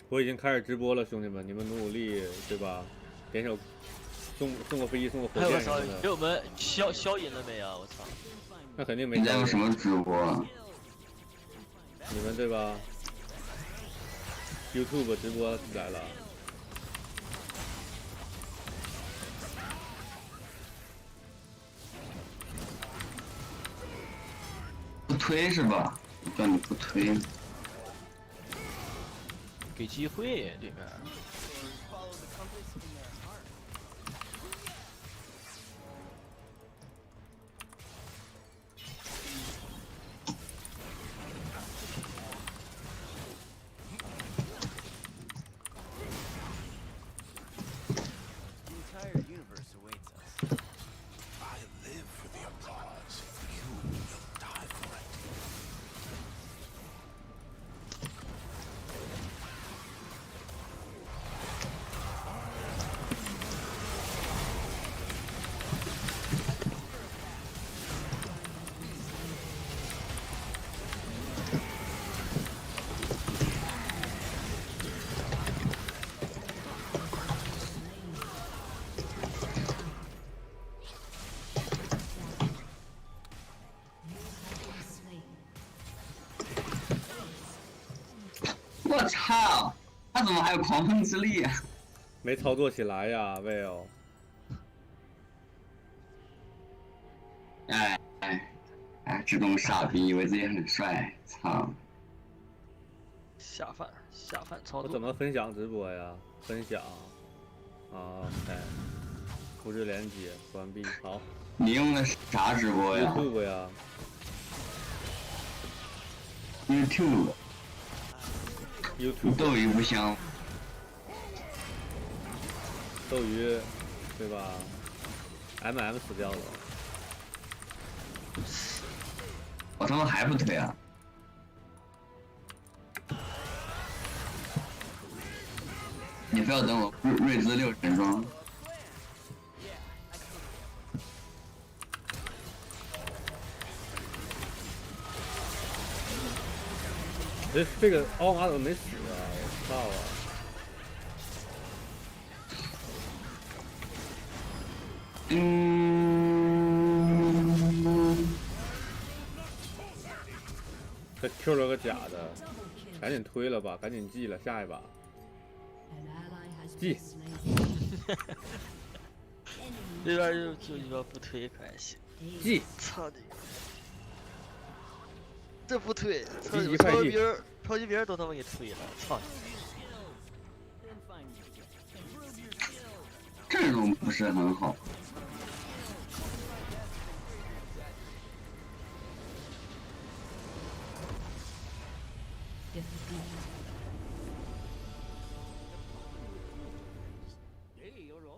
我已经开始直播了，兄弟们，你们努力，对吧？点手送个飞机，送个火还有个箭什么的。给我们消音了没啊？我操！那肯定没。你在用什么直播？你们对吧 ？YouTube 直播来了。不推是吧？我叫你不推。给机会对面。我操！他怎么还有狂风之力啊？没操作起来呀，Will。哎，这种傻逼以为自己很帅，操！下饭操作。我怎么分享直播呀？分享。啊，OK。复制连接，关闭。好。你用的啥直播呀 ？YouTube 呀。YouTube。斗鱼不香。斗鱼，对吧 ？MM 死掉了。我他妈还不推啊！你非要等我瑞兹6人装？这个奥马怎么没死啊？我操啊！他 Q 了个假的，赶紧推了吧，赶紧记了，下一把记。这边就鸡巴不推可还行。记。操你！这不推，超级别人都他妈给推了，操你！阵容不是很好。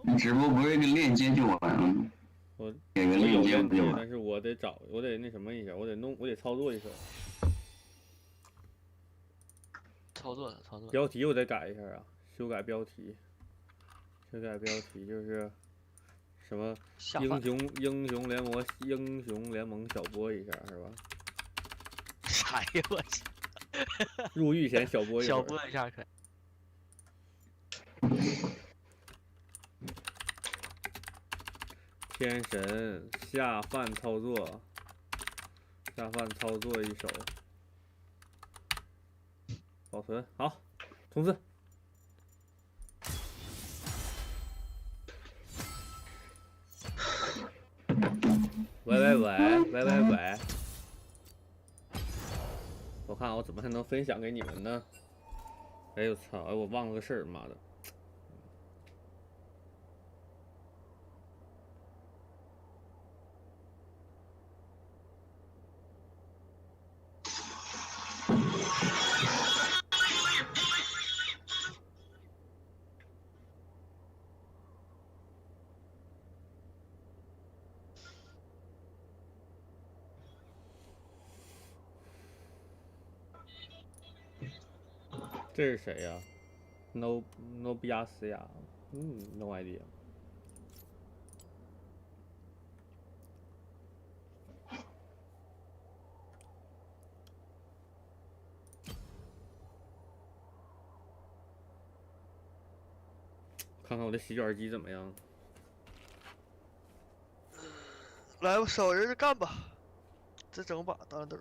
你直播不是一个链接就完了吗？我给个链接不就完？但是我得找，我得那什么一下，我得操作一手。操作。标题我得改一下啊，修改标题。修改标题就是什么英雄联盟小播一下是吧？啥呀我去！入狱前小播一下。小播一下可以。天神下饭操作一手，保存好，冲刺。喂，我看我怎么才能分享给你们呢？哎呦操！哎，我忘了个事儿，妈的！这是谁呀 ？No 比亚斯呀？No idea。看看我的洗卷机怎么样？来吧，少人就干吧，再整把大豆。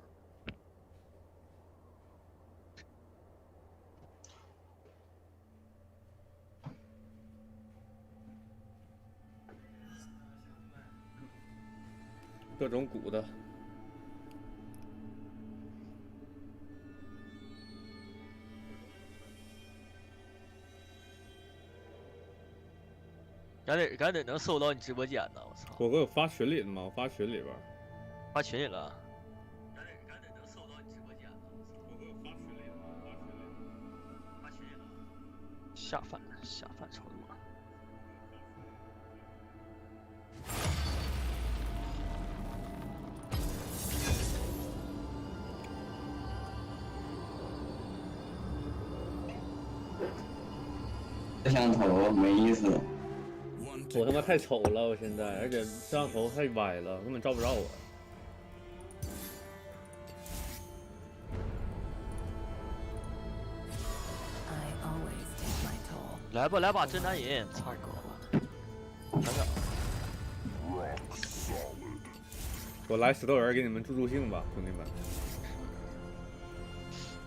各种鼓的。赶紧能搜到你直播间呢！我操！我有发群里的吗？我发群里边。发群里了。赶紧能搜到你直播间呢！我有发群里的吗？发群里了。下饭操作。摄像头没意思。我他妈太丑了，我现在，而且摄像头太歪了，根本照不着我。来吧来吧，真男人，操你！等等，我来石头人给你们助助兴吧，兄弟们。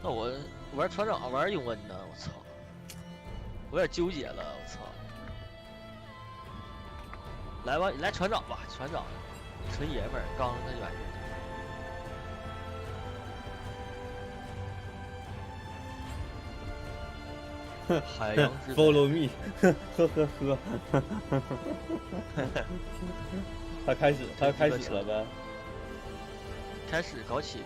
那我玩船长玩英文呢，我操！我有点纠结了，我操！来吧，来船长吧，船长，纯爷们儿，刚那玩意儿。海洋之 Follow me， 呵呵呵。他开始了呗？开始搞起。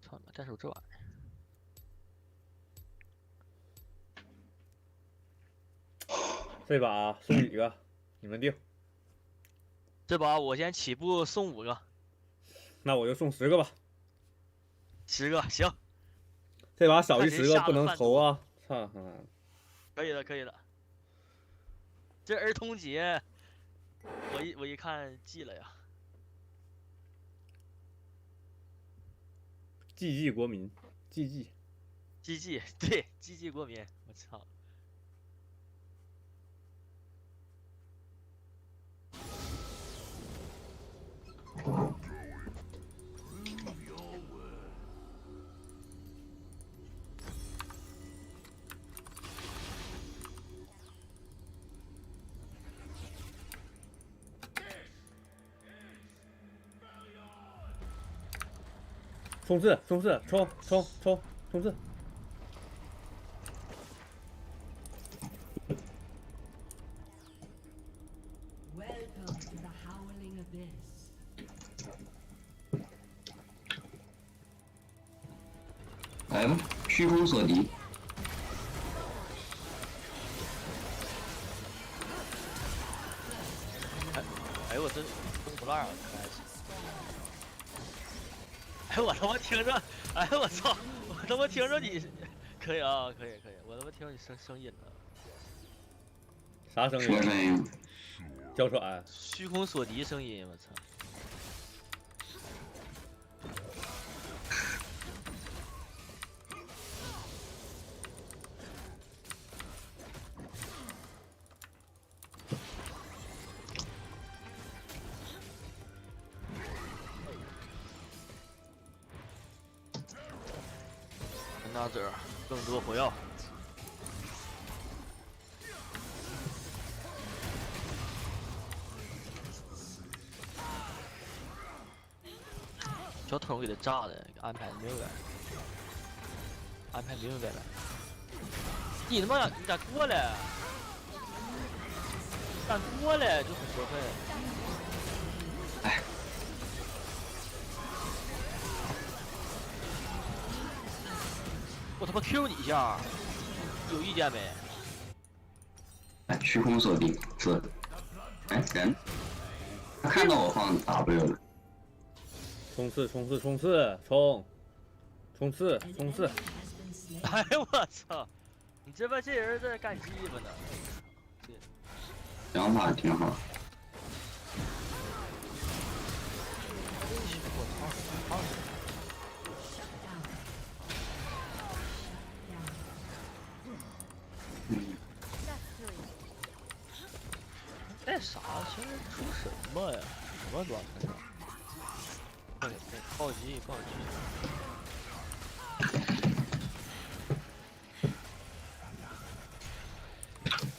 操他妈，再说这玩意儿。这把送几个？你们定。这把我先起步送5个。那我就送10个吧。10个行。这把少于10个不能投啊！操！可以的。这儿童节，我一看记了呀。济国民，济，对，济国民，我操！冲刺，冲刺，冲刺！来吧，虚空锁敌。哎呦我真不烂啊！哎我他妈听着，哎我操！我他妈听着你，可以啊，可以，我他妈听着你声音了。啥声音？什么声音？娇喘。虚空锁敌声音，我操！Another， 更多火药。小偷给他炸的，安排明白，安排明白了。你他妈你咋过来？敢过来就很过分。哎，我他妈 Q 你一下，有意见没？哎，虚空锁敌是，哎人，他看到我放 W 了。冲刺！哎呦我操！你这边这人在干鸡巴呢。想法挺好。带啥？现在出什么呀？什么乱的？对，暴击，暴击。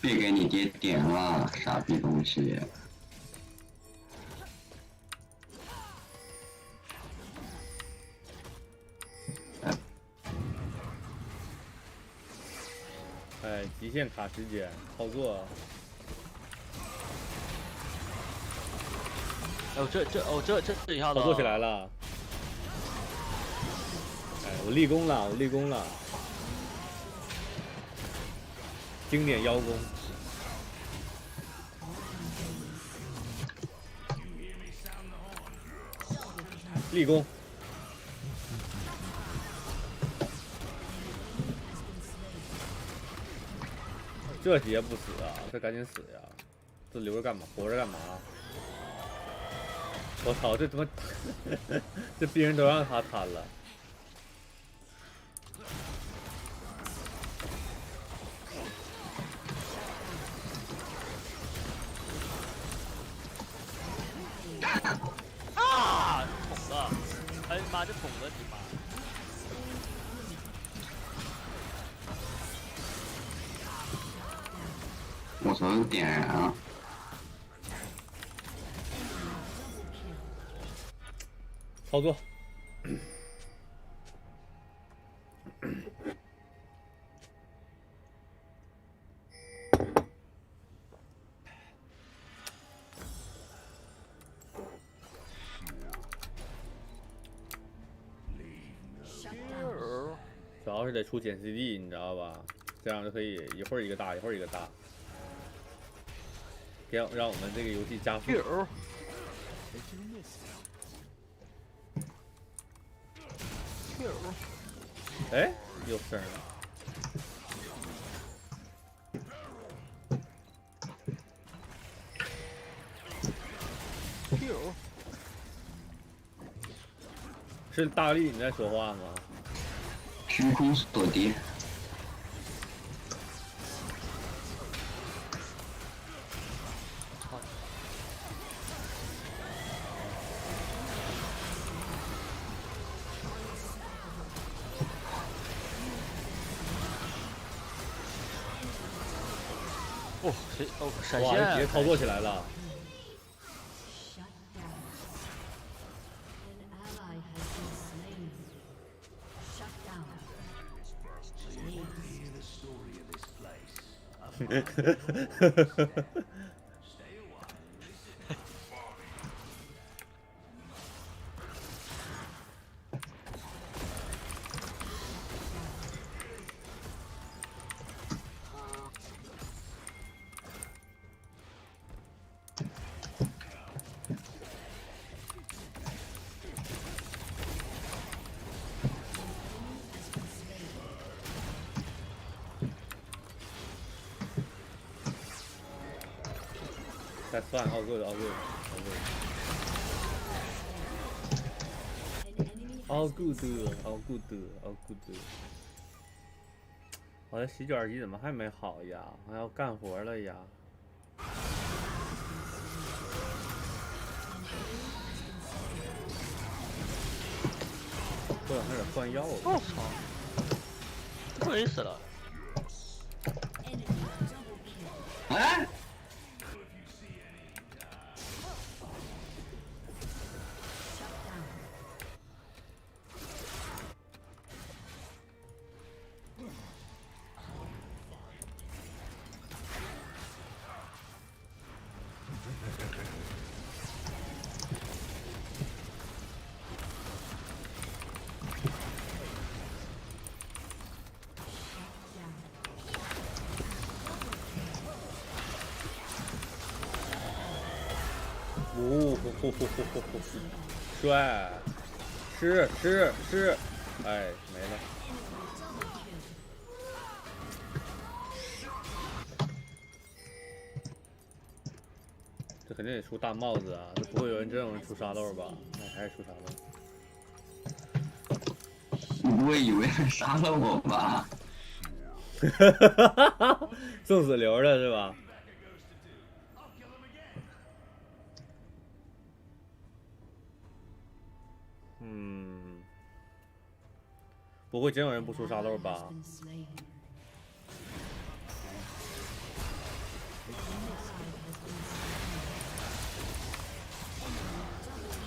别给你爹点了，傻逼东西！哎，极限卡时间操作。哦，这一下子操作起来了。哎，我立功了，我立功了。经典邀功。立功。这节不死啊，这赶紧死呀！这留着干嘛？活着干嘛？我操，这他妈，这敌人都让他贪了。啊！捅了！哎妈，这捅了你妈！我操，点燃啊！操作。主要是得出减 CD， 你知道吧？这样就可以一会儿一个大，一会儿一个大，让我们这个游戏加速。哎，有声了。是大力你在说话吗？虚空锁敌。哦，谁？哦，闪哇，现！直接操作起来了。That's fine, all good, all good, all good. All good, all good. 我的洗卷机怎么还没好呀？我要干活了呀！我有点换药了。我操！亏死了！哎！帅，吃，哎，没了。这肯定得出大帽子啊！这不会有人这种出沙漏吧？哎，还是出沙漏。你不会以为杀了我吧？送死流了是吧？嗯，不会真有人不出沙漏吧？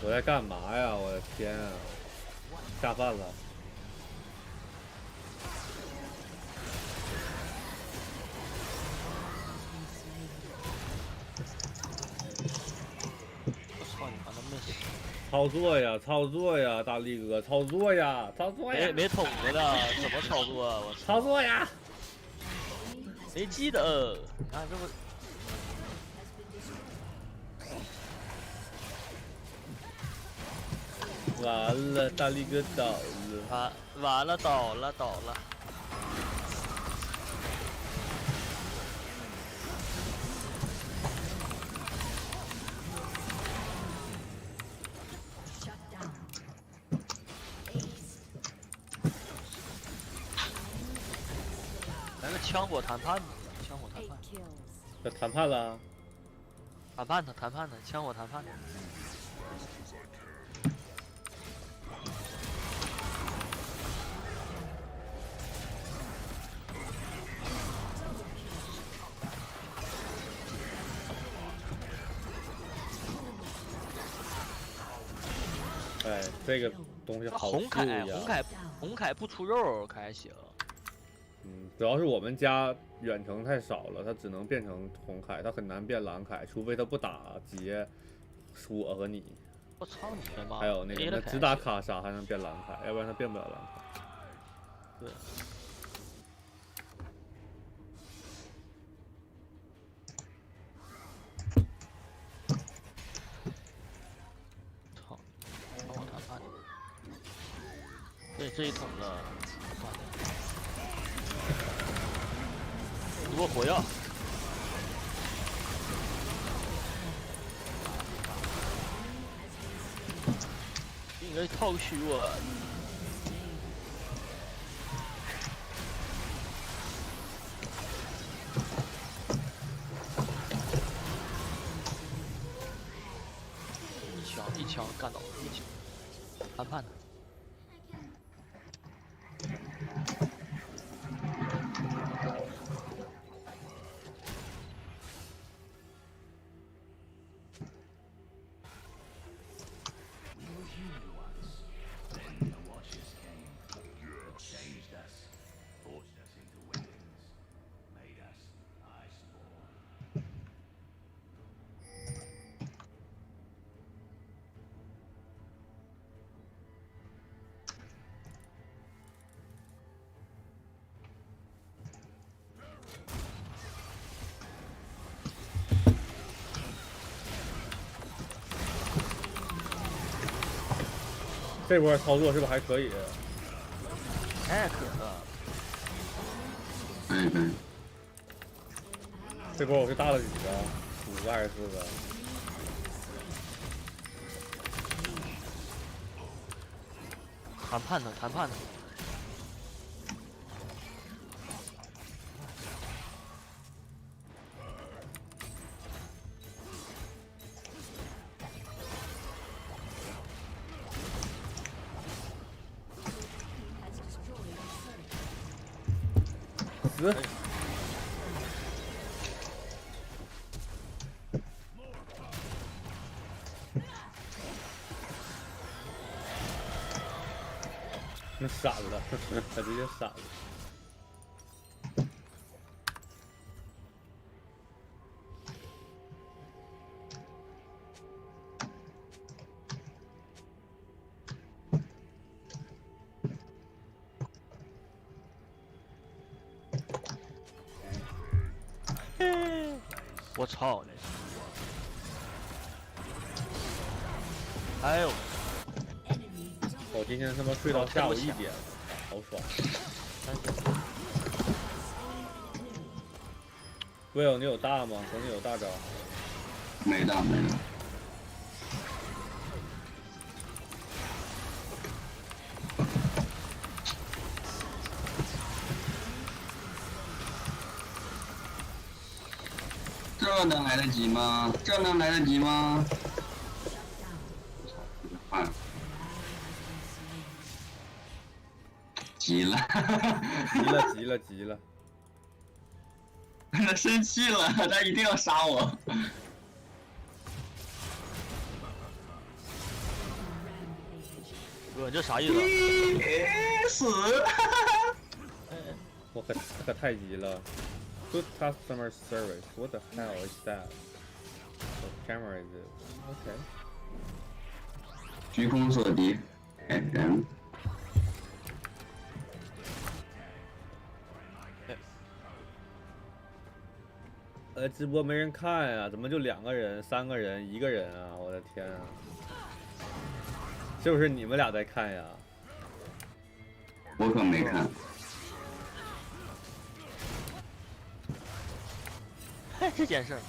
我在干嘛呀？我的天啊！下饭了。我操你妈，能不能死？操作呀，操作呀，大力哥，操作呀，操作呀！没捅过的，怎么操作啊？我操作呀！没记得，你看这不。完了，大力哥倒了。完了，倒了。来个枪火谈判吧，枪火谈判。要谈判了？谈判呢？枪火谈判呢？哎，这个东西好红秀呀！红凯不出肉可还行。嗯，主要是我们家远程太少了，它只能变成红凯，它很难变蓝凯，除非它不打劫我和你。我操你的妈！还有那个，那只打卡莎还能变蓝凯，要不然它变不了蓝凯。对。操！帮我谈判。这一桶子，你给我火药！应该套虚我。一枪干倒了，一枪。谈判呢？这波操作是不是还可以？太可了！这波我是大了几个？5个还是4个？谈判呢？谈判呢？死！那闪了，他直接闪了。我操！哎呦！我今天他妈睡到下午1点，好爽。Will， 你有大吗？等你有大招。没大。这能来得及吗？急了，急了！他生气了，他一定要杀我。哥，你这啥意思？死！我可太急了。Good customer service. What the hell is that? What camera is it? Okay. 虚空锁敌，人。直播没人看呀、怎么就2个人、3个人、1个人啊？我的天啊！是不是你们俩在看呀？我可没看。这件事儿。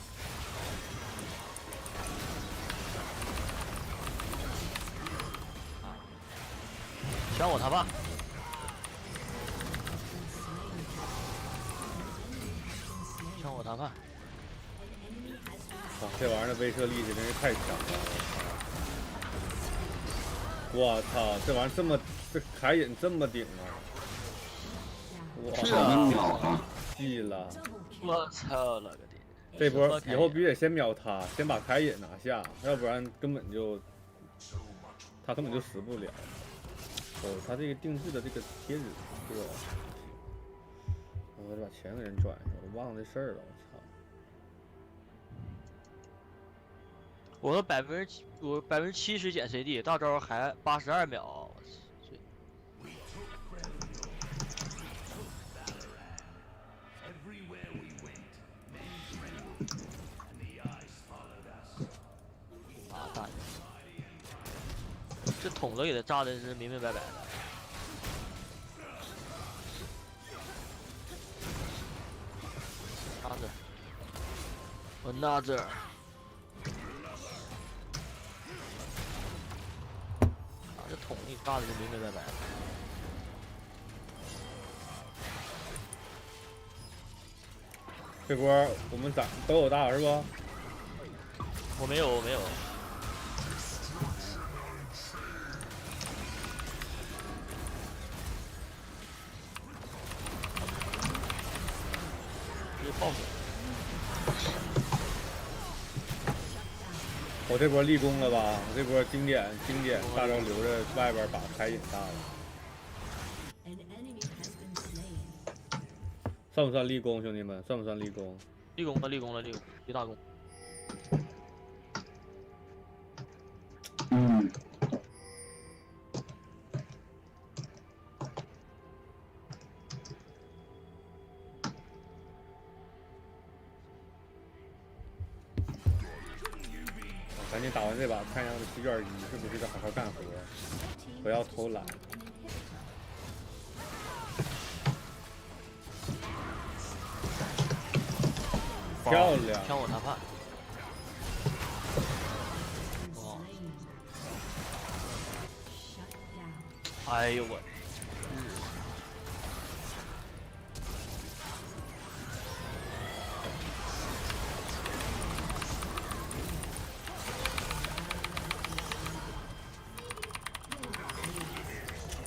选我他爸。选我他爸。哇，这玩意儿的威慑力真是太强了！我操，这玩意儿这凯隐这么顶啊！哇，是啊，秒啊！记了。我操了个天！这波以后必须得先秒他，先把凯隐拿下，要不然他根本就死不了。哦，他这个定制的这个贴纸不错。我得把钱给人转一下，我忘了这事儿了，我操！我70%减 CD， 大招还82秒，我去！啊大爷！这桶子给他炸的是明明白白的。Another。这桶里炸的是明明白白的。这波我们都有大是不？我没有。这爆死！我这波立功了吧？我这波经典大招留着外边把凯隐大了，算不算立功，兄弟们？算不算立功？立功了，立大功。嗯。赶紧打完这把，看一下席卷1是不是得好好干活，不要偷懒。漂亮！抢我谈判。哦。哎呦我！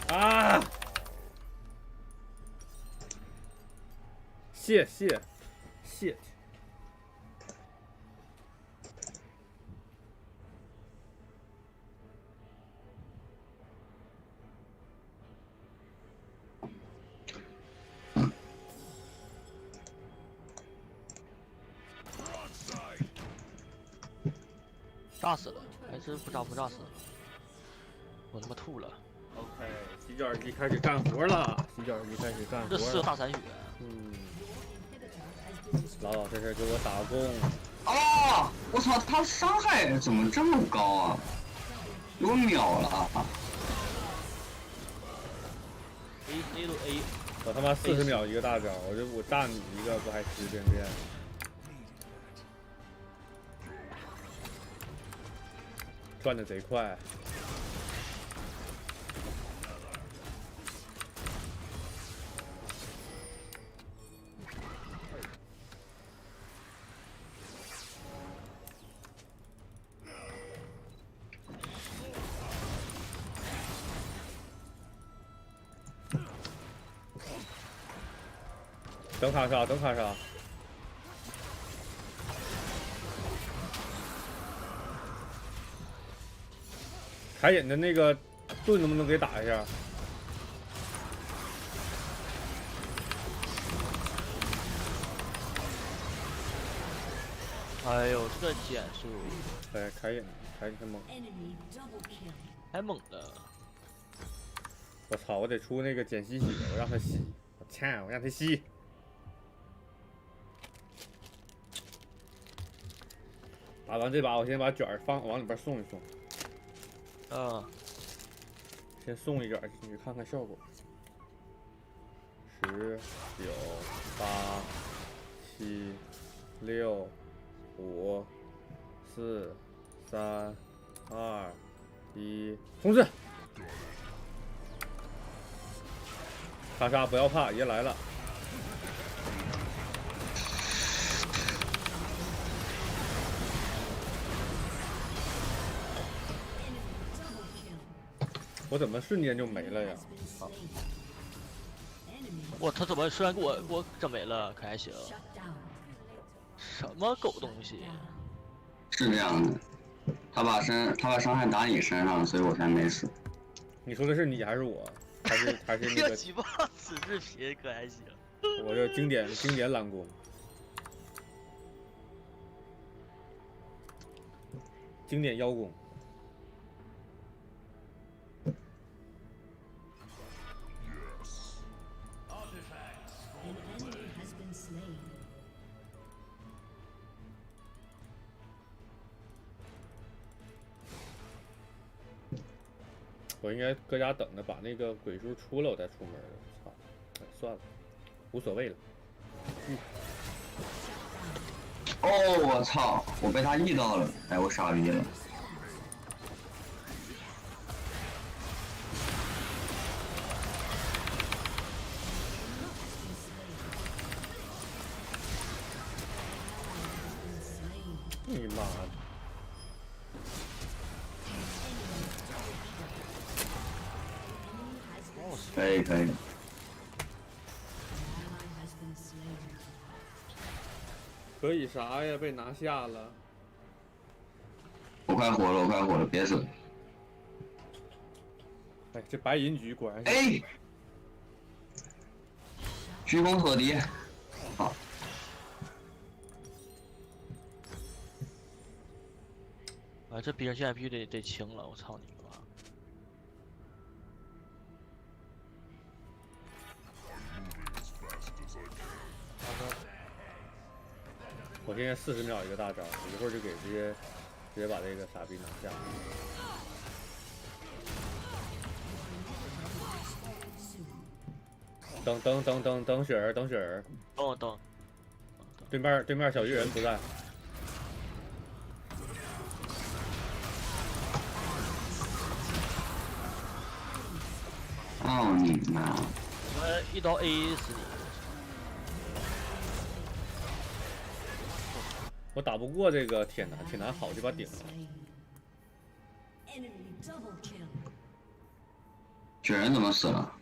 啊！谢。炸死了，还是不炸死？我他妈吐了。OK， 洗脚机开始干活了。这4个大残血。老老实实给我打工。啊！我操，他伤害怎么这么高啊？给我秒了啊！ A 都 A。我他妈40秒一个大招，我炸你一个不还10遍？转的贼快。等卡莎，等卡莎。凯隐的那个盾能不能给打一下？哎呦，这个减速，哎，凯隐太猛，太猛了！我操，我得出那个减吸血，我让他吸，我操，我让他吸。打完这把，我先把卷儿往里边送一送。先送一卷进去看看效果。10、9、8、7、6、5、4、3、2、1，冲刺！卡莎不要怕，爷来了。我怎么瞬间就没了呀？啊！我他怎么突然给我整没了？可还行？什么狗东西？是这样的，他把伤害打你身上，所以我才没死。你说的是你还是我？还是那个？举报此视频可还行？我这经典蓝弓，经典妖弓。我应该搁家等着，把那个鬼数出了，我再出门。操，哎，算了，无所谓了。哦，我操！我被他 E 到了，哎，我傻逼了。你妈的！可以可以。可以啥呀？被拿下了。我快活了，我快活了，别死！哎，这白银局果然是。哎，虚空锁敌。好。啊，这兵现在必须得清了，我操你妈！我现在40秒一个大招，一会儿就给直接把这个傻逼拿下。等雪儿，等雪儿。等。对面小鱼人不在。操你妈！我一刀 A 死你！我打不过这个铁男，铁男好鸡巴顶了。雪人怎么死了？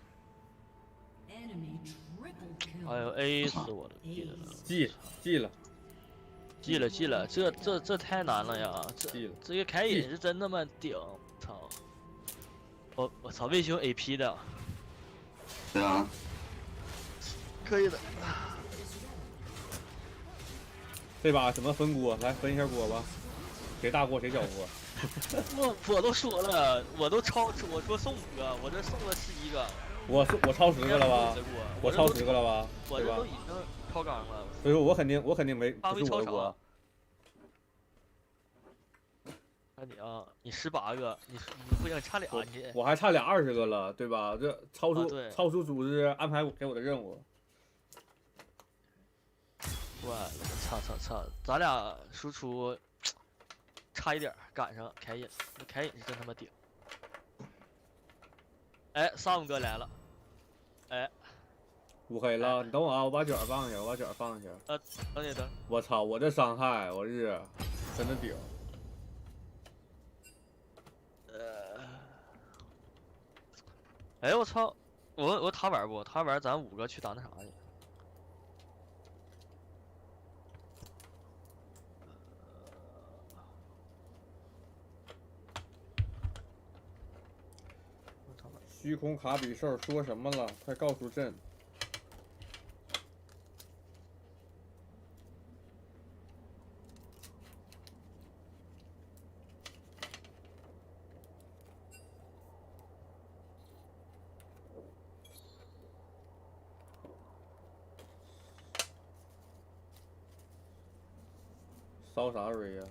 哎呦 A 死我了，记得了。记了，这太难了呀！这个凯隐是真他妈顶，操！我操，卫星 AP 的。对啊。可以的。这把怎么分锅？来分一下锅吧，谁大锅谁小锅。我都说了，我说送5个，我这送了11个。我超10个了吧？我超10个了吧？我这都已经超纲了。所以说我肯定没不是我的锅。看你啊，你18个，你不行，差俩你。我还差俩20个了，对吧？这超出组织安排给我的任务。我操！咱俩输出差一点赶上凯隐，那凯隐是真他妈顶。哎，Sam 哥来了，哎5黑了，你等我啊，我把卷放下，等你等。我操，我这伤害，我日，真的顶。哎我操，我塔板不？塔板咱5个去打那啥去？虚空卡比兽说什么了？快告诉朕！烧啥蕊呀？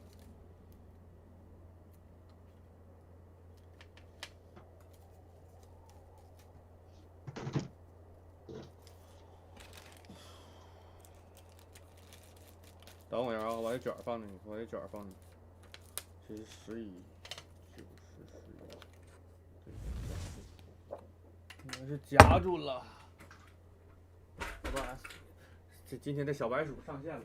等我一下啊，我把这卷放进去，我把这卷放进去。这是11，90、11，应该是夹住了。我把今天的小白鼠上线了。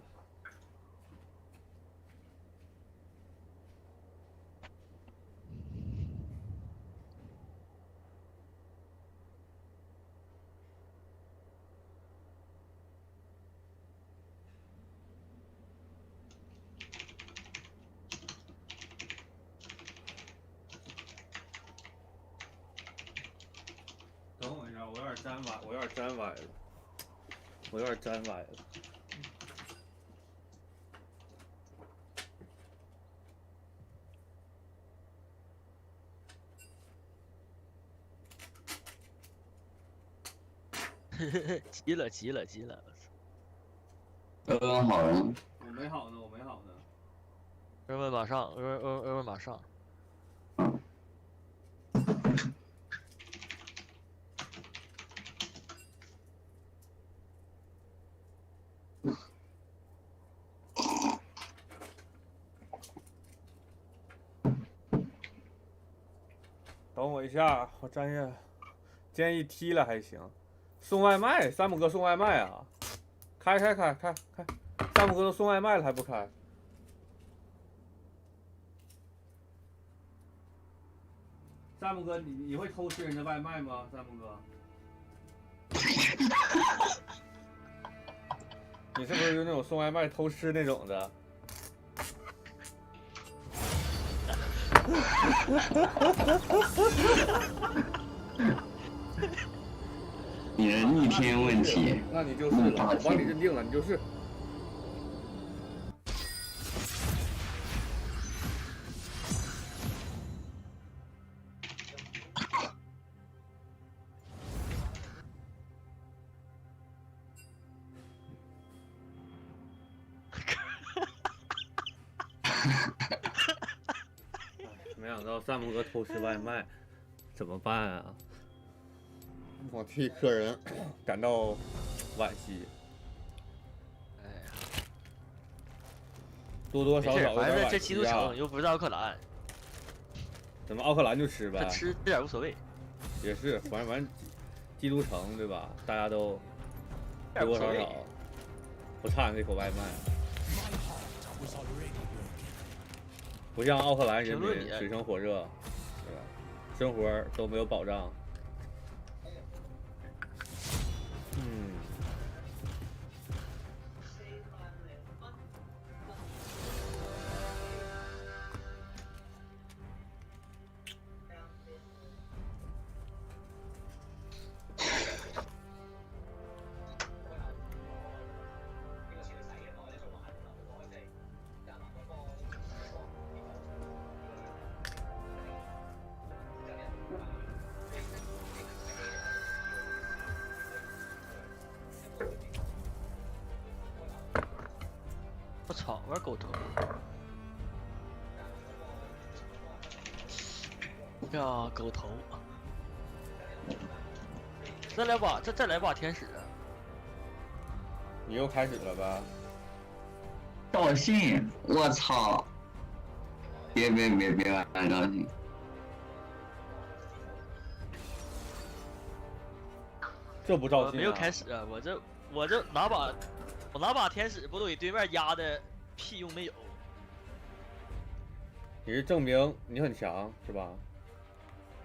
等我一下，我有点粘歪，我有点粘歪了，我有点粘歪了。急了急了急了！好人。我没好呢，我没好呢。二问马上，二问马上。等我一下，我站下。建议踢了还行。送外卖，山姆哥送外卖啊！开！山姆哥都送外卖了还不开？山姆哥，你会偷吃人家外卖吗？山姆哥，你是不是就那种送外卖偷吃那种的？你的逆天问题，那你就是了，我帮你认定了，你就是。没想到山姆哥偷吃外卖，怎么办啊？我替客人感到惋惜。哎呀，多多少少反正这基督城又不是奥克兰，怎么奥克兰就吃呗？吃这点无所谓。也是，反正基督城对吧？大家都多多少少不差这口外卖。不像奥克兰人民水深火热，对吧？生活都没有保障。我操，玩狗头！呀，狗头！再来把天使！你又开始了吧？赵信，我操！别玩赵信！这不赵信、啊？没有开始啊！我这拿把天使不都给对面压的屁用没有？你是证明你很强是吧？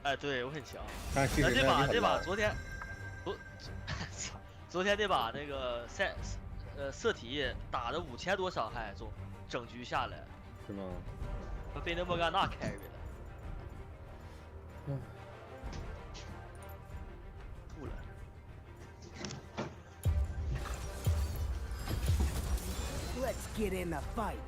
哎，对我很强。但其实这把昨天这把那个色体打的5000多伤害，整局下来。是吗？被那莫甘娜 carry 了。Get in the fight.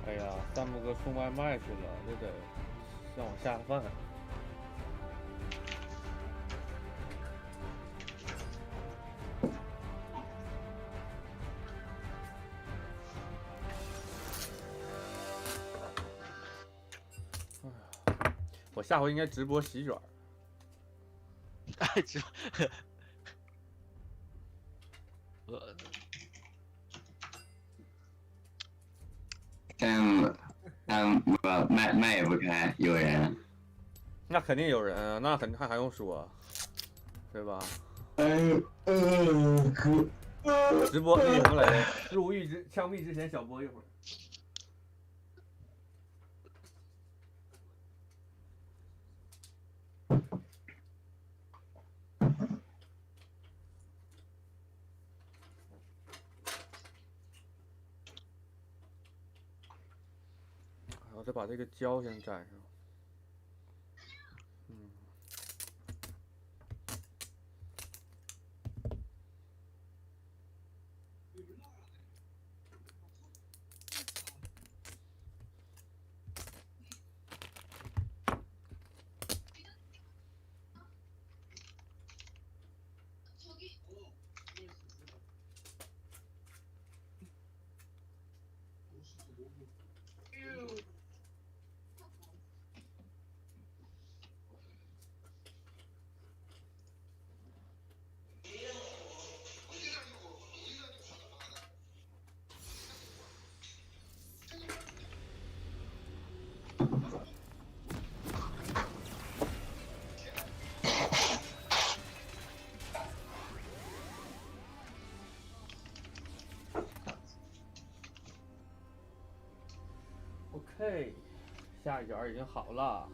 哎呀，弹幕哥送外卖去了，这得让我下饭。哎呀，我下回应该直播洗卷。哎，这我麦也不开，有人。那肯定有人啊，那肯定还用说，对吧？直播那什么来着？入狱枪毙之前小播一会儿。我再把这个胶先粘上。OK， 下一卷已经好了，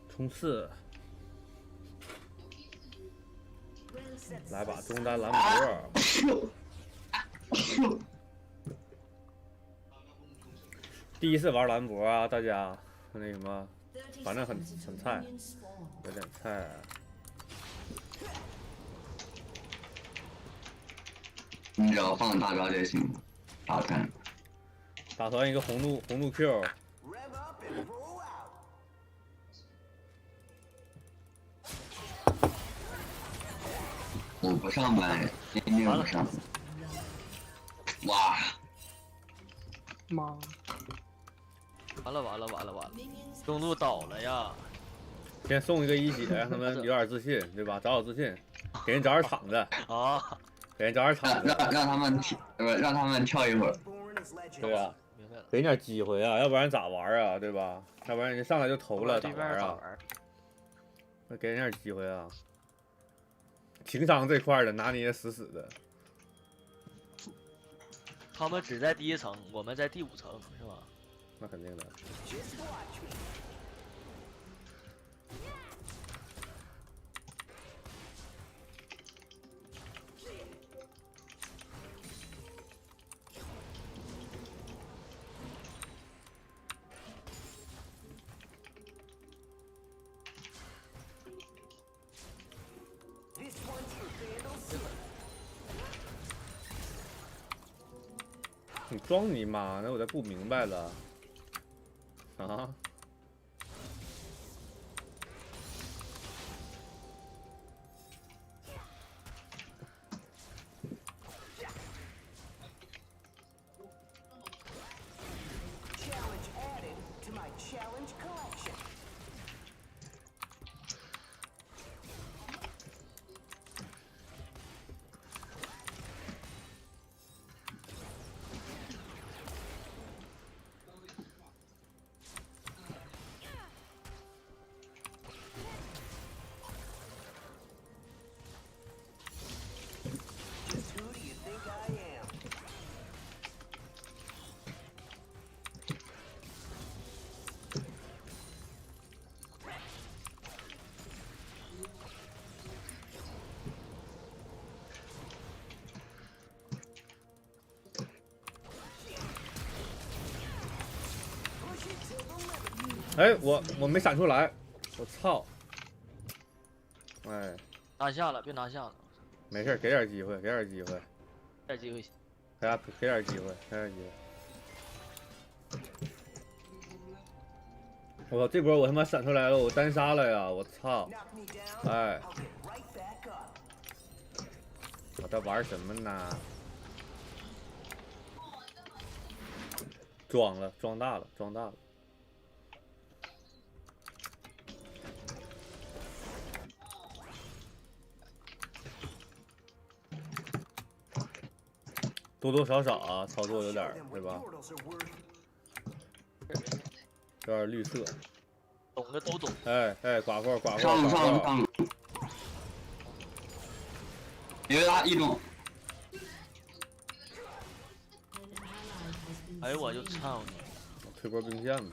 冲刺。来吧，中单兰博。第一次玩兰博啊，大家那什么，反正很菜，有点菜。你只要放大招就行，打团。打团一个红怒 Q。我不上班，天天不上。哇！妈！完了，中路倒了呀！先送一个一血，让他们有点自信，对吧？找自信，给人找点场子啊，给人找点场子，让他们跳一会儿。对啊，明白了。给人点机会啊，要不然咋玩啊？对吧？要不然人上来就投了，咋玩啊？那给人点机会啊！情商这块的拿捏死死的。他们只在第1层，我们在第5层，是吧？那肯定的。你装你妈！那我才不明白了。啊？哎，我没闪出来，我操！哎，拿下了，别拿下了，没事，给点机会，给点机会，点机会。给点机会，给点机会。我靠，这波我他妈闪出来了，我单杀了呀！我操！哎，我在玩什么呢？装了，装大了，装大了。多多少少啊，操作有点儿，对吧？有点绿色。懂的都懂。哎哎，寡妇，上了，别拉一中。哎呦我就操你！推波兵线吧。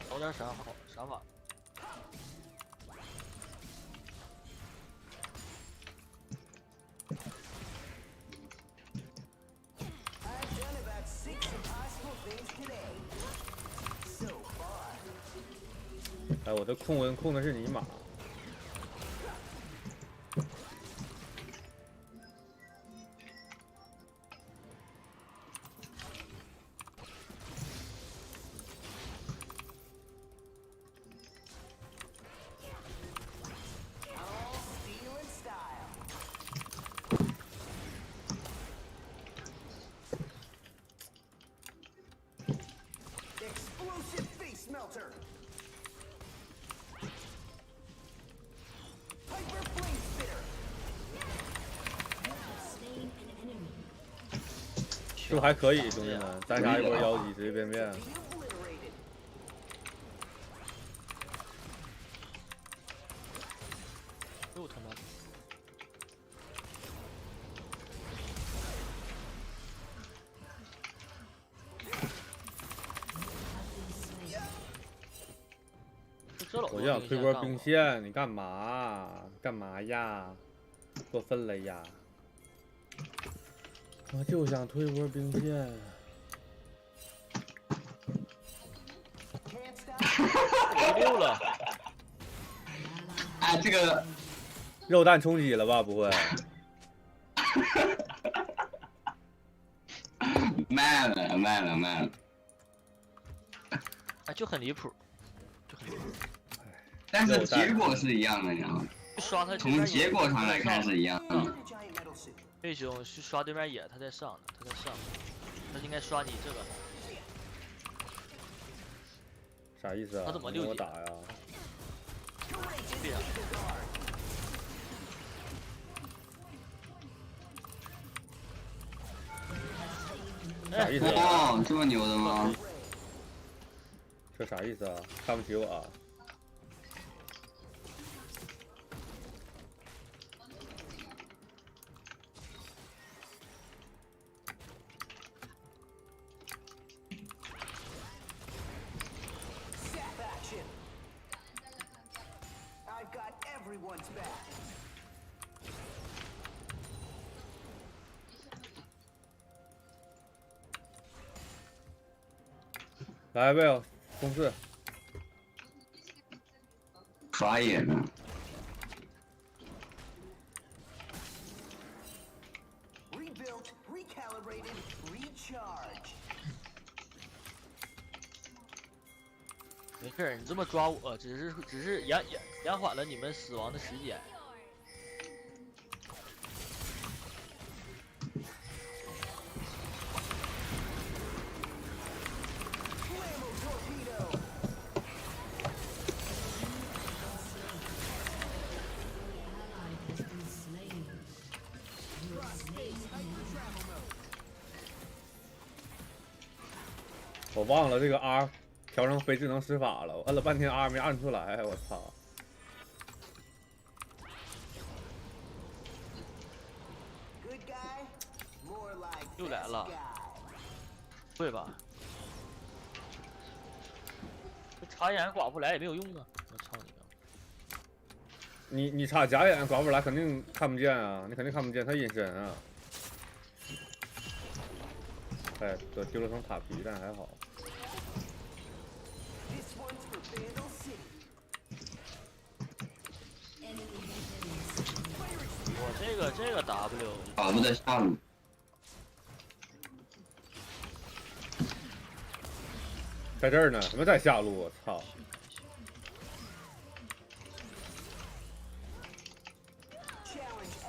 搞点啥好啥法？哎，我的控的是尼玛。就还可以，兄弟们，单杀一波妖姬，随随便便。又他妈！我就想推波兵线，你干嘛？干嘛呀？过分了呀！我就想推波兵线。溜了！哎，这个肉弹冲击了吧？不会？慢了。哎，就很离谱，就很离谱。但是结果是一样的，你知道吗？刷他从结果上来看是一样的。魏兄去刷对面野，他在上呢，他应该刷你这个。啥意思啊？他怎么6级？我打呀？对呀。啥意思啊？哦，这么牛的吗？这啥意思啊？看不起我啊？来呗，冲刺！刷野呢？没事儿，你这么抓我，只是延缓了你们死亡的时间。我忘了这个 R 调成非智能施法了，我摁了半天 R 没按出来，我操！又来了，对吧？这插眼寡妇来也没有用啊！我操你！你插假眼寡妇来肯定看不见啊，你肯定看不见，他隐身啊。哎，对，丢了层塔皮，但还好。我这个 W 打不在下路。在这儿呢，什么在下路？我操！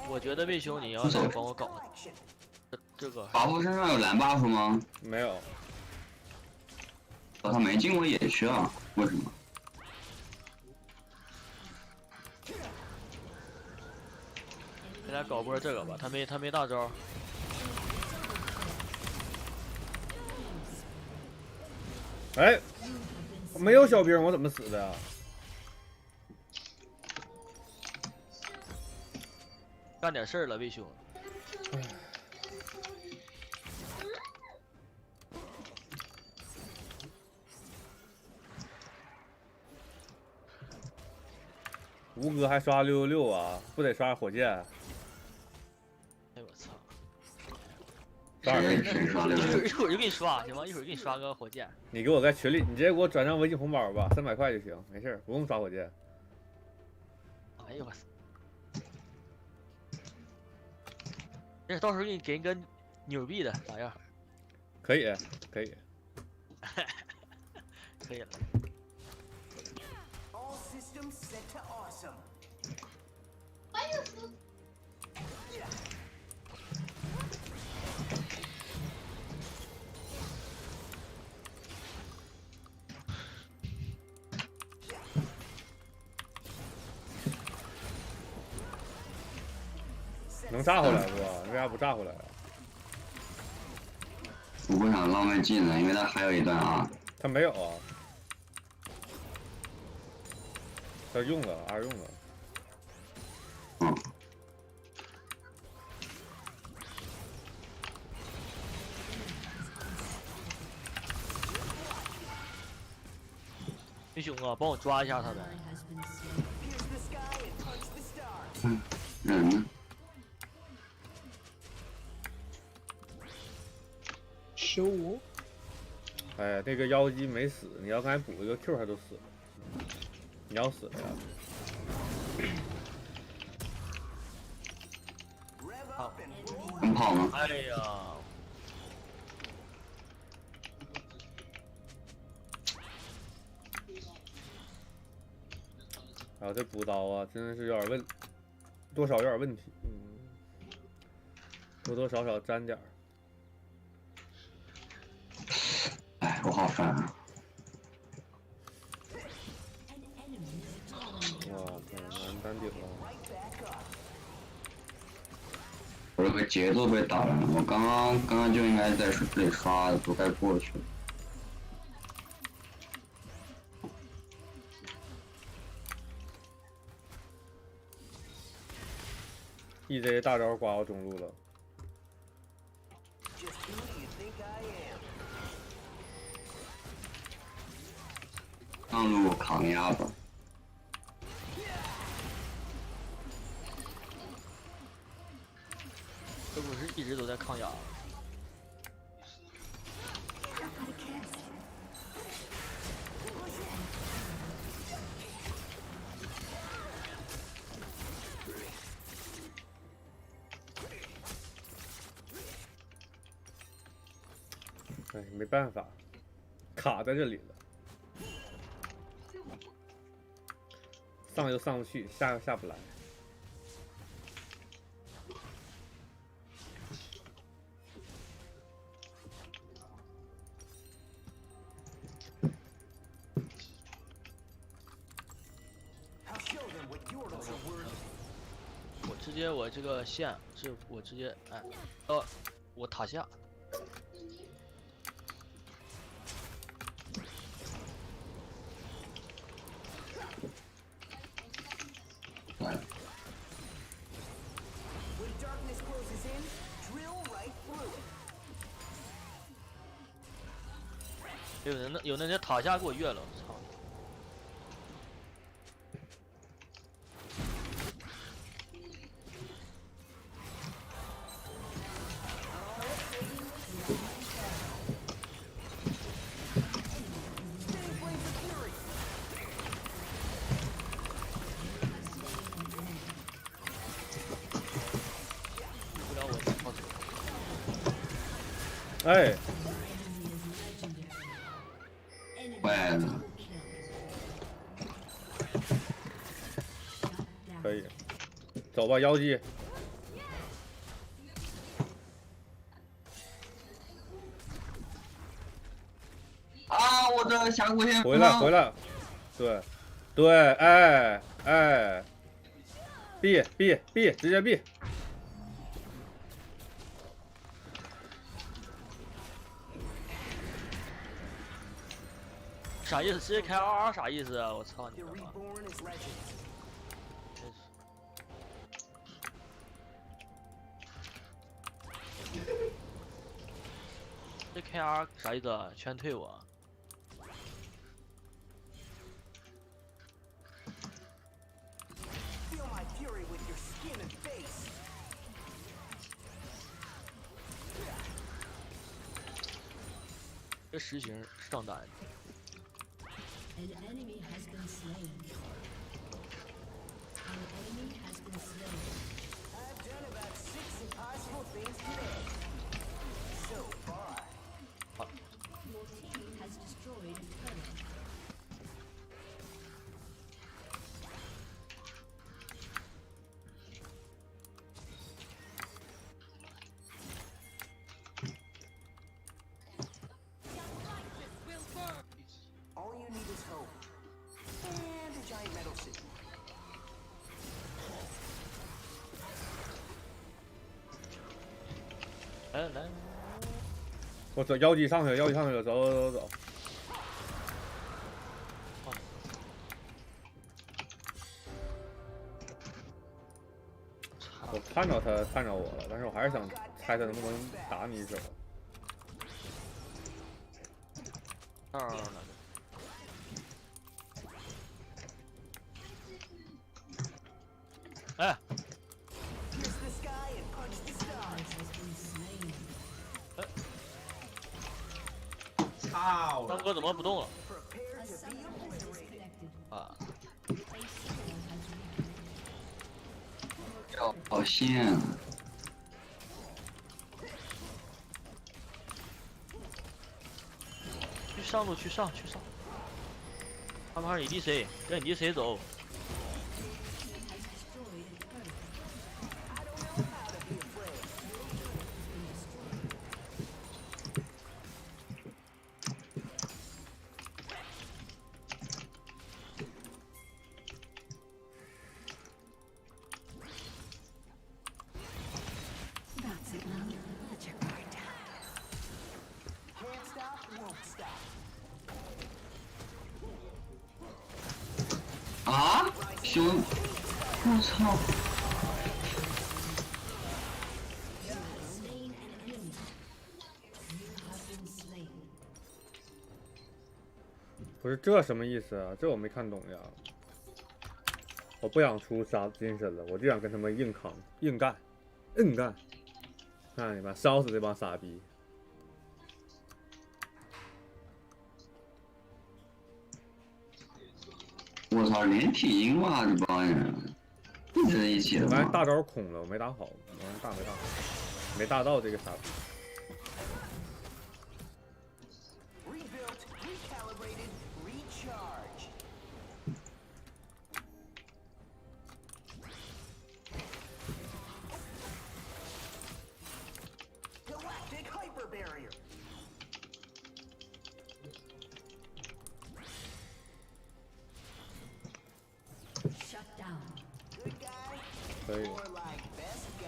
我觉得魏兄你要来帮我搞这个。寡妇身上有蓝 buff 吗？没有。他没进过野区啊？为什么？咱俩搞波这个吧，他没大招。哎，没有小兵，我怎么死的呀？干点事儿了，魏兄。吴哥还刷666啊？不得刷火箭？哎我操！谁刷一会儿就给你刷行吗？一会儿给你刷个火箭。你给我在群里，你直接给我转张微信红包吧，300块就行，没事，不用刷火箭。哎呦我操！这到时候给你给个纽币的咋样？可以，可以。可以了。能炸回来不？你为啥不炸回来啊？我不想浪费技能，因为他还有一段啊。他没有啊。他用了，R 用了。嗯。魏兄啊，帮我抓一下他呗。人呢？修我。哎，那个妖姬没死，你要刚才补一个 Q， 他都死了。你要死了呀？好，能跑吗？哎呀！啊，这补刀啊，真的是有点多少有点问题，多多少少沾点儿。哎，我好烦啊！哇，天，难单顶了。我这个节奏被打乱了，我刚刚就应该在这里刷的，不该过去。EJ 大招刮到中路了。上路扛压吧。这不是一直都在抗压？哎，没办法，卡在这里了。上又上不去，下又下不来。我直接我这个线是我直接哎，我塔下。有人塔下给我越了，我操！不了我操！哎，坏了，可以，走吧，妖姬。啊！我的峡谷先回来，对，哎，B，直接 B。啥意思？直接开2啥意思啊？我操你妈！这开2啥意思啊？劝退我。这实行上单。An enemy has been slain. An enemy has been slain. I've done about 6 impossible things today. So far. Your team has destroyed a turret. All you need is hope. And a giant metal signal. 来，我走妖姬上去了，走。我看着他看着我了，但是我还是想猜他能不能打你一手。哎， Pierce the sky and punch the stars. Has been slain. 操张哥怎么不动了？ Prepare A to be summoner has obliterated. disconnected. 啊， A summoner has reconnected. 掉线，去上路，去上。他们还是你 DC，跟你 DC 走。 Has destroyed a turret. I don't know how to be afraid. Has been destroyed. That's it. Let your guard down. Can't stop, won't stop. 啊，兄，我操！ Slain an enemy. You have been slain. 不是这什么意思啊？这我没看懂呀。我不想出杀精神了，我就想跟他们硬扛、硬干。看你妈，烧死这帮傻逼！我操，连体婴嘛，这帮人，一直在一起的吗？我刚才大招空了，我没打好，没大到这个傻逼。 Rebuilt, recalibrated, recharged. Galactic hyper barrier. Shut down. Good guy, 可以， more like best guy.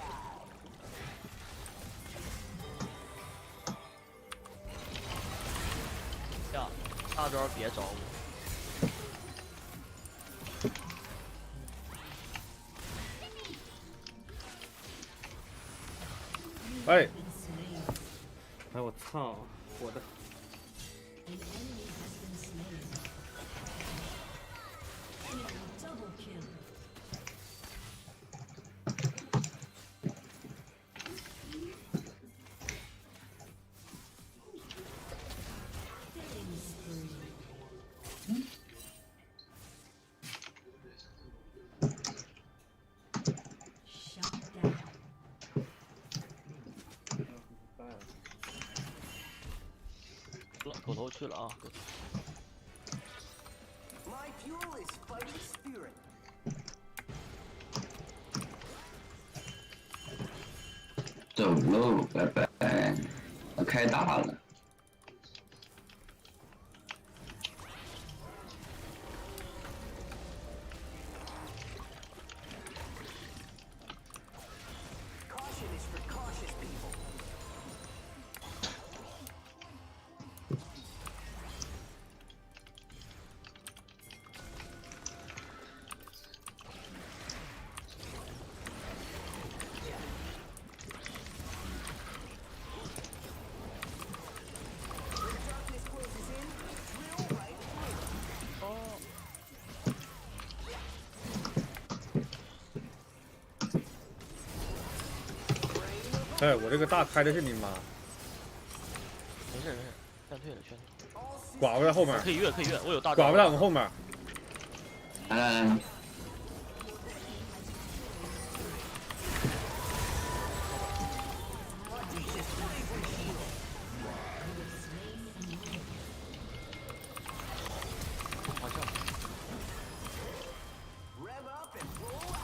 呀，大招别找我。哎， Been slain. 哎我操，我的 An enemy 去了啊！ My fuel is fighting spirit. 走喽，拜拜。我开大了。 Caution is for cautious people. 哎，我这个大开的是你妈，没事没事，劝退了劝退。寡妇在后面，可以越可以越，我有大寡妇在我们后面。来来来，好像 Rev up and roll out.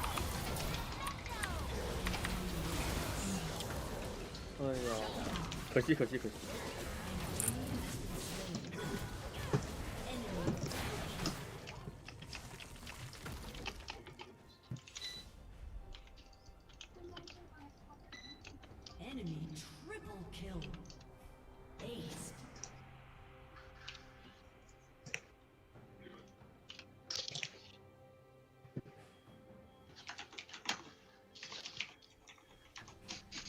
哎呀，可惜可惜可惜。 Enemy triple kill. Ace.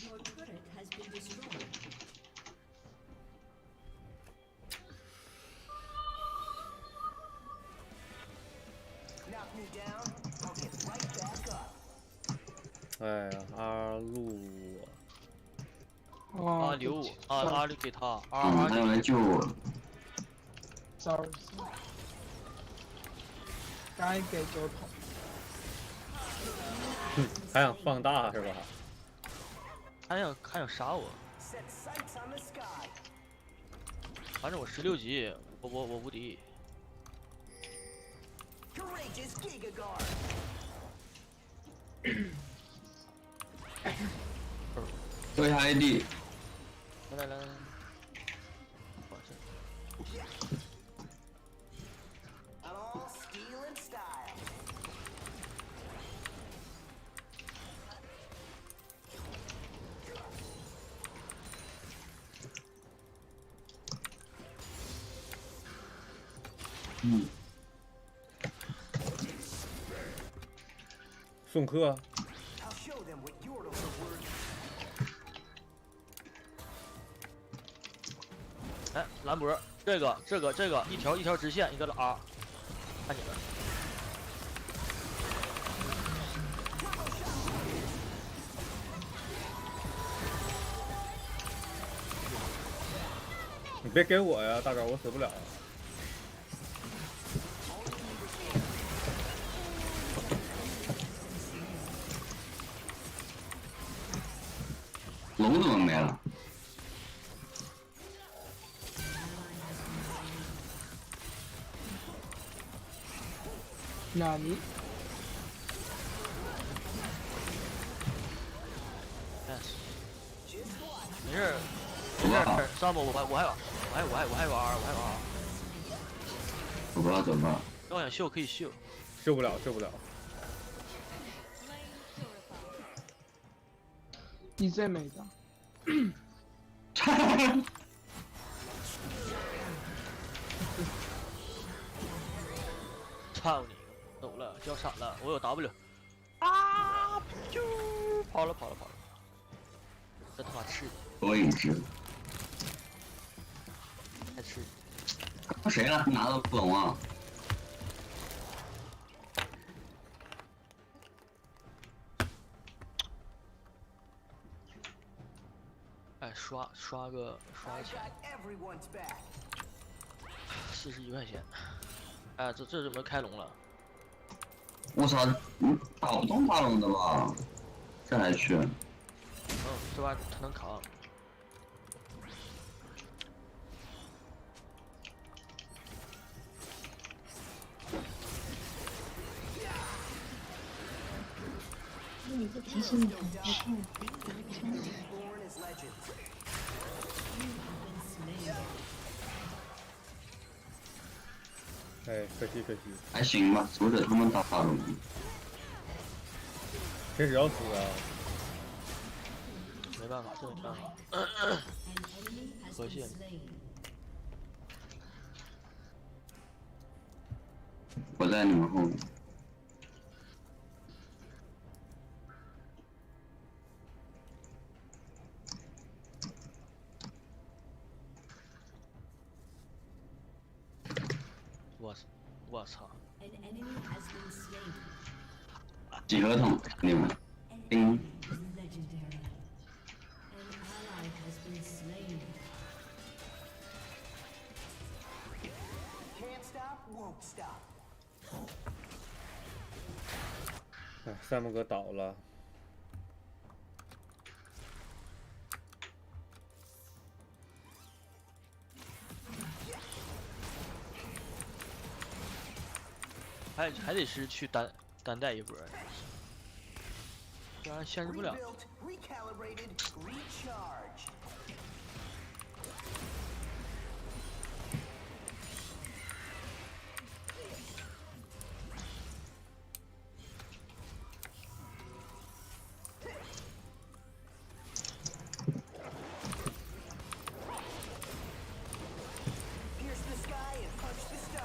Your turret has been destroyed. Knock me down, I'll get right back up. 哎呀，阿路，啊留我啊阿里给他他啊要来救我。 sorry，该给就捅。还想放大是吧？还想杀我， Set sights on the sky. 反正我16级，我无敌。 Courageous Giga Guard. 丢下 AD，来来来，我这 I'm all steel and style. 嗯，送客， I'll show them what Yordles are worth. 哎，兰博，这个一条直线，一个 R， 看你们。你别给我呀，大招我死不了。龙怎么没了？那你没事，没事，上波我还有 R， 走吧走吧。要想秀可以秀。救不了，救不了。 DJ 没的，操你！走了，交闪了，我有 W。啊！啾！跑了。这他妈吃的，多一只。太吃的。谁了？拿到龙啊？哎，刷个 I 钱 got everyone's back. ，41块钱。哎，这怎么开龙了？我操，你打不动大龙的吧？这还去？这玩意儿它能扛。其实你很太看。 Born as legends. 哎，可惜可惜，还行吧，阻止他们打龙。这是要死啊！没办法，这没办法。河蟹，我在你们后面。我操！几合同，你们。叮。 Can't stop, won't stop. 哎，赛姆哥倒了。还得是去单带一波，不然限制不了。 Rebuilt, recalibrated, recharge.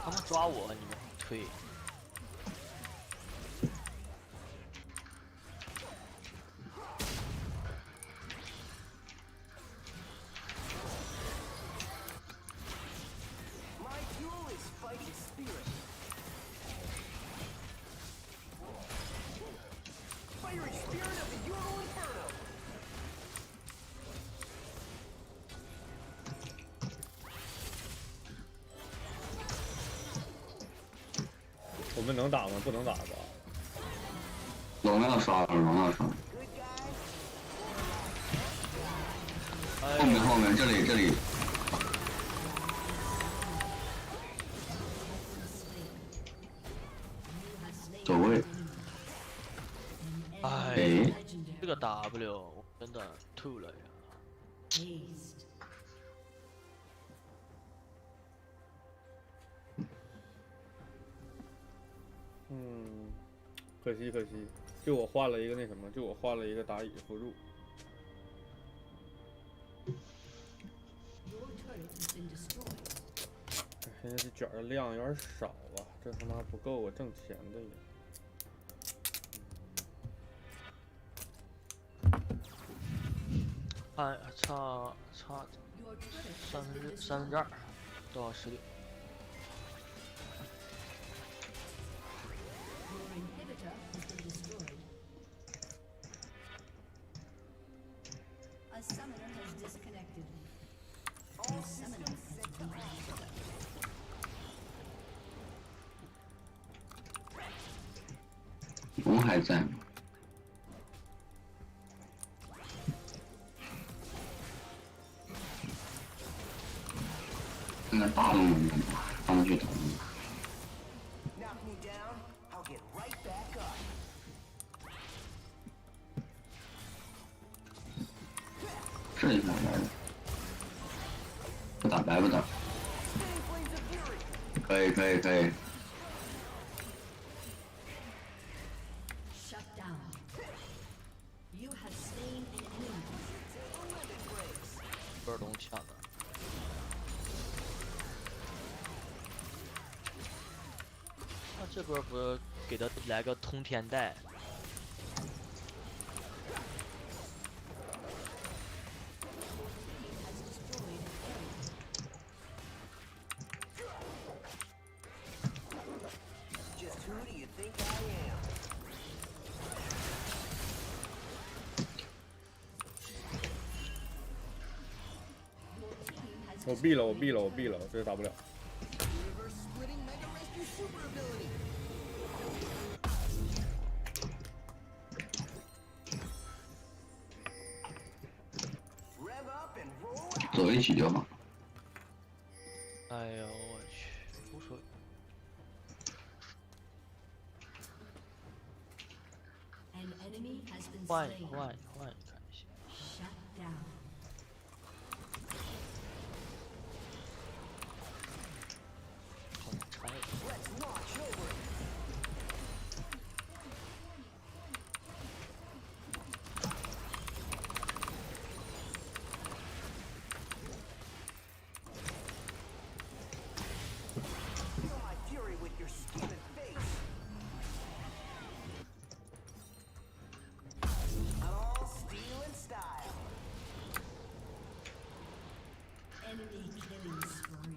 他们抓我，你们推。 我们能打吗？不能打吧？龙要刷了，龙要刷了。后面，这里。走位。哎，这个 W 我真的吐了呀！嗯，可惜可惜，就我换了一个那什么，就我换了一个打野辅助。现在这卷的量有点少啊，这他妈不够我挣钱的也。哎，差2/3，到16。 A summoner has disconnected. A summoner has disconnected. 龙还在吗？现在大龙人他们去打。 Knock me down, I'll get right back up. 这一下来了，不打白不打， Spinning flames of fury. 可以。 Shut down. You have slain an enemy. 不是龙抢的。那这波不给他来个通天带？ Just who do you think I am? 我毙了，我这个打不了。 Universe splitting mega rescue super ability. 走一起就好。哎呦我去，无所谓。 An enemy has has been 换一 slain. 个，换一个，换一个，看一下。 Shut down. 好拆。 Let's march over it. Feel my fury with your stupid face. I'm all steel and style. Enemy killing spree.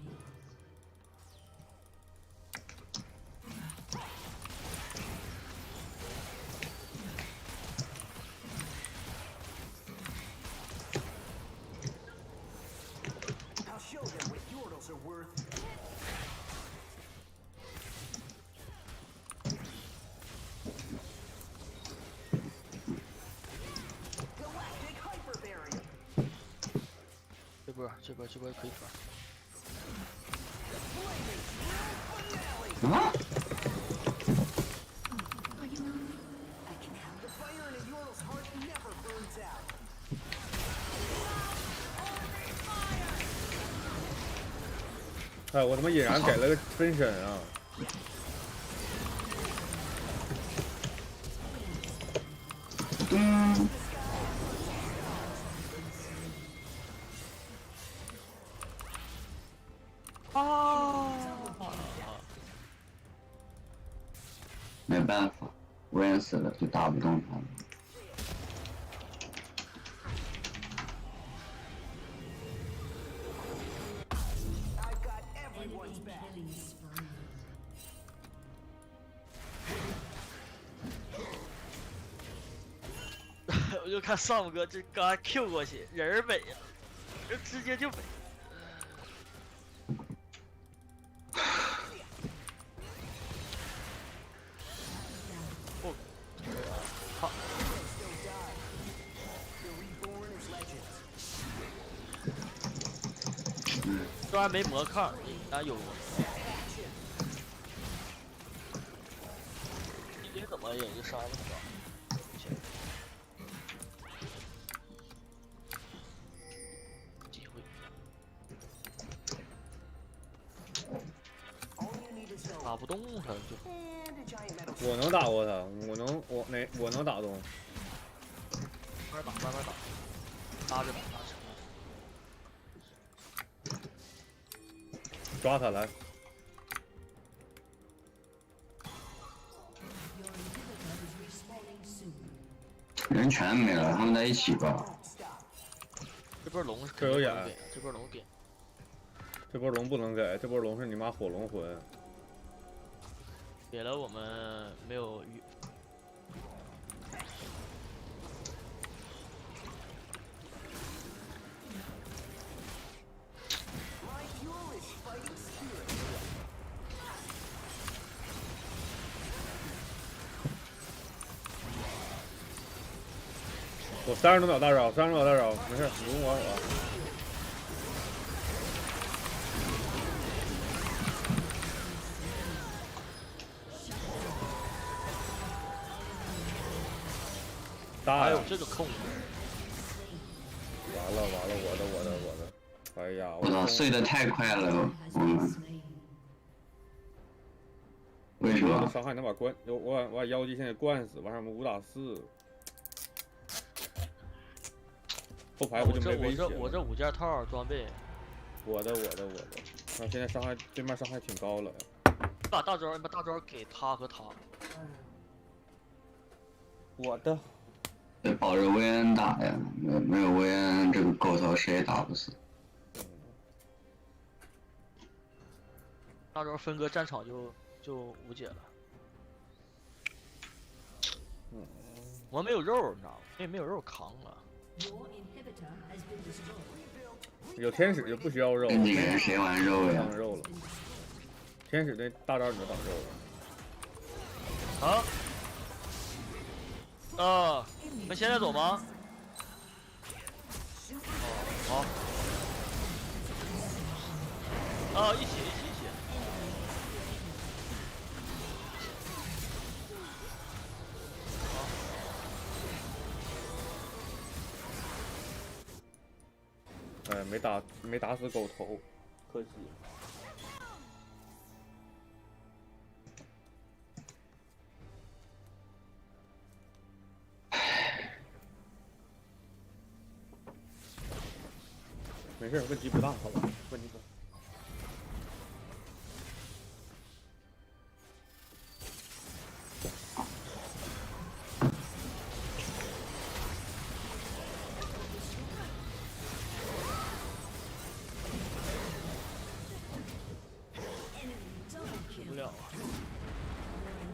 I'll show them what yordles are worth. Galactic hyper barrier. 这波可以转。 啊！ The fire in a yordle's heart never burns out. 哎，我他妈引燃给了个分身啊！咚！没办法，我也死了，就打不动他了。 I've got Enemy everyone's back. killing spree. 我就看上姆哥这刚 Q 过去，人儿美呀，这直接就美。哦，好， Still die. The reborn is legends. 虽然没魔抗，但有你怎么也就杀了是吧？机会 All you need is hope 打不动他就。 and a giant metal 我能打过他，我能打动。慢慢打，慢慢打，拉着打，拉着。抓他来！ Your inhibitor is respawning soon. 人全没了，他们在一起吧？ stop. 这波龙是这有眼肯定不能给，这波龙给，这波龙不能给，这波龙是你妈火龙魂。给了我们没有预。 My fuel is fighting spirit. 我30多秒大招，30多秒大招，没事，你不用管我。大呀还有！这个控制，完了，我的！哎呀，我操，碎的太快了， Has 我 been 们 slain. 为什么？伤害能把我把妖姬现在灌死，完事儿我们5打4，后排不就没威胁了？我这5件套装备，我的，那现在伤害对面伤害挺高了呀。你把大招给他和他，我的，得保着薇恩打呀，没有薇恩这个狗头谁也打不死。大招分割战场就无解了。我们没有肉，你知道吗？没有肉扛了。 Your inhibitor has been destroyed. 有天使就不需要肉，跟几个人谁玩肉呀当？肉了。天使那大招你就当肉了。啊？我们现在走吗？哦，好。一起。哎，没打死狗头，可惜。没事，问题不大，好吧？问题不大。死不了啊！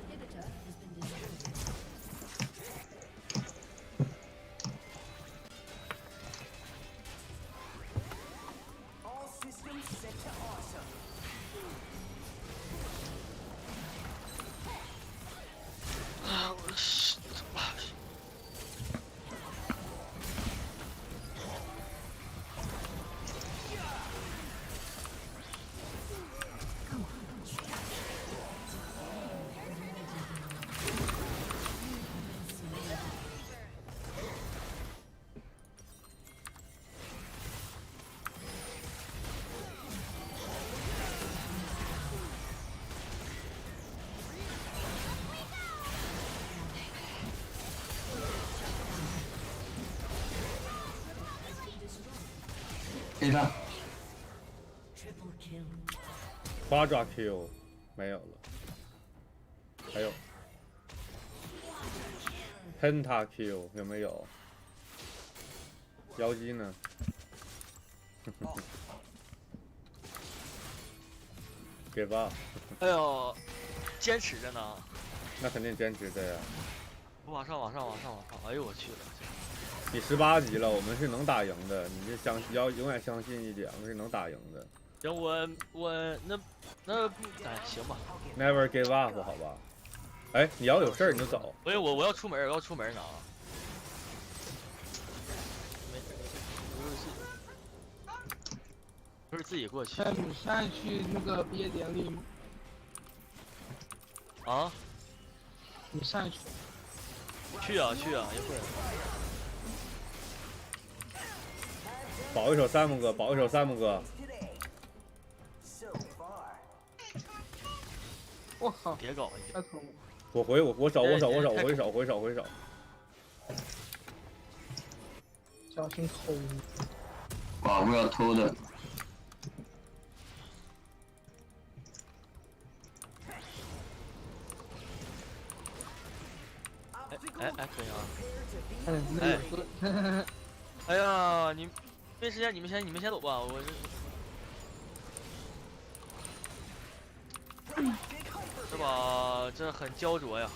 Inhibitor has been destroyed. All systems set to awesome. 啊，我是给他， Triple kill. 八爪 Q 没有了，还有 Penta Q 有没有？妖姬呢？给吧，哎呦，坚持着呢。那肯定坚持的呀。往上！哎呦我去了！你18级了，我们是能打赢的，你就要永远相信一点，我们是能打赢的。行，我那哎行吧。 Never give up， 好吧？哎，你要有事儿你就走。我要出门，我要出门呢啊！没事，不是自己过去哎，你现在去那个毕业典礼吗？啊？你现在去？去啊，一会儿。保一手山姆哥，保一手山姆哥。 Today. So far. 我靠，别搞了，太疼了！我手，回手。小心偷。寡妇要偷的，哎可以啊！哎，那有个，哎呀，你没时间，你们先走吧，我这把这很焦灼呀。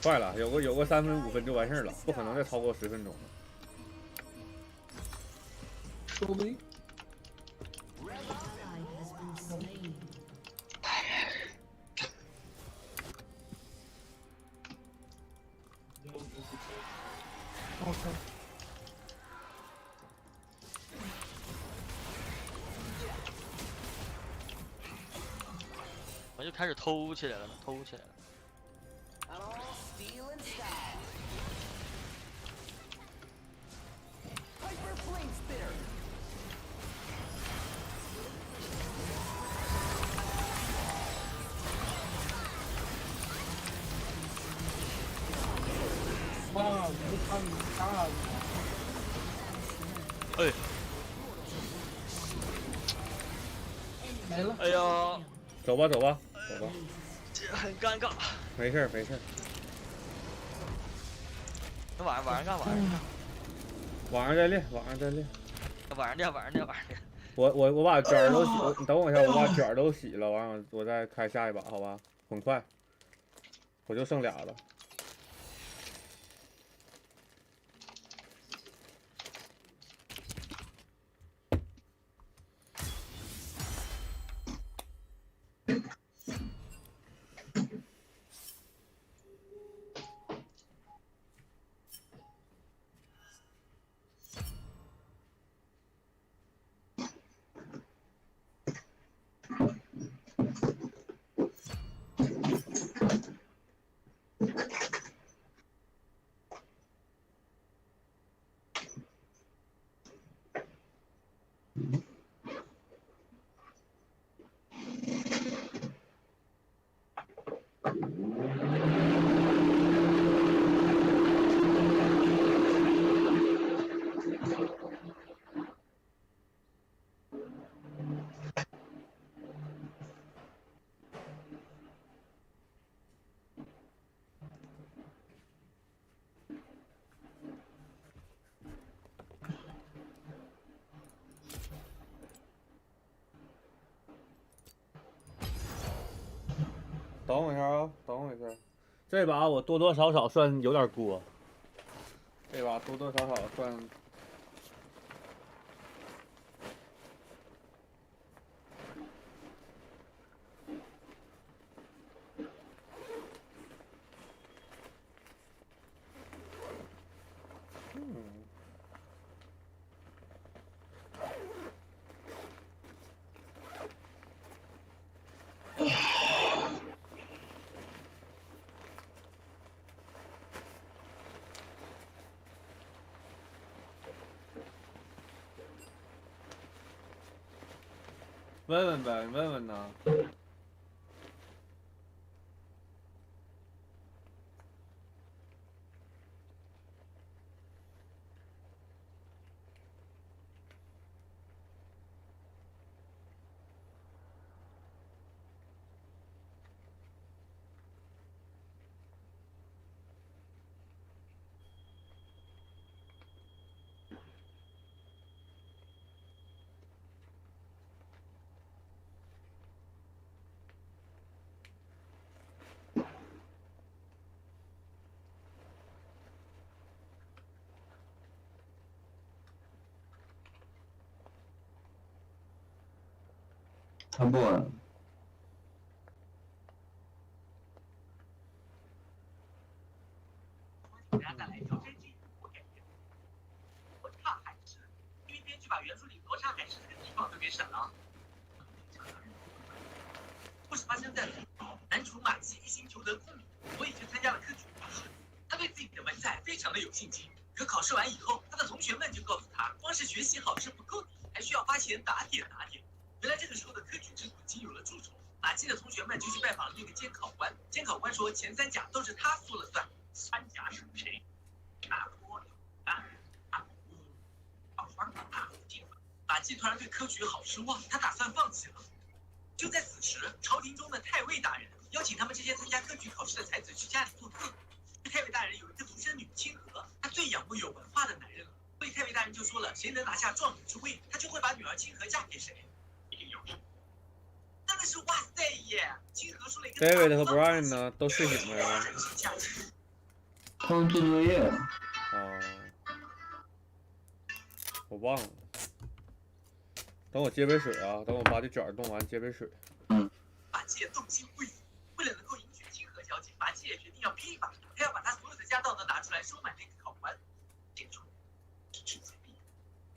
快了，有个3分5分就完事儿了，不可能再超过10分钟了。说不定。 Ally has been slain. OK。我就开始偷起来了。 I'm all steel and style. Hyper Flame Spitter. 哇，无伤你大了。哎，没了。哎呀，走吧，这很尴尬。没事。那晚上干嘛？晚上再练。晚上练。我把卷儿都洗，你等我一下，我把卷儿都洗了，完了我再开下一把，好吧？很快，我就剩俩了。等我一下啊，等我一下。这把我多多少少算有点锅，这把多多少少算。问问呗，你问问呢？他不，给大家带来一条真剧，我感觉罗刹海市，因为编剧把原著里罗刹海市这个地方都给省了。故事发生在男主马季一心求得空明，所以去参加了科举考试。他对自己的文采非常的有信心，可考试完以后，他的同学们就告诉他，光是学习好是不够的，还需要花钱打点打点。原来这个时候的科举制度已经有了蛀虫，马季的同学们就去拜访了那个监考官。监考官说前3甲都是他说了算。3甲是谁？大坡马季突然对科举好失望，他打算放弃了。就在此时，朝廷中的太尉大人邀请他们这些参加科举考试的才子去家里做客。太尉大人有一个独生女清河，她最仰慕有文化的男人了，所以太尉大人就说了，谁能拿下状元之位，他就会把女儿清河嫁给谁。一定有事。真的是哇塞耶！清河说了一个。David 和 Brian 呢，都睡醒了呀？他们做作业。哦，我忘了。等我接杯水啊！等我把这卷弄完，接杯水。马季动心不已，为了能够迎娶清河小姐，马季也决定要拼一把，他要把他所有的家当都拿出来收买那个考官。记住，是纸钱币。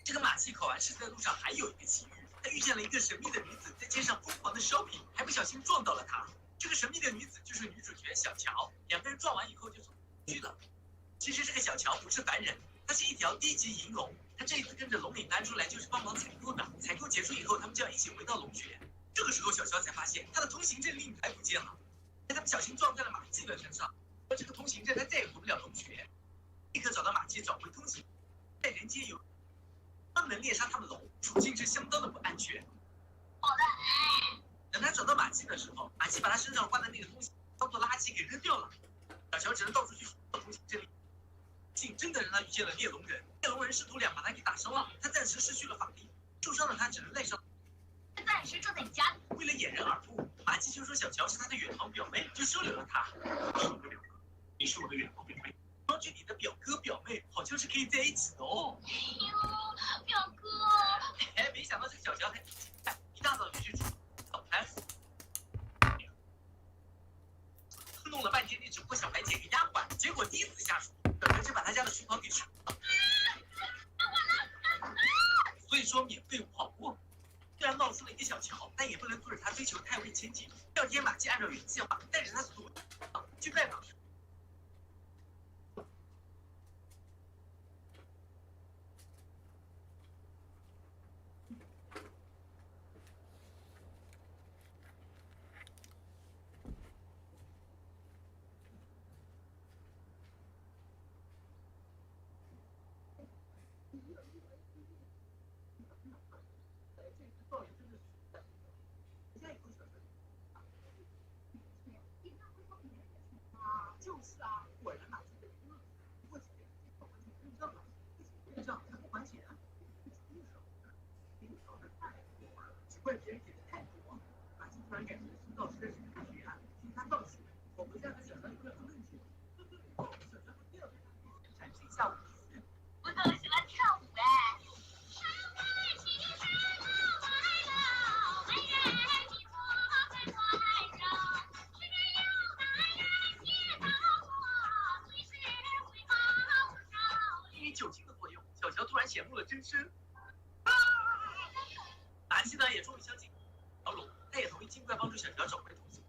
这个马季考完试在路上还有一个奇遇，他遇见了一个神秘的女子在街上疯狂的 shopping， 还不小心撞到了她。这个神秘的女子就是女主角小乔，两个人撞完以后就送去了。其实这个小乔不是凡人，她是一条低级银龙。他这一次跟着龙岭男出来就是帮忙采购的，采购结束以后，他们就要一起回到龙穴。这个时候，小乔才发现他的通行证令牌不见了，他不小心撞在了马季的身上。而这个通行证他再也回不了龙穴，立刻找到马季找回通行。在人间有专门猎杀他们龙，处境是相当的不安全。好的。等他找到马季的时候，马季把他身上挂的那个东西当做垃圾给扔掉了。小乔只能到处去找通行证令。真的让他遇见了猎龙人，猎龙人试图把他给打伤了，他暂时失去了法力，受伤的他只能赖上。暂时住在你家里。为了掩人耳目，马季就说小乔是他的远房表妹，就收留了他。你是我的远房表妹，光剧里的表哥表妹好像是可以在一起的哦。哎呦，表哥！哎，没想到这个小乔还一大早就去煮早餐，弄了半天那只破小白捡个丫鬟，结果第一次下厨。表哥就把他家的厨房给吃了，所以说免费无好货。虽然闹出了一个小乔，但也不能阻止他追求太尉千金。第二天，马季按照原计划带着他所有去拜访。就是啊，果然马季被坑了。不过几天考官就认账了，认账他不还钱，奇怪别人给的太多。马季突然感觉孙道师是太黑暗，听他道士。真身。马季呢也终于相信小龙，他也同意尽快帮助小乔找回童心。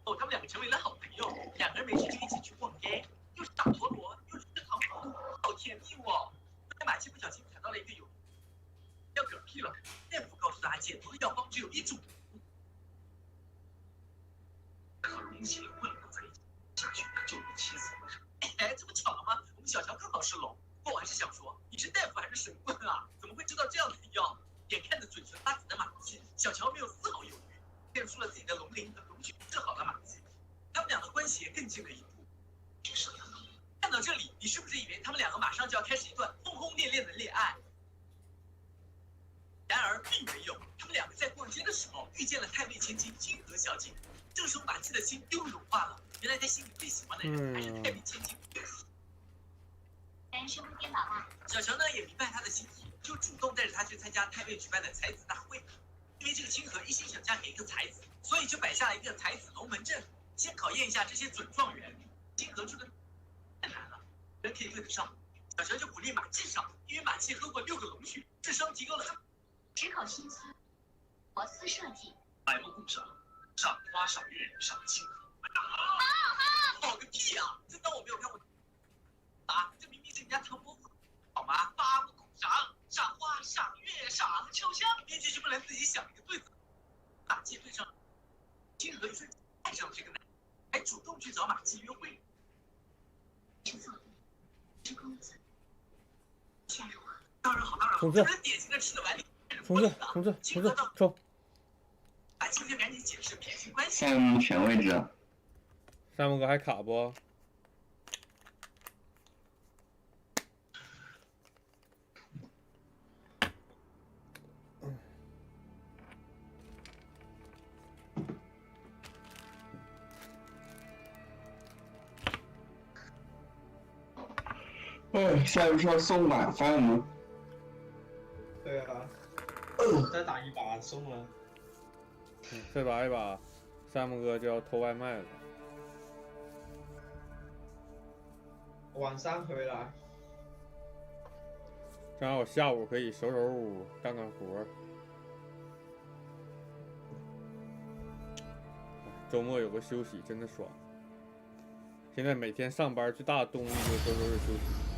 后他们两个成为了好朋友，两个人没事就一起去逛街，又是打陀螺，又是吃糖果，好甜蜜哦。但马季不小心踩到了一个要嗝屁了，大夫告诉他解毒的药方只有一种。和龙血混合在一起，下去就有气死了。哎，这么巧了吗？我们小乔正好是龙。不过我还是想说，你是大夫还是神棍啊？怎么会知道这样的药？眼看着嘴唇发紫的马季，小乔没有丝毫犹豫，练出了自己的龙鳞和龙血，治好了马季。他们俩的关系也更近了一步。看到这里，你是不是以为他们两个马上就要开始一段轰轰烈烈的恋爱？然而并没有，他们两个在逛街的时候遇见了太尉千金金河小姐。这时候马季的心又融化了，原来他心里最喜欢的人还是太尉千金。单身会颠倒吗？小乔呢也明白他的心意，就主动带着他去参加太尉举办的才子大会。因为这个清河一心想嫁给一个才子，所以就摆下了一个才子龙门阵，先考验一下这些准状元。清河住的太难了，人可以对得上。小乔就鼓励马季上，因为马季喝过6个龙血，智商提高了3。只口心思，活思设计。百目共赏，赏花赏月赏清河。好个屁啊！真当我没有看过啊？这明明是人家唐伯虎，好吗？八目共赏，赏花赏月赏秋香，编剧就不能自己想一个对子？马季对上清河，一瞬间爱上这个男人，还主动去找马季约会。制作是公子，现如何？当然好，当然好，冲刺这是典型的吃的碗里。冲！马季就赶紧解释撇清关系。下一幕选位置，山姆哥还卡不？下一步是要送晚饭吗？对啊，再打一把送了。再打一把，山姆哥就要偷外卖了。晚上回来。正好我下午可以收拾屋，干干活。周末有个休息，真的爽。现在每天上班最大的动力就是周日休息。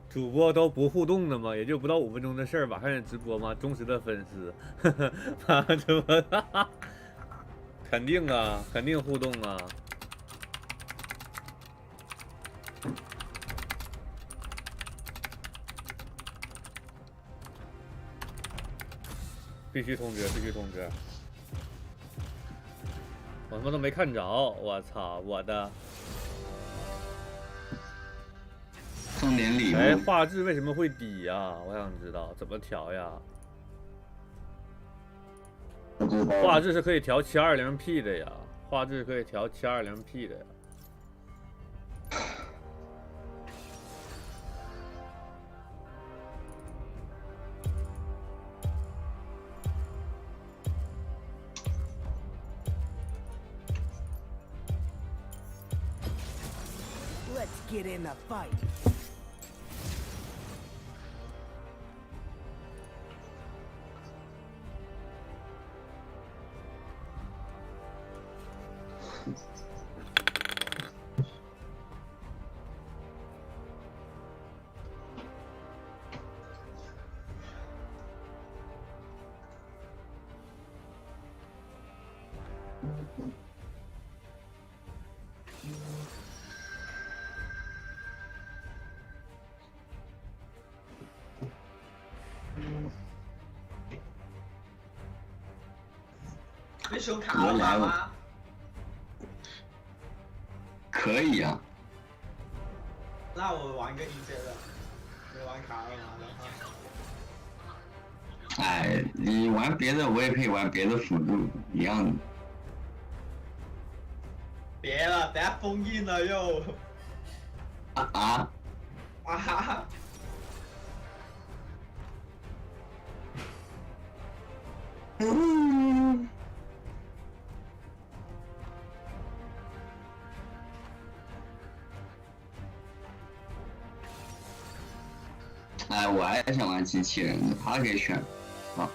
主播都不互动的吗？也就不到5分钟的事儿吧，还想直播吗？忠实的粉丝，马上直播，肯定啊，肯定互动啊。必须通知，必须通知！我他妈都没看着，我操，我的！送点礼物。哎，画质为什么会低呀？我想知道怎么调呀？画质是可以调720P 的呀，画质可以调720P 的呀。Let's get in the fight. 你手卡了吗？可以啊。那我玩个一阶的，你玩卡了吗的话。哎，你玩别的我也可以玩别的辅助，一样的。别了，等下封印了又。啊啊！啊哈哈！哎，我还想玩机器人的，他可以选。啊。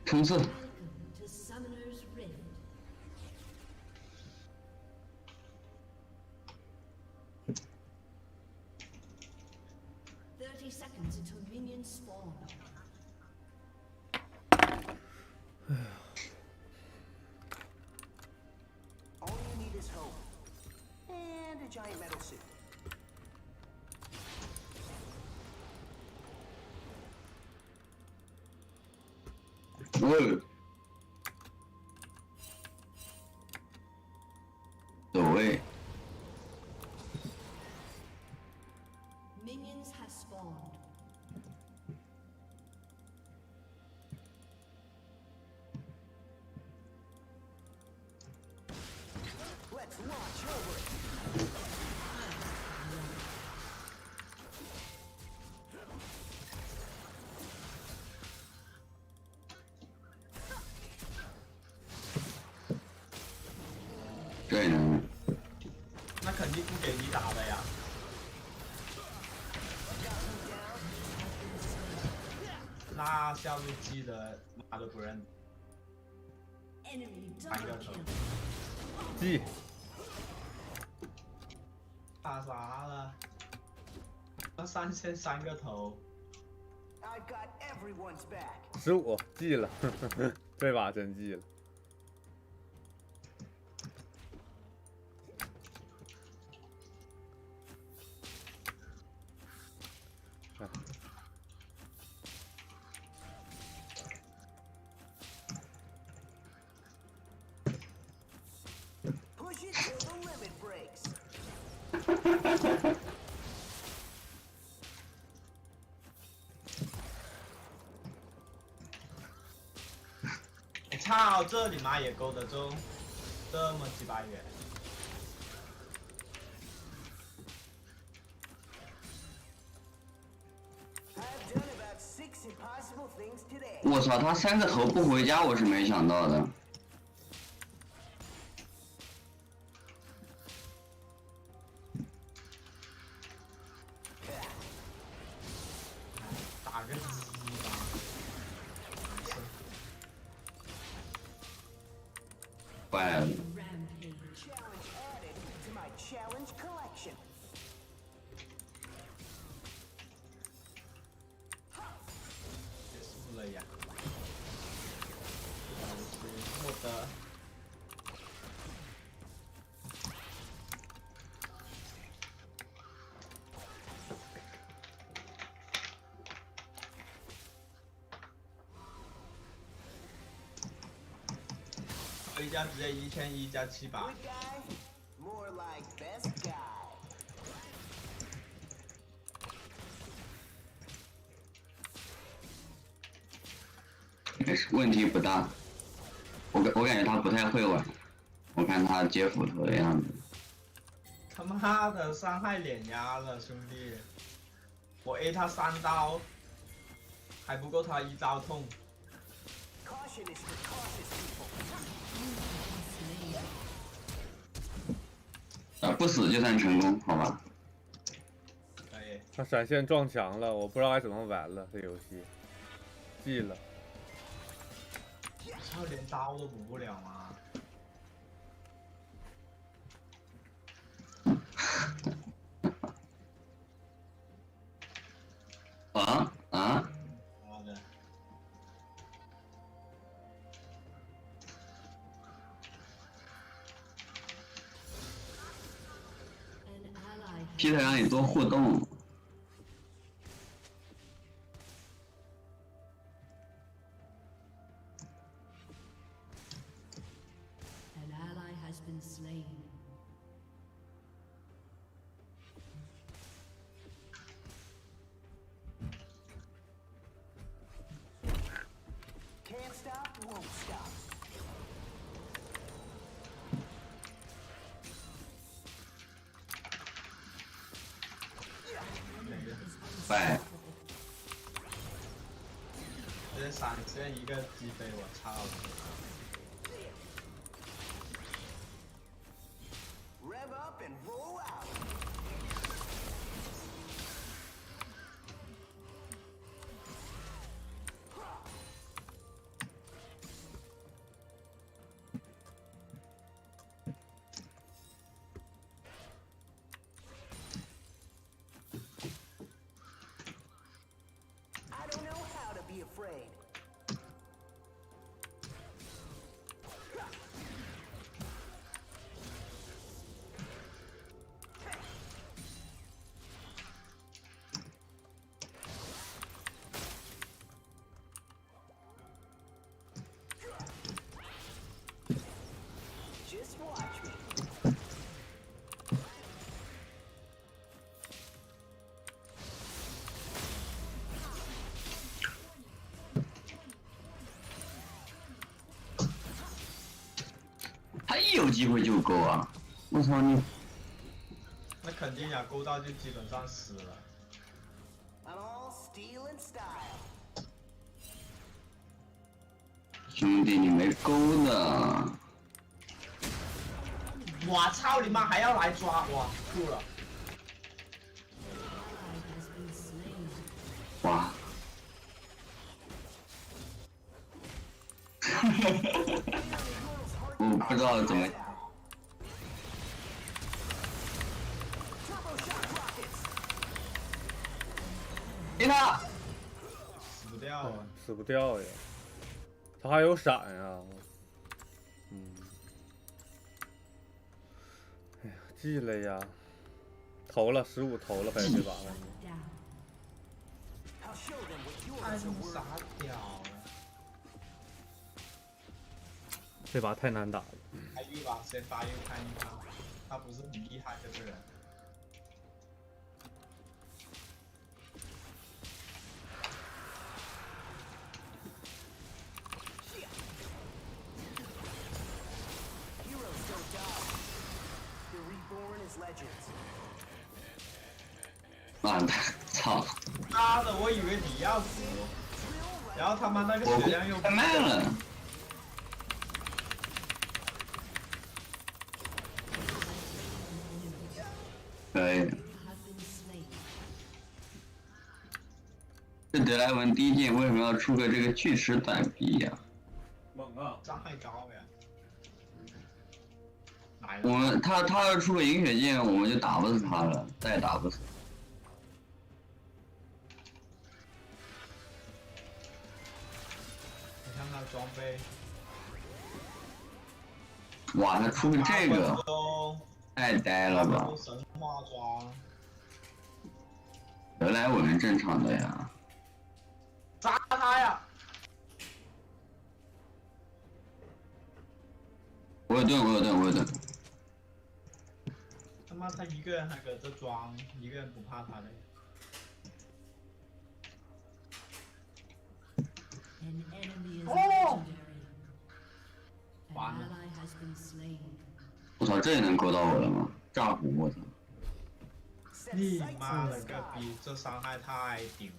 冲刺！ Welcome to Summoner's Rift. Seconds until minions spawn. All you need is hope. And a giant metal suit. Whoa. 走位。 Minions have spawned. Let's launch over it. 对呢。那肯定不给你打的呀。那下路记得妈都不认。 Enemy double kill. 记。打啥了？那3个头。 I've got everyone's back. 15记了，这把真记了。 Push it till the limit breaks. 操，这你妈也勾得中，这么鸡巴远。 I've done about 6 impossible things today. 我操，他3个头不回家，我是没想到的。 打个鸡巴。坏了。 Rampage. Challenge added to my challenge collection. 结束了呀。获得。回家直接1100加700。 Good guy? More like best guy. 没事，问题不大。我感觉他不太会玩，我看他接斧头的样子。他妈的，伤害碾压了，兄弟！我 A 他3刀，还不够他1刀痛。 Caution is for cautious people. 不死就算成功，好吧？可以。他闪现撞墙了，我不知道该怎么玩了，这游戏记了。他连刀都补不了吗？啊！妈的！ An ally has Peter 让你多互动。 an ally has been slain. Can't stop, won't stop. 拜。直接闪现一个击飞，我操！ Rev up and roll out. I don't know how to be afraid. Just watch me. 他一有机会就勾啊！我操你！那肯定呀，勾到就基本上死了。 I'm all steel and style. 兄弟，你没勾的。我操你妈，还要来抓我，吐了！ Ally has been slain. 哇！我不知道怎么。 Turbo shock rockets. 给他！死不掉啊！死不掉呀，他还有闪呀。哎呀，记了呀，投了15投了呗，这把反正。 Down. I'll show them what 太 yours 他 are 妈 worth. 傻屌了！这把太难打了。开玉吧，先发育看一看，他不是很厉害这个人。 Heroes don't die. They're reborn as legends. 妈的，操！妈的，我以为你要死，然后他妈那个我血量又太慢了。可以。 You have been slain. 这德莱文第一件为什么要出个这个锯齿短臂呀、猛啊！伤害高呀！来我了，们他要出个银血剑，我们就打不死他了，再也打不死。你看他装备，哇，他出个这个，太呆了吧！神话装，德莱文正常的呀。杀他呀！个人还搁这装，一个人不怕他的。An enemy is Oh! legendary. An 完了 ally has been slain. 我操，这也能勾到我了吗？炸胡，我操！ Set 你 sights 妈 in 了 the 个 sky. 逼，这伤害太顶了。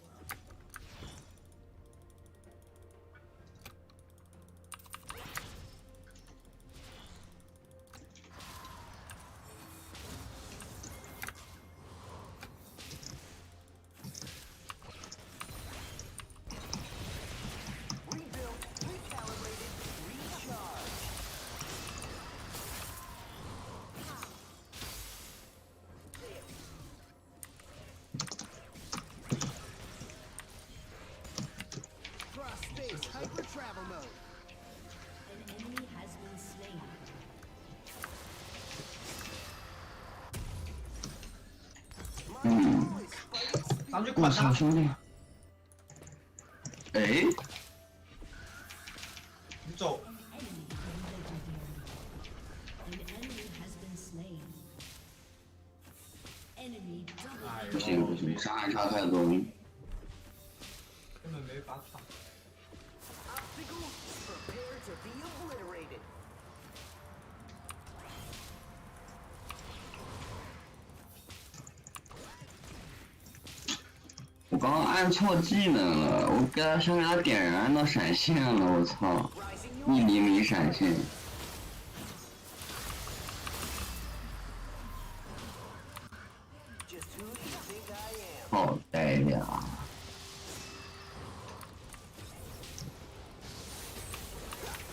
Rebuilt, recalibrated, recharged. Cross space, hyper travel mode. An enemy has been slain. 上去我操，捆他！兄弟！哎，你走， An enemy has been slain. Enemy double 哎呦，不行不行，伤害差太多了。根本没法打。 Obstacles, prepare to be obliterated. 我刚刚按错技能了，我想给他点燃到闪现了，我操！ Rising 1 your 厘米闪现， just who do you think I am? 好呆呀！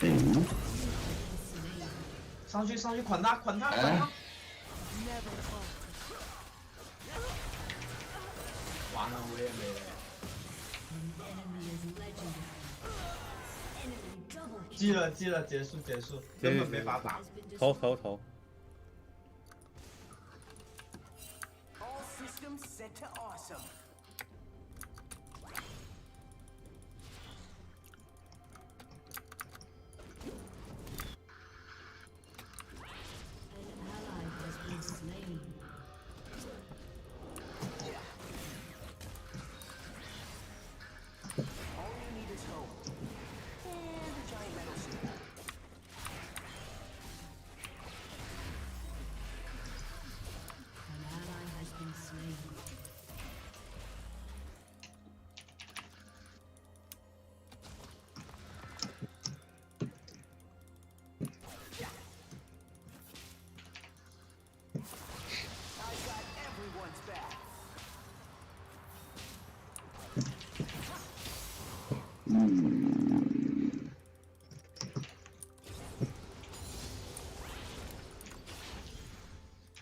哎，上去上去捆他捆他捆哎他！完了，我也没了。 An enemy is legendary. Enemy double kill 记了记了，结束结束，根本没法打。 has been 逃 destroyed. 逃逃！ All systems set to awesome.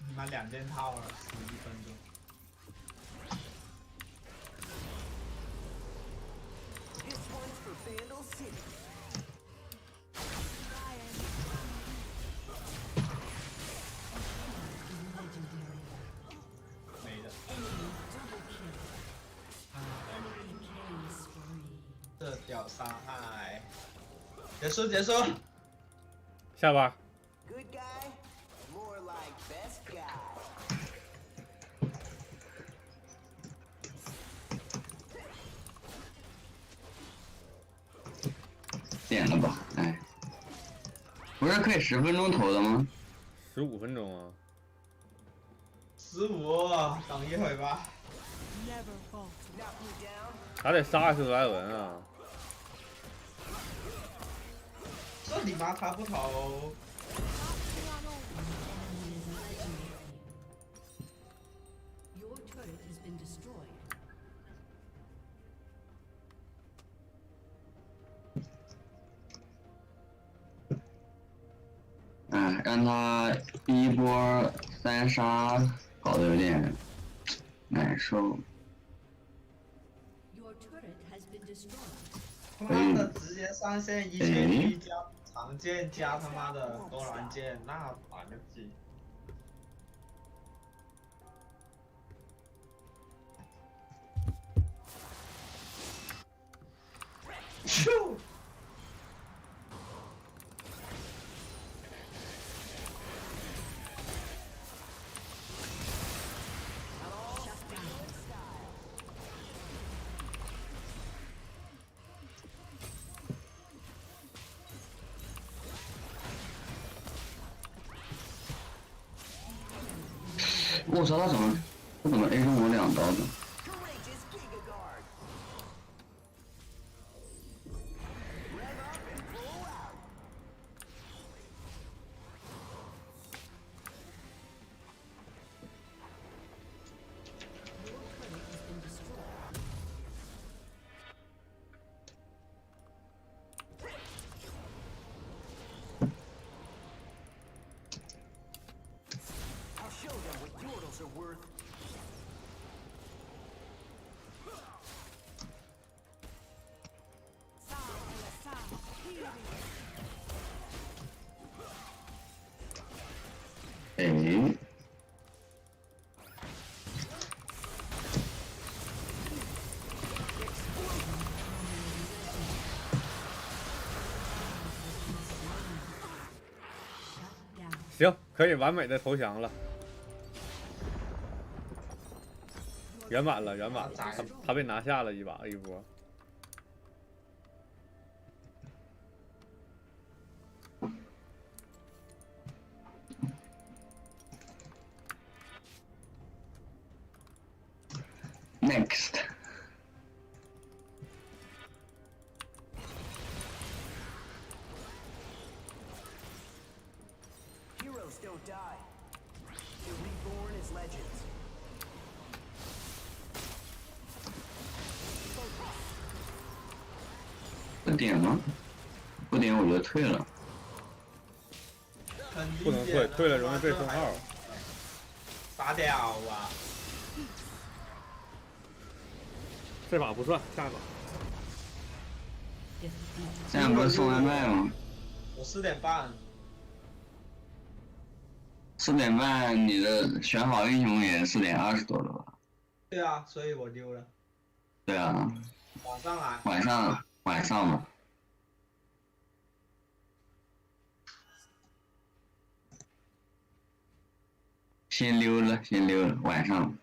你妈2件套了，11分钟。 This one's for Vandal City. 没的。这屌伤害。结束结束。下吧。 Good guy? More like best guy. 点了吧，哎，不是可以10分钟投的吗？ 15分钟啊！ 15，等一会吧。 Knock me down. 还得杀史莱文啊！ 这你妈他不投。 Your turret has been destroyed. 哎，让他第一波3杀搞得有点难受。 Your turret has been destroyed. 他妈的，直接上线1000加长剑加他妈的多兰剑，那打个鸡！咻！我操，他怎么 A 中我2刀的？ Courageous Giga Guard. Rev up and pull out. Your turret has been destroyed. I'll show them what yordles are worth. 哎，行，可以完美的投降了，圆满了，圆满了，他被拿下了一波。Next， Heroes don't die. They're reborn as legends. 不点吗？不点我就退了。很不能退，退了容易被封号。傻屌啊！这把不算，下一把。 这样不是送外卖吗我4点半， ？4点半你的选好英雄也4点20多了吧？对啊，所以我丢了。对啊，晚上来，晚上嘛。先溜了，晚上。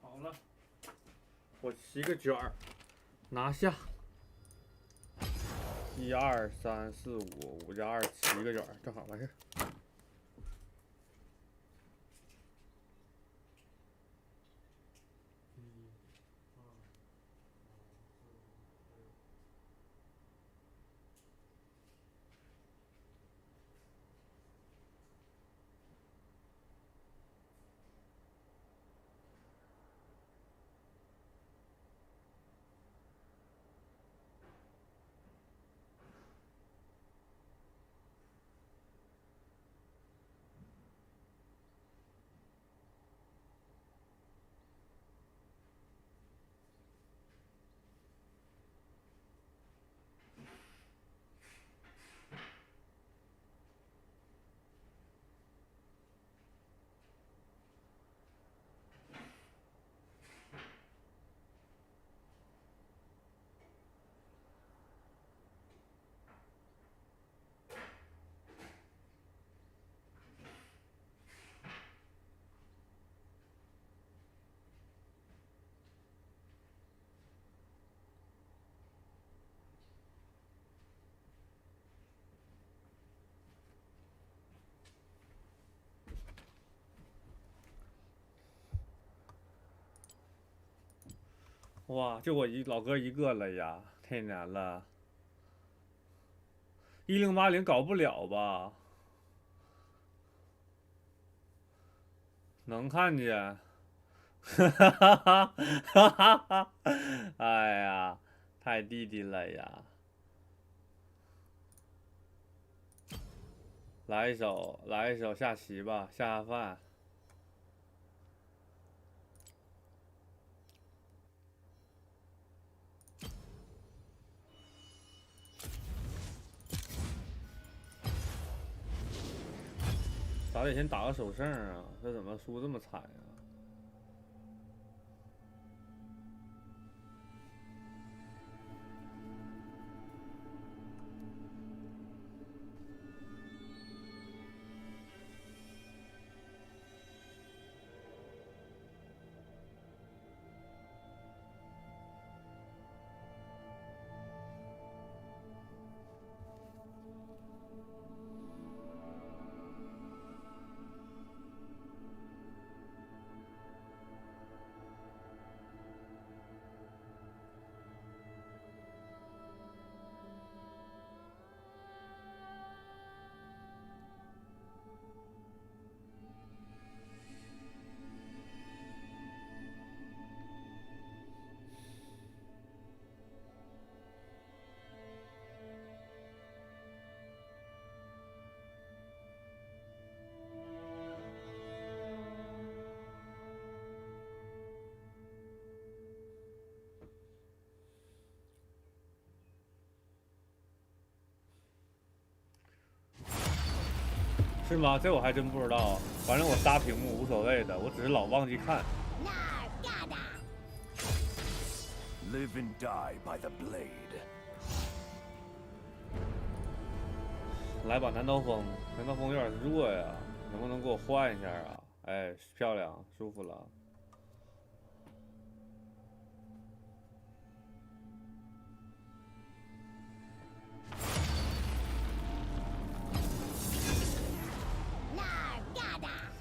好了，我7个卷儿，拿下。1、2、3、4、5，5加2 7个卷儿，正好完事儿。哇，就我老哥一个了呀，太难了。1080搞不了吧？能看见，哈哈哈哈哈哈！哎呀，太弟弟了呀！来一首下棋吧，下饭。咋得先打个首胜啊？这怎么输这么惨呀？是吗？这我还真不知道。反正我杀屏幕无所谓的，我只是老忘记看。Live and die by the blade. 来吧，南刀锋，南刀锋有点弱呀，能不能给我换一下啊？哎，漂亮，舒服了。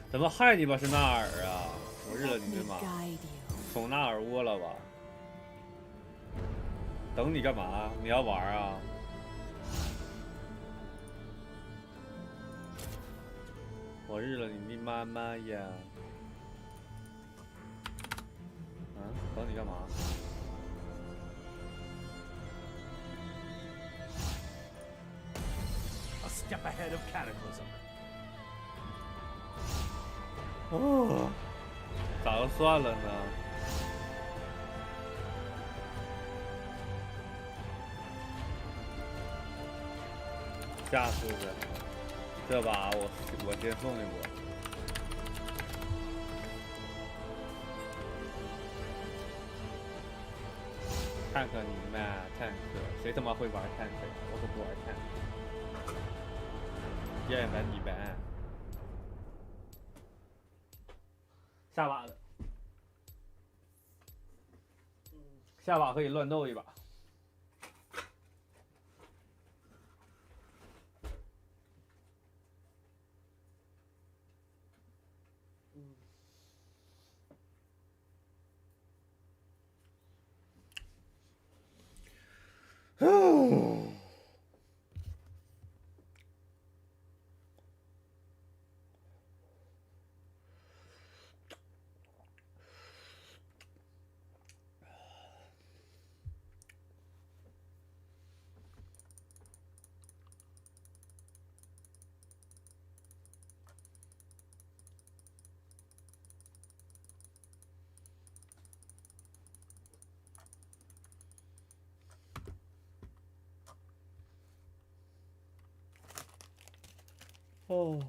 怎么害你吧是纳尔啊！我日了你的妈！宠纳尔窝了吧？等你干嘛？你要玩啊？我日了你的妈妈呀！啊，等你干嘛？ A step ahead of cataclysm. 哦，咋就算了呢？下次的，这把我先送一波。tank 你妈 tank， 谁他妈会玩 tank？ 我可不玩 tank。验完你呗。 下把的，下把可以乱斗一把。哦。 Oh.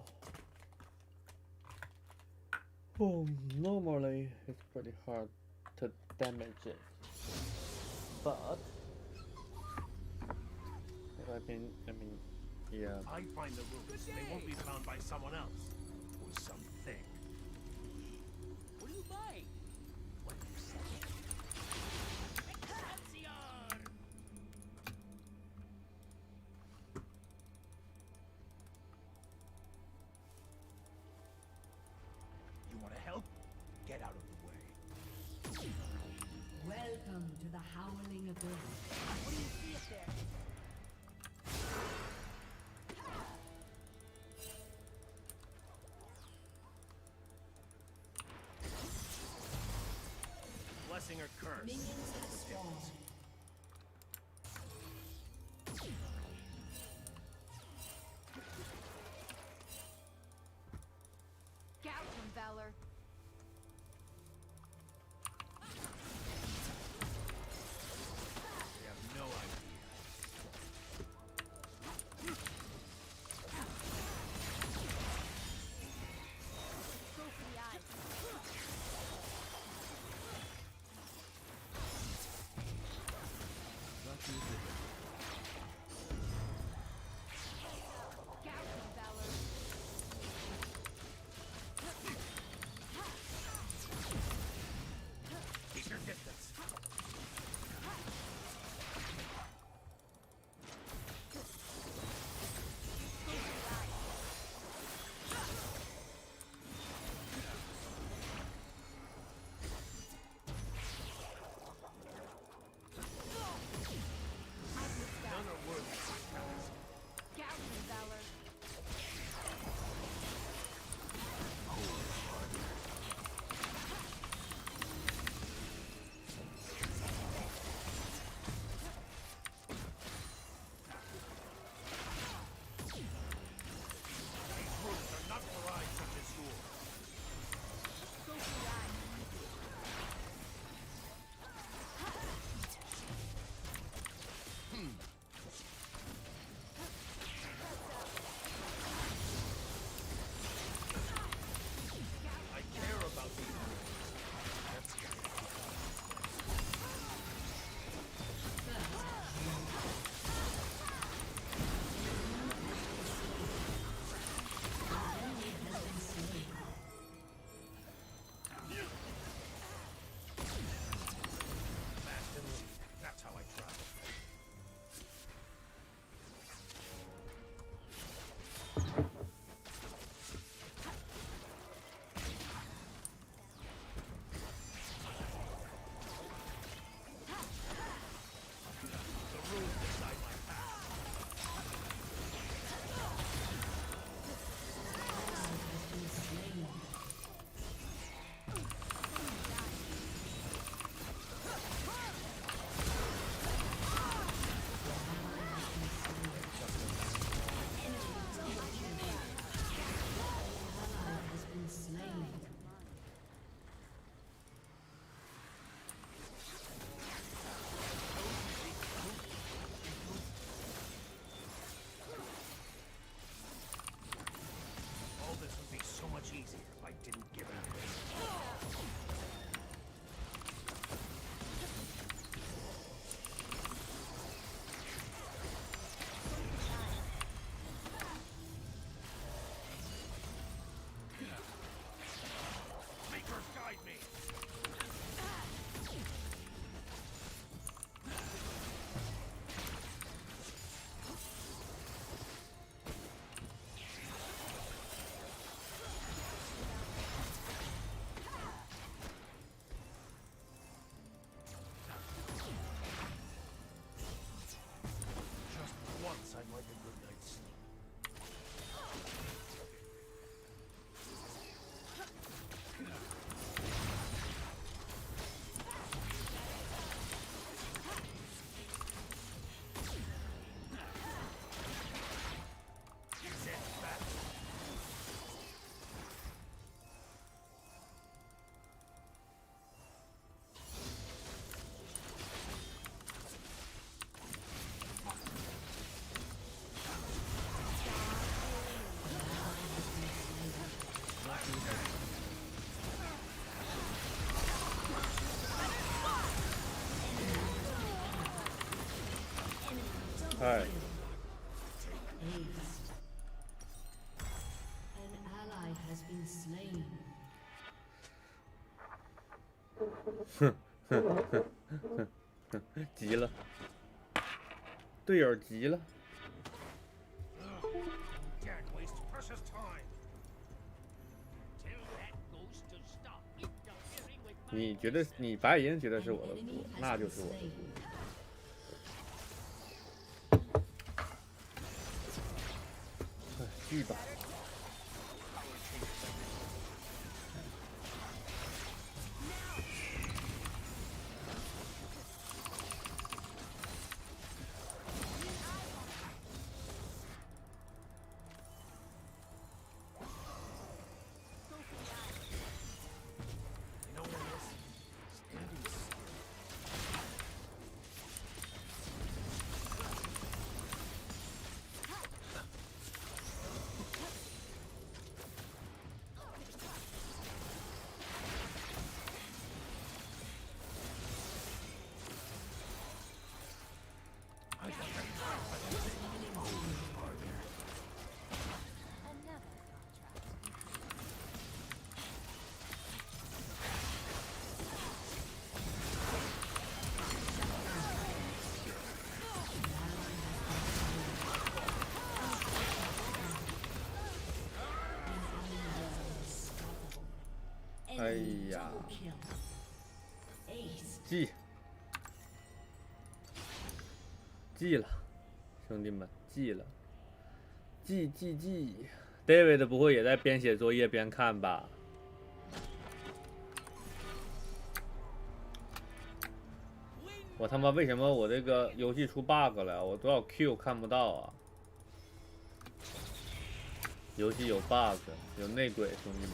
Oh, normally it's pretty hard to damage it, but I mean, yeah. I find the rules. They won't be found by someone else or something. What do you buy? What you say? You want to help? Get out of the way. Welcome to the howling abyss. What do you see up there? blessing or curse. Minions have spawned. Gouge him, Valor. They have no idea. Go for the eyes. Gouge him, Valor. Keep your distance. None are worthy of this task. Gouge him, Valor. These rules are not for eyes such as yours. Go for the eyes. I care about these rules. Fast and lean. That's how I travel. The rules decide my path. Has been slain. All this would be so much easier if I didn't give in. Makers guide me. Just once I'd like a good night's sleep. Sit back. Hi. Aced. An ally has been slain. 急了，队友急了。 Can't waste precious time. Tell that ghost to stop interfering with my 你觉得你白银觉得是 An 我的 enemy 锅， has 那就 been 是我的 slain. 锅。哎，巨大。呀 Double kill. Ace. 记了，兄弟们记了，记。David 不会也在边写作业边看吧？我他妈为什么我这个游戏出 bug 了？我多少 Q 看不到啊？游戏有 bug， 有内鬼，兄弟们，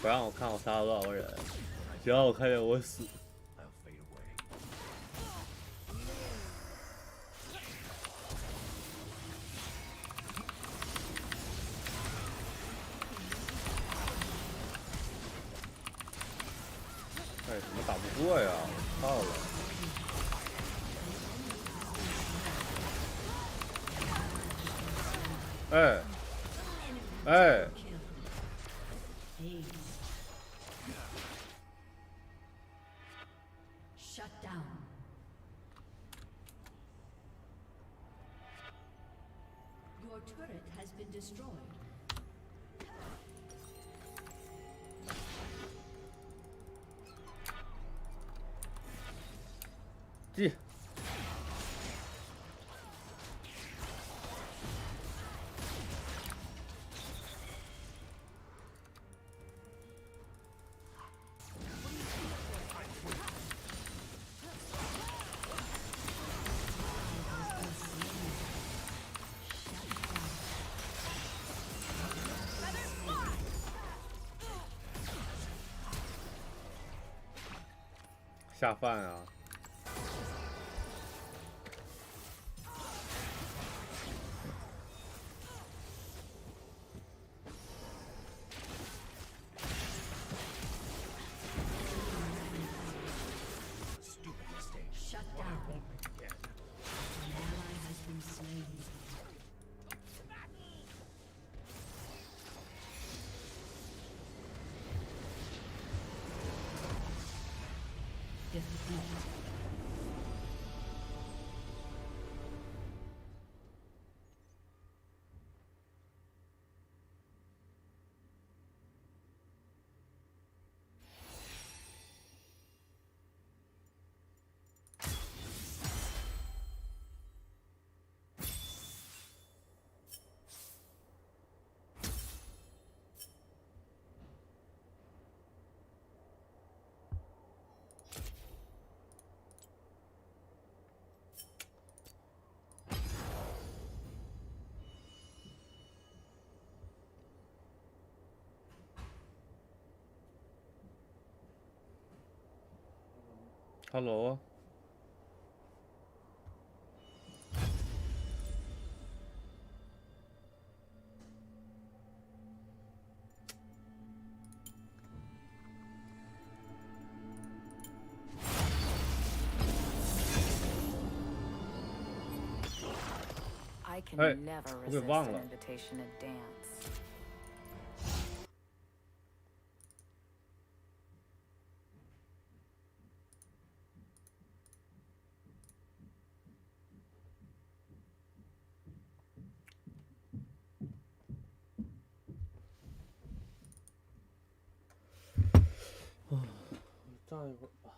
不让我看我杀了多少个人，只要我看见我死。 I'll fade away. 哎，怎么打不过呀？我操了！哎，哎， Ace. Shut down. Your turret has been destroyed. 记。下饭啊！ Stupid mistake. Shut Why down. won't we again? An ally has been slain. Defeat. Hello。I can Hey, never 我给 resist 忘 an 了。 invitation to dance. 站一会儿吧。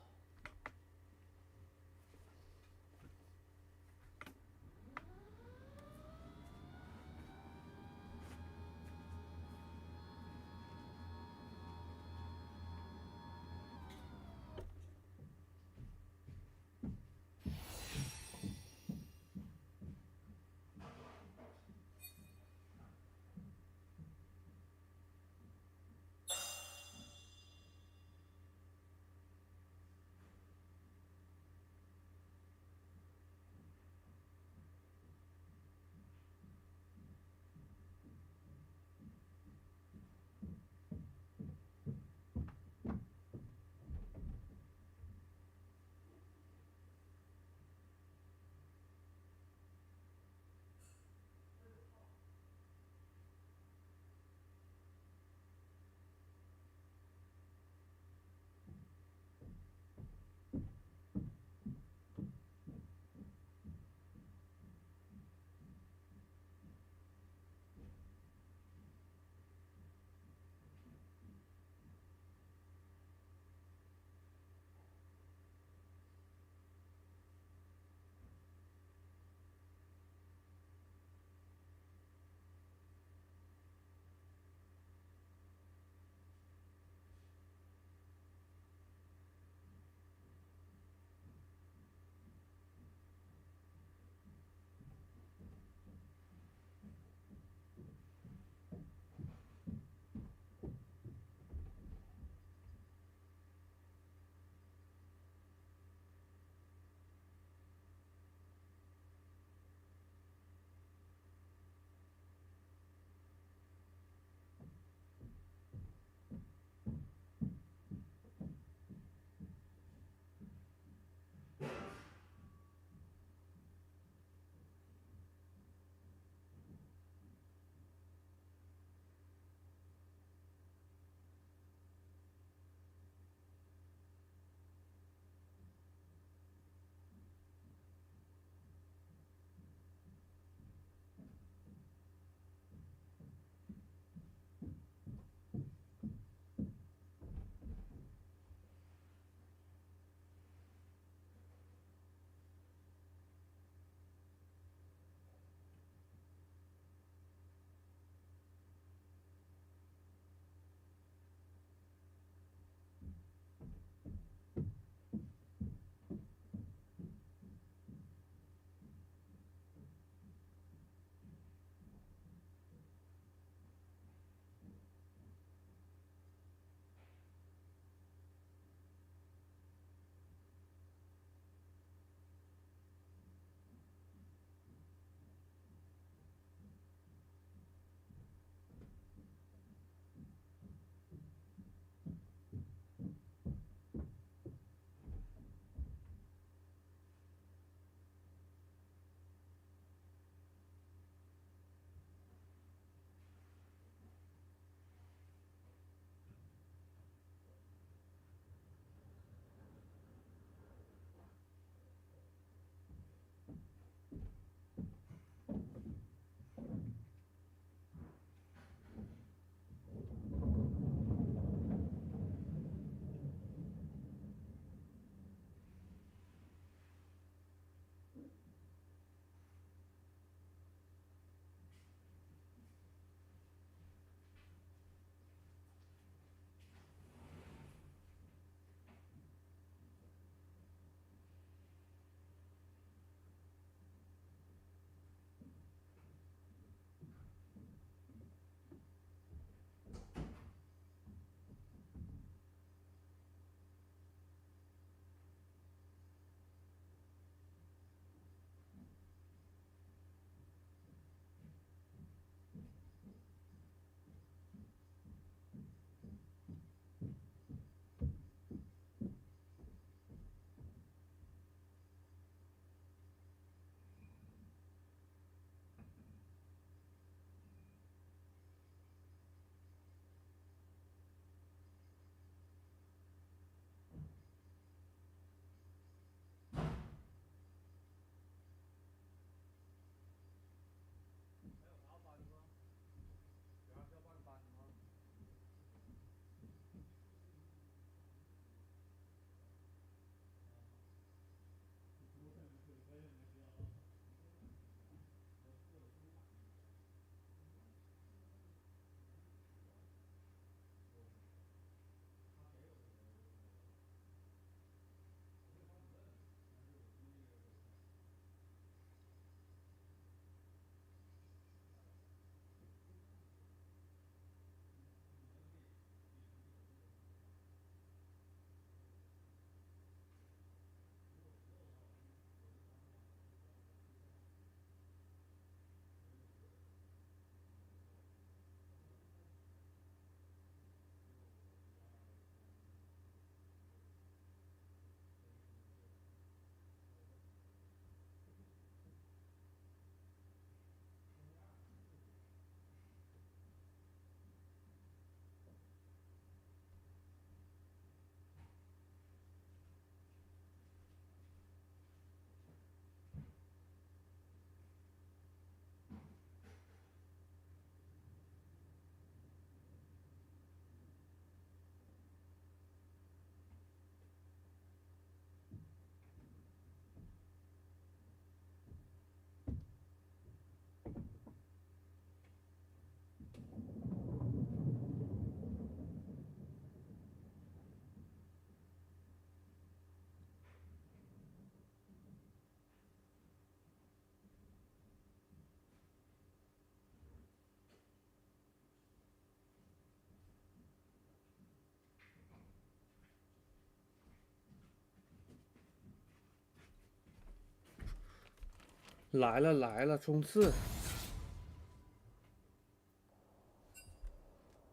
来了来了，冲刺！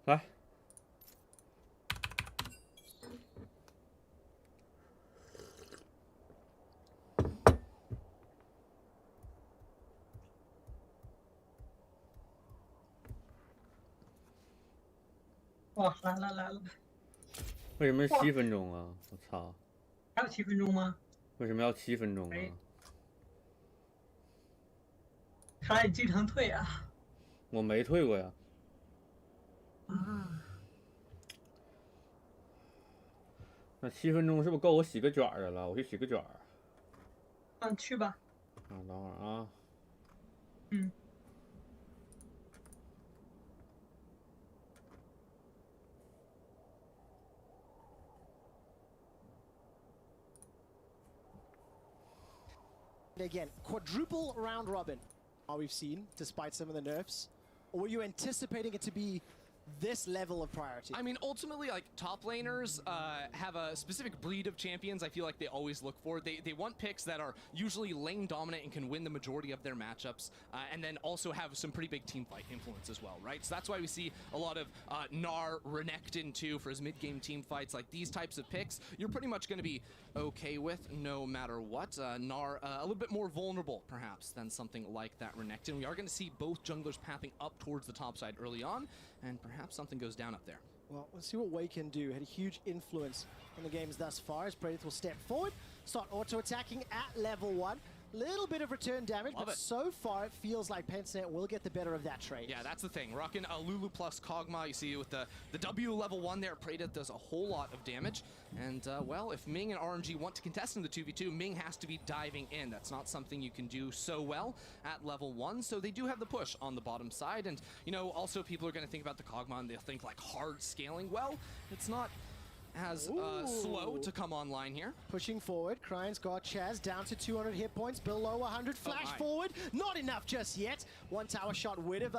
来，哇，来了来了，为什么是7分钟啊？我操！还有7分钟吗？为什么要7分钟啊？看来你经常退啊。我没退过呀。啊。那7分钟是不是够我洗个卷儿的了？我去洗个卷儿。嗯，去吧。啊，等会儿啊。嗯。Again, quadruple round robin, all we've seen, despite some of the nerfs. Or were you anticipating it to be this level of priority? I mean, ultimately, like, top laners have a specific breed of champions I feel like they always look for. They want picks that are usually lane dominant and can win the majority of their matchups, and then also have some pretty big team fight influence as well, right? So that's why we see a lot of Gnar, Renekton too, for his mid-game team fights. Like, these types of picks, you're pretty much going to be okay with no matter what. Gnar, a little bit more vulnerable, perhaps, than something like that Renekton. We are going to see both junglers pathing up towards the top side early on, and perhaps something goes down up there. Well, let's see what Wei can do. Had a huge influence in the games thus far as Predator will step forward, start auto-attacking at level 1. Little bit of return damage, but so far it feels like Pensnet will get the better of that trade. Yeah, that's the thing. Rocking a Lulu plus Kog'Maw, you see with the W level 1 there, Predator does a whole lot of damage. And, well, if Ming and RNG want to contest in the 2v2, Ming has to be diving in. That's not something you can do so well at level 1, so they do have the push on the bottom side. And, you know, also people are going to think about the Kog'Maw and they'll think, like, hard scaling. Well, it's not as slow to come online here. Pushing forward, Cryan's got Chaz down to 200 hit points, below 100. Flash forward, not enough just yet. One tower shot would have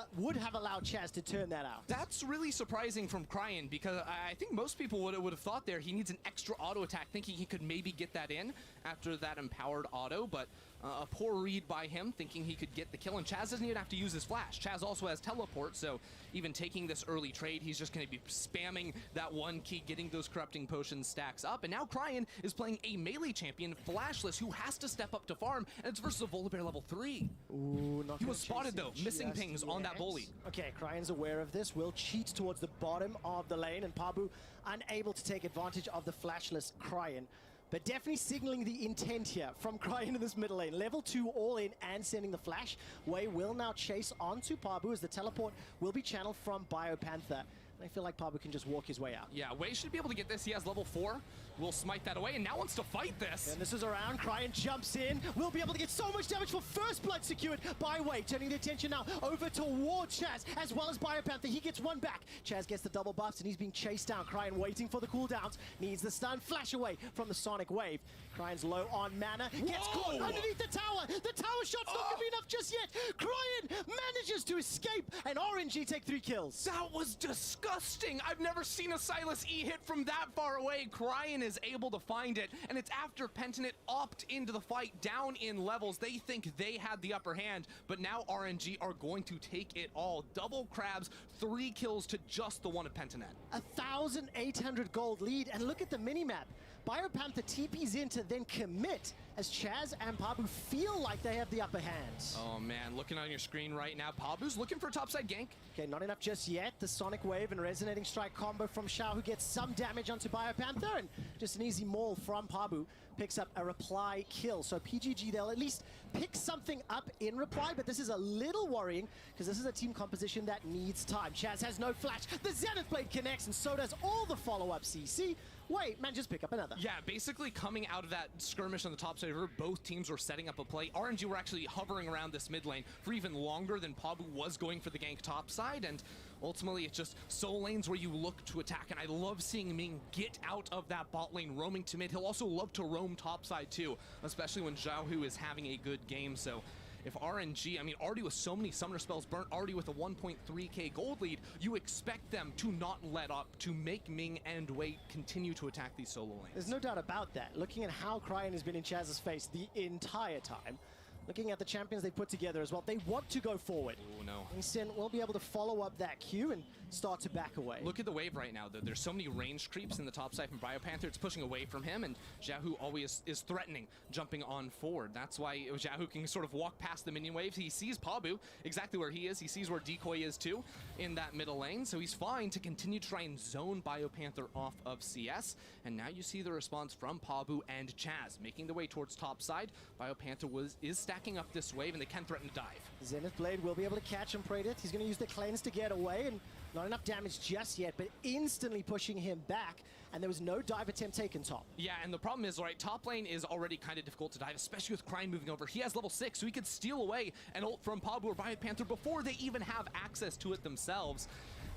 allowed Chaz to turn that out. That's really surprising from Cryan, because I think most people would have thought there he needs an extra auto attack, thinking he could maybe get that in after that empowered auto, but a poor read by him, thinking he could get the kill, and Chaz doesn't even have to use his flash. Chaz also has teleport, so even taking this early trade, he's just going to be spamming that one key, getting those corrupting potions stacks up, and now Cryan is playing a melee champion, flashless, who has to step up to farm, and it's versus a Volibear level 3. Ooh, not he was spotted though, missing pings on that Voli. Okay, Cryan's aware of this, will cheat towards the bottom of the lane, and Pabu unable to take advantage of the flashless Cryan. But definitely signaling the intent here from Cryan in this middle lane. Level 2 all in and sending the flash. Wei will now chase onto Pabu as the teleport will be channeled from Biopanther. I feel like Pabu can just walk his way out. Yeah, Wei should be able to get this. He has level 4. Will smite that away and now wants to fight this. And this is around. Cryan jumps in. Will be able to get so much damage for first blood secured by Wei. Turning the attention now over towards Chaz as well as Biopanther. He gets one back. Chaz gets the double buffs and he's being chased down. Cryan waiting for the cooldowns. Needs the stun. Flash away from the Sonic Wave. Cryan's low on mana. Gets caught underneath the tower. The tower shot's not going to be enough just yet. Cryan manages to escape and RNG take 3 kills. That was disgusting. I've never seen a Sylas E hit from that far away. Cryan is able to find it, and it's after Pentanet opt into the fight down in levels. They think they had the upper hand, but now RNG are going to take it all. Double crabs, 3 kills to just the one of Pentanet. 1,800 gold lead, and look at the minimap. Biopanther TP's in to then commit as Chaz and Pabu feel like they have the upper hand. Oh man, looking on your screen right now, Pabu's looking for a topside gank. Okay, not enough just yet. The Sonic Wave and Resonating Strike combo from Xiao, who gets some damage onto Biopanther, and just an easy maul from Pabu picks up a reply kill. So PGG, they'll at least pick something up in reply, but this is a little worrying because this is a team composition that needs time. Chaz has no flash. The Zenith Blade connects, and so does all the follow-up CC. Wait, man, just pick up another. Yeah, basically coming out of that skirmish on the top side of the river, both teams were setting up a play. RNG were actually hovering around this mid lane for even longer than Pabu was going for the gank top side, and ultimately it's just soul lanes where you look to attack, and I love seeing Ming get out of that bot lane, roaming to mid. He'll also love to roam top side too, especially when Zhao Hu is having a good game, so if RNG, I mean, already with so many summoner spells burnt, already with a 1.3k gold lead, you expect them to not let up, to make Ming and Wei continue to attack these solo lanes. There's no doubt about that. Looking at how Cryan has been in Chaz's face the entire time, looking at the champions they put together as well, they want to go forward. Oh no. Sin will be able to follow up that Q and start to back away. Look at the wave right now, though. There's so many range creeps in the top side from BioPanther. It's pushing away from him, and Xiaohu always is threatening, jumping on forward. That's why Xiaohu can sort of walk past the minion waves. He sees Pabu exactly where he is. He sees where Decoy is too in that middle lane, so he's fine to continue to try and zone BioPanther off of CS. And now you see the response from Pabu and Chaz making the way towards top side. BioPanther is stacking up this wave, and they can threaten to dive. Zenith Blade will be able to catch and Pray it. He's going to use the cleanse to get away, and not enough damage just yet, but instantly pushing him back, and there was no dive attempt taken top. Yeah, and the problem is, right, top lane is already kind of difficult to dive, especially with Crime moving over. He has level 6, so he could steal away an ult from Pabu or BioPanther before they even have access to it themselves.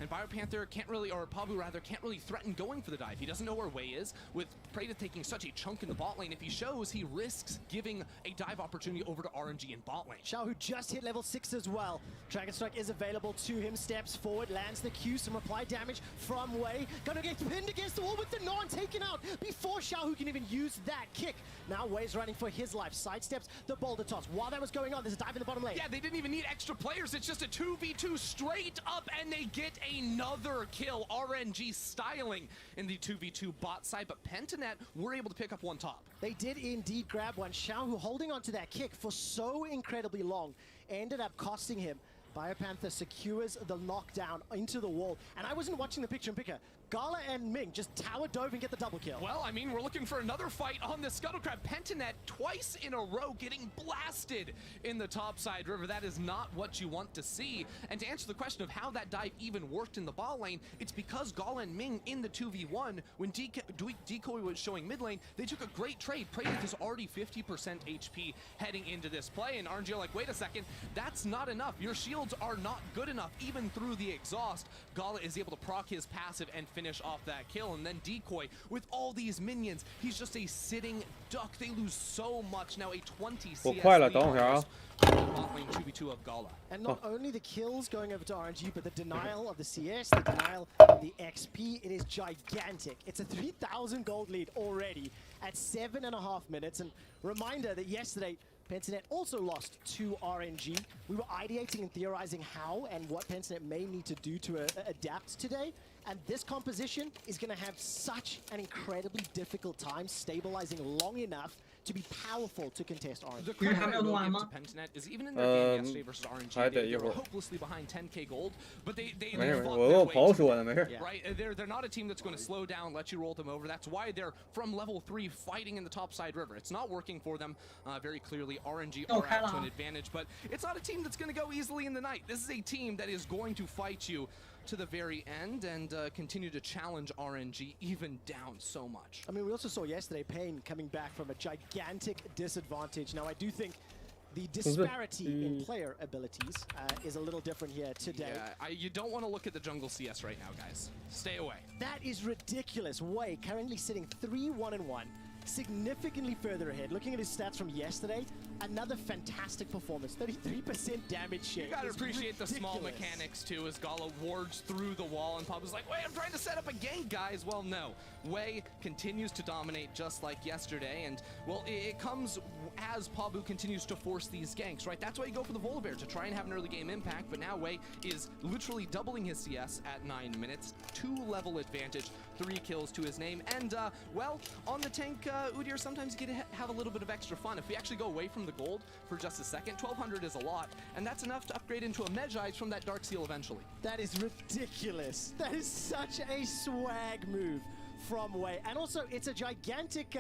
And BioPanther can't really, or Pabu rather, can't really threaten going for the dive. He doesn't know where Wei is. With Preda taking such a chunk in the bot lane, if he shows, he risks giving a dive opportunity over to RNG in bot lane. Xiao, who just hit level 6 as well. Dragon Strike is available to him, steps forward, lands the Q, some reply damage from Wei. Gonna get pinned against the wall with the non taken out before Xiao, who can even use that kick. Now Wei's running for his life, sidesteps the boulder toss. While that was going on, there's a dive in the bottom lane. Yeah, they didn't even need extra players. It's just a 2v2 straight up, and they get another kill. RNG styling in the 2v2 bot side, but Pentanet were able to pick up one top. They did indeed grab one. Xiao, who holding onto that kick for so incredibly long, ended up costing him. BioPanther secures the knockdown into the wall, and I wasn't watching the picture-in-picture. Gala and Ming just tower dove and get the double kill. Well, I mean, we're looking for another fight on the Scuttlecrab. Pentanet twice in a row getting blasted in the topside river. That is not what you want to see. And to answer the question of how that dive even worked in the bot lane, it's because Gala and Ming in the 2v1, when Decoy was showing mid lane, they took a great trade. Praedyth is already 50% HP heading into this play, and RNG are like, wait a second, that's not enough. Your shields are not good enough. Even through the exhaust, Gala is able to proc his passive and finish off that kill. And then Decoy, with all these minions, he's just a sitting duck. They lose so much. Now a 20 CS lead bot lane 2v2 of Gala. And not only the kills going over to RNG, but the denial of the CS, the denial of the XP, it is gigantic. It's a 3,000 gold lead already at 7.5 minutes. And reminder that yesterday, Pentanet also lost to RNG. We were ideating and theorizing how and what Pentanet may need to do to adapt today. And this composition is going to have such an incredibly difficult time stabilizing long enough to be powerful to contest RNG. The credit I will give to Pentanet is even in their game yesterday versus RNG, they were hopelessly behind 10k gold, but they fought their way to, right? They're not a team that's going to slow down, let you roll them over. That's why they're from level 3 fighting in the topside river. It's not working for them very clearly. RNG are out to an advantage, but it's not a team that's going to go easily in the night. This is a team that is going to fight you to the very end and continue to challenge RNG even down so much. I mean, we also saw yesterday Pain coming back from a gigantic disadvantage. Now, I do think the disparity in player abilities is a little different here today. Yeah, you don't want to look at the jungle CS right now, guys. Stay away. That is ridiculous. Wei currently sitting 3-1-1. Significantly further ahead. Looking at his stats from yesterday, another fantastic performance. 33% damage share. You gotta appreciate the small mechanics too, as Gala wards through the wall and Pabu's like, wait, I'm trying to set up a gank, guys. Well, no. Wei continues to dominate just like yesterday, and well, it comes as Pabu continues to force these ganks, right? That's why you go for the Volibear, to try and have an early game impact, but now Wei is literally doubling his CS at 9 minutes, 2-level advantage, 3 kills to his name, and well, on the tank, Udyr, sometimes you get to have a little bit of extra fun. If we actually go away from the gold for just a second, 1200 is a lot, and that's enough to upgrade into a Medjai from that Dark Seal eventually. That is ridiculous. That is such a swag move from Wei, and also it's a gigantic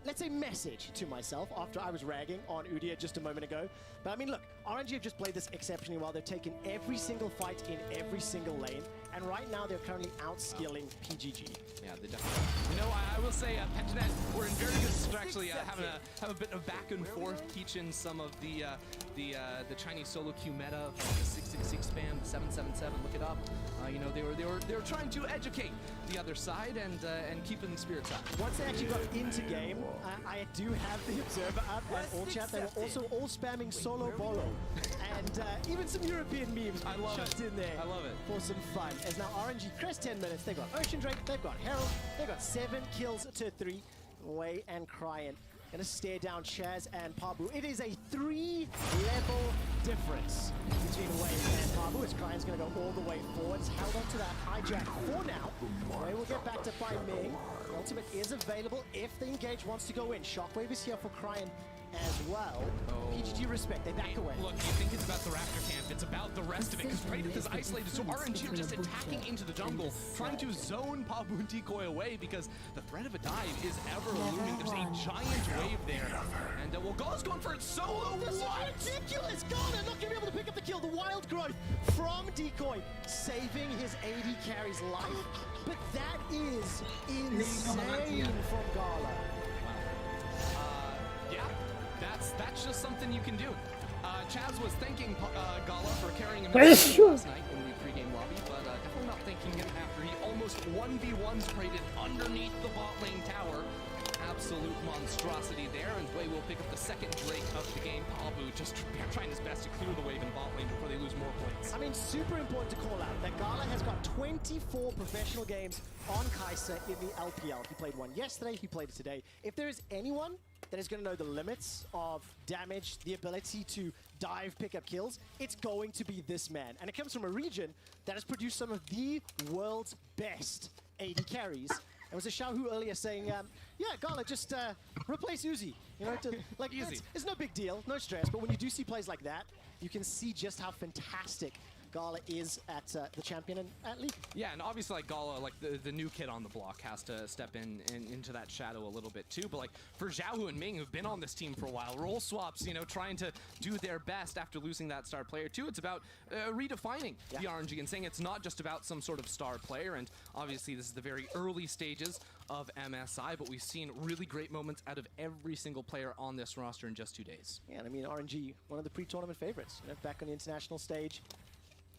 let's say message to myself after I was ragging on Udyr just a moment ago. But I mean, look, RNG have just played this exceptionally well. They've taken every single fight in every single lane, and right now they're currently outskilling PGG. Yeah, they definitely. You know, I will say Pentanet were in very good actually have a bit of back and forth, teaching some of the Chinese solo queue meta, like the 666 spam, 777. Look it up. You know, they were trying to educate the other side and keeping the spirits up. Once they actually got into game, I do have the observer up and all chat. They were also all spamming solo bolo, and even some European memes chucked in there. I love it for some fun. As now RNG crest 10 minutes. They've got Ocean Drake, they've got Herald, they've got 7 kills to 3. Wei and Cryan Gonna stare down Chaz and Pabu. It is a 3-level difference between Wei and Pabu, as Cryan's gonna go all the way forward. It's held onto that hijack for now. Wei will get back to fight Ming. The ultimate is available if the engage wants to go in. Shockwave is here for Cryan as well. PGG respect, they back away. Look, you think it's about the Raptor camp, it's about the rest of it, because Praedyth is isolated, so RNG are just attacking into the jungle, trying to zone Pabu and Decoy away, because the threat of a dive is ever looming. There's a giant wave there, and well, Gala's going for it solo. This is ridiculous! Gala not gonna be able to pick up the kill. The wild growth from Decoy, saving his AD carry's life, but that is insane from Gala. Yeah. That's just something you can do. Chaz was thanking Gala for carrying him last night in the pregame lobby, but definitely not thanking him after he almost 1v1's Praedyth underneath the bot lane tower. Absolute monstrosity there, and Wei will pick up the second Drake of the game. Pabu just trying his best to clear the wave in bot lane before they lose more points. I mean, super important to call out that Gala has got 24 professional games on Kai'Sa in the LPL. He played one yesterday, he played it today. If there is anyone that is going to know the limits of damage, the ability to dive, pick up kills, it's going to be this man. And it comes from a region that has produced some of the world's best AD carries. There was a Xiaohu earlier saying, yeah, Gala, just replace Uzi. You know, like easy. It's no big deal, no stress. But when you do see plays like that, you can see just how fantastic Gala is at the champion and at League. Yeah, and obviously like Gala, like the new kid on the block has to step into that shadow a little bit too. But like for Xiaohu and Ming, who've been on this team for a while, role swaps, you know, trying to do their best after losing that star player too. It's about redefining the RNG and saying it's not just about some sort of star player. And obviously this is the very early stages of MSI, but we've seen really great moments out of every single player on this roster in just 2 days. Yeah, and I mean RNG, one of the pre-tournament favorites, you know, back on the international stage.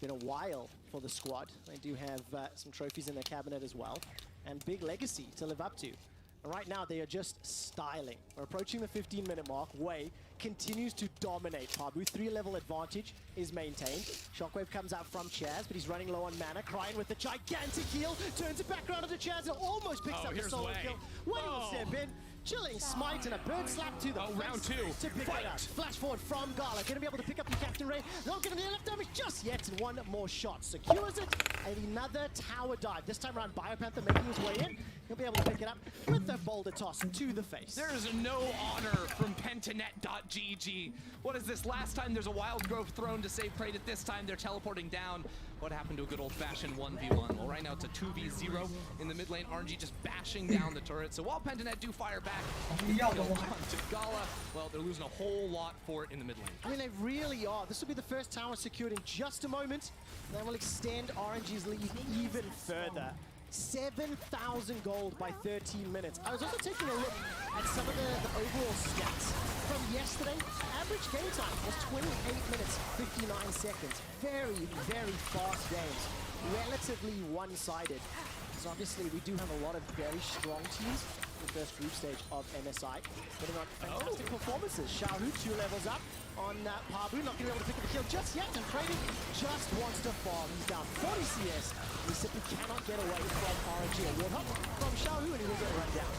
Been a while for the squad. They do have some trophies in their cabinet as well, and big legacy to live up to. And right now they are just styling. We're approaching the 15-minute mark. Wei continues to dominate Pabu. 3-level advantage is maintained. Shockwave comes out from Chaz, but he's running low on mana. Cryan with the gigantic heal, turns it back around to Chaz and almost picks up the solo kill. Wei will step in. Chilling smite and a bird slap to the round 2 to pick it up. Flash forward from Gala, gonna be able to pick up the Captain Ray. Not gonna be enough damage just yet, and one more shot secures it. And another tower dive. This time around, Biopanther making his way in. He'll be able to pick it up with a boulder toss to the face. There is no honor from Pentanet.gg. What is this? Last time there's a wild growth thrown to save Praedyth. This time they're teleporting down. What happened to a good old-fashioned 1v1? Well, right now it's a 2v0 in the mid lane. RNG just bashing down the turret. So while Pentanet do fire back to Gala, well, they're losing a whole lot for it in the mid lane. I mean, they really are. This will be the first tower secured in just a moment. That will extend RNG's lead even further. 7,000 gold by 13 minutes. I was also taking a look at some of the overall stats from yesterday. Average game time was 28 minutes, 59 seconds. Very, very fast games. Relatively one-sided. So obviously we do have a lot of very strong teams in the first group stage of MSI. Putting on fantastic performances. Xiaohu 2 levels up on Pabu, not going to be able to pick up the kill just yet, and Praedyth just wants to farm. He's down 40 CS. He simply cannot get away from RNG. A warthog from Xiaohu, and he will get run down.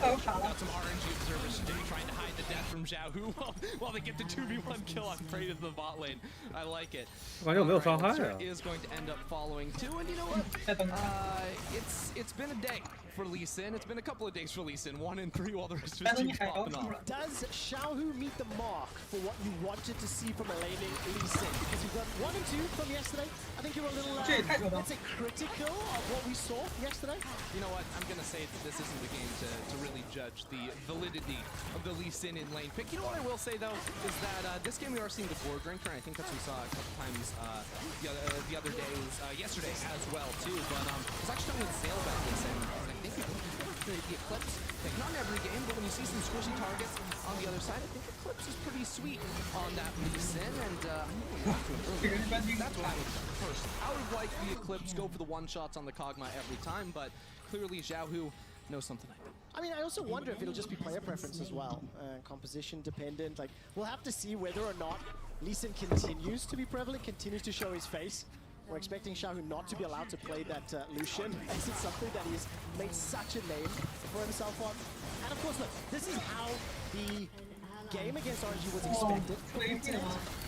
Got some RNG observers trying to hide the death from Xiaohu while they get the 2v1 kill on Praedyth in the bot lane. I like it. Is going to end up following too, and you know what? It's been a day for Lee Sin. It's been a couple of days for Lee Sin. 1 and 3 while the rest of his team's popping off. Does Xiaohu meet the mark for what you wanted to see from a laning Lee Sin? Because you've got 1 and 2 from yesterday. I think you were a little, let's say, critical of what we saw yesterday. You know what? I'm going to say that this isn't the game to really judge the validity of the Lee Sin in lane pick. You know what I will say, though, is that this game we are seeing the board drinker, and I think that's what we saw a couple times the other days, yesterday as well, too. But I was actually talking with Zale about this, and I think the Eclipse, like not in every game, but when you see some squishy targets on the other side, I think Eclipse is pretty sweet on that Lee Sin, and that's what I would do first. I would like the Eclipse, go for the one-shots on the Kog'Maw every time, but clearly Xiaohu knows something I don't. I mean, I also wonder if it'll just be player preference as well, composition dependent. Like, we'll have to see whether or not Lee Sin continues to be prevalent, continues to show his face We're expecting Xiaohu not to be allowed to play that Lucian, as it's something that he's made such a name for himself on. And of course, look, this is how the game against RNG was expected from Internet.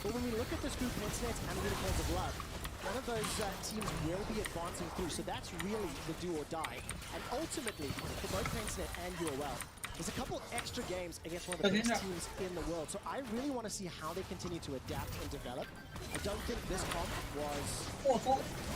But when we look at this group, Internet and Unicorns of Love, one of those teams will be advancing through, so that's really the do or die. And ultimately, for both Internet and UOL, there's a couple extra games against one of the best teams in the world. So I really want to see how they continue to adapt and develop. I don't think this comp was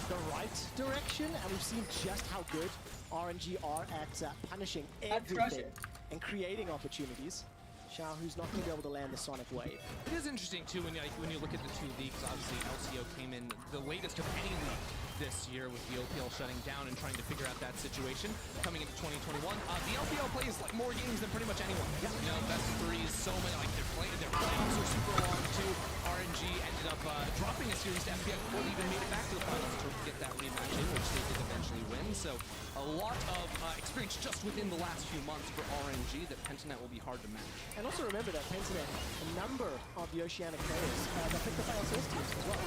the right direction, and we've seen just how good RNG are at punishing everything and creating opportunities. Xiaohu's not going to be able to land the Sonic Wave. It is interesting too when you look at the two leagues. Obviously, LCO came in the latest of any league this year with the OPL shutting down and trying to figure out that situation coming into 2021. The LPL plays like more games than pretty much anyone. Yeah. You know, best of threes, so many, like their playoffs are super long too. RNG ended up dropping a series to FPX before they even made it back to the finals to get that rematch in, which they did eventually win. So a lot of experience just within the last few months for RNG that Pentanet will be hard to match. And also remember that Pentanet, a number of the Oceanic players that picked up ISS teams as well.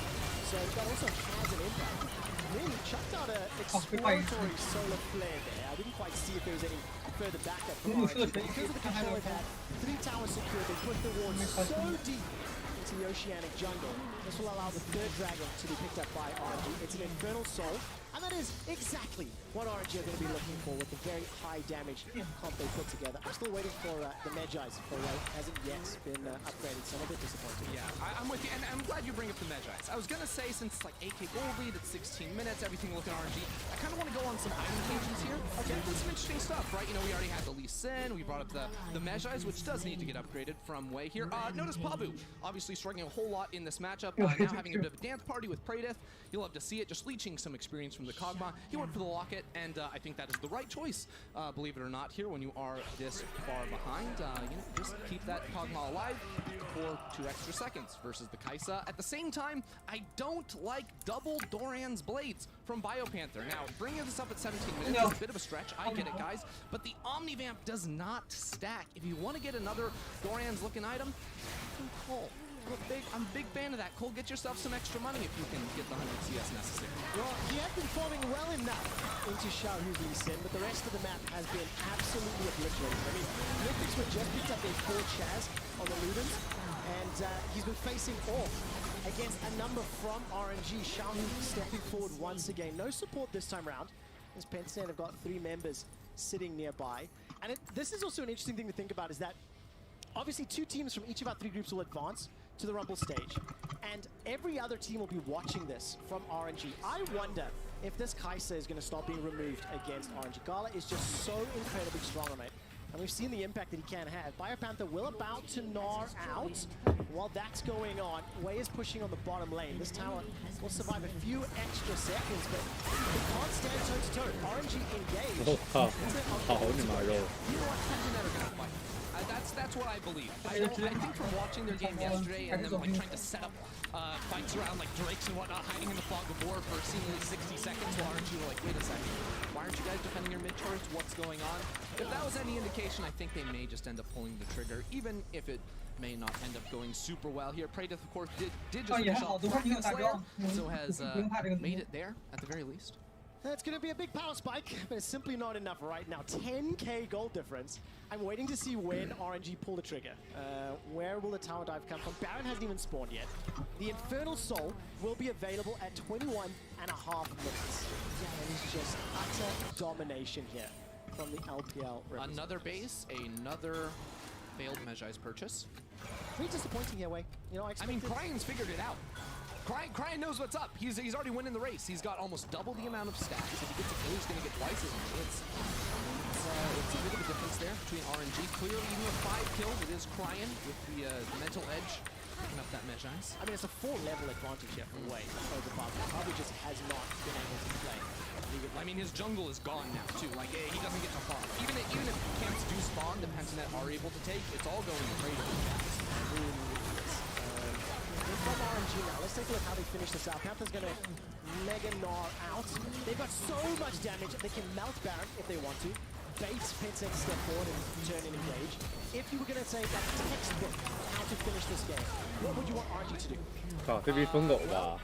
So that also has an impact. Really chucked out an exploratory solar flare there. I didn't quite see if there was any further backup from RNG. But because of the control they've had, 3 towers secured, they put the ward so deep into the Oceanic jungle. This will allow the 3rd dragon to be picked up by RNG. It's an Infernal Soul, and that is exactly what RNG are going to be looking for with the very high damage comp they put together. I'm still waiting for the Medjai's for what hasn't yet been upgraded, so I'm a bit disappointed. Yeah, I'm with you, and I'm glad you bring up the Medjai's. I was going to say, since it's like 8k gold lead, it's 16 minutes, everything looking RNG, I kind of want to go on some item tangents here. Okay, there's some interesting stuff, right? You know, we already had the Lee Sin, we brought up the Medjai's, which does need to get upgraded from Wei here. Notice Pabu, obviously struggling a whole lot in this matchup, now having a bit of a dance party with Praedyth. You'll love to see it, just leeching some experience from the Kog'Maw. He went for the Locket, and I think that is the right choice, believe it or not, here when you are this far behind. You know, just keep that Kog'Maw alive for 2 extra seconds versus the Kai'Sa. At the same time, I don't like double Doran's Blades from BioPanther. Now, bringing this up at 17 minutes is a bit of a stretch, I get it, guys, but the Omnivamp does not stack. If you want to get another Doran's looking item, Cole. I'm a big fan of that. Cole, get yourself some extra money if you can get the 100 CS necessary. Well, he has been farming well enough into Xiaohu's Lee Sin, but the rest of the map has been absolutely obliterated. I mean, Olympics were just picked up a 4 Chaz on the Ludens, and he's been facing off against a number from RNG. Xiaohu stepping forward once again. No support this time round, as Pentanet have got 3 members sitting nearby. And this is also an interesting thing to think about, is that obviously 2 teams from each of our 3 groups will advance to the Rumble stage, and every other team will be watching this from RNG. I wonder if this Kai'Sa is going to stop being removed against RNG. Gala is just so incredibly strong on it, and we've seen the impact that he can have. BioPanther will about to gnaw out. While that's going on, Wei is pushing on the bottom lane. This tower will survive a few extra seconds, but it can't stand toe-to-toe. RNG engaged. You know what? Pentanet are gonna fight. That's what I believe. I think from watching their game yesterday and them like trying to set up fights around like Drakes and whatnot, hiding in the fog of war for seemingly 60 seconds, while RNG were like, wait a second, why aren't you guys defending your mid turrets? What's going on? If that was any indication, I think they may just end up pulling the trigger, even if it may not end up going super well here. Praedyth, of course, did just finish off the Slayer, so has made it there at the very least. That's going to be a big power spike, but it's simply not enough right now. 10k gold difference. I'm waiting to see when RNG pull the trigger. Where will the tower dive come from? Baron hasn't even spawned yet. The Infernal Soul will be available at 21.5 minutes. And it's just utter domination here from the LPL. Another base, another failed Medjai's purchase. Pretty disappointing here, Wei. You know, I mean, Cryan's figured it out. Cryan knows what's up. He's already winning the race. He's got almost double the amount of stacks. If he gets a kill, he's going to get twice as many. It's a bit of a difference there between RNG. Clearly, even with 5 kills, it is Cryan with the mental edge picking up that Medjai's. I mean, it's a 4-level advantage here from Wei over Pabu. Pabu just has not been able to play. I mean, his jungle is gone now, too. Like, he doesn't get to farm. Even if camps do spawn that Pentanet are able to take, it's all going to Praedyth. From RNG now, let's take a look how they finish this out. Panther's going to mega gnaw out. They've got so much damage that they can melt Baron if they want to. Bait Pentanet step forward and turn and engage. If you were going to say that textbook how to finish this game, what would you want RNG to do? 靠，这逼疯狗吧？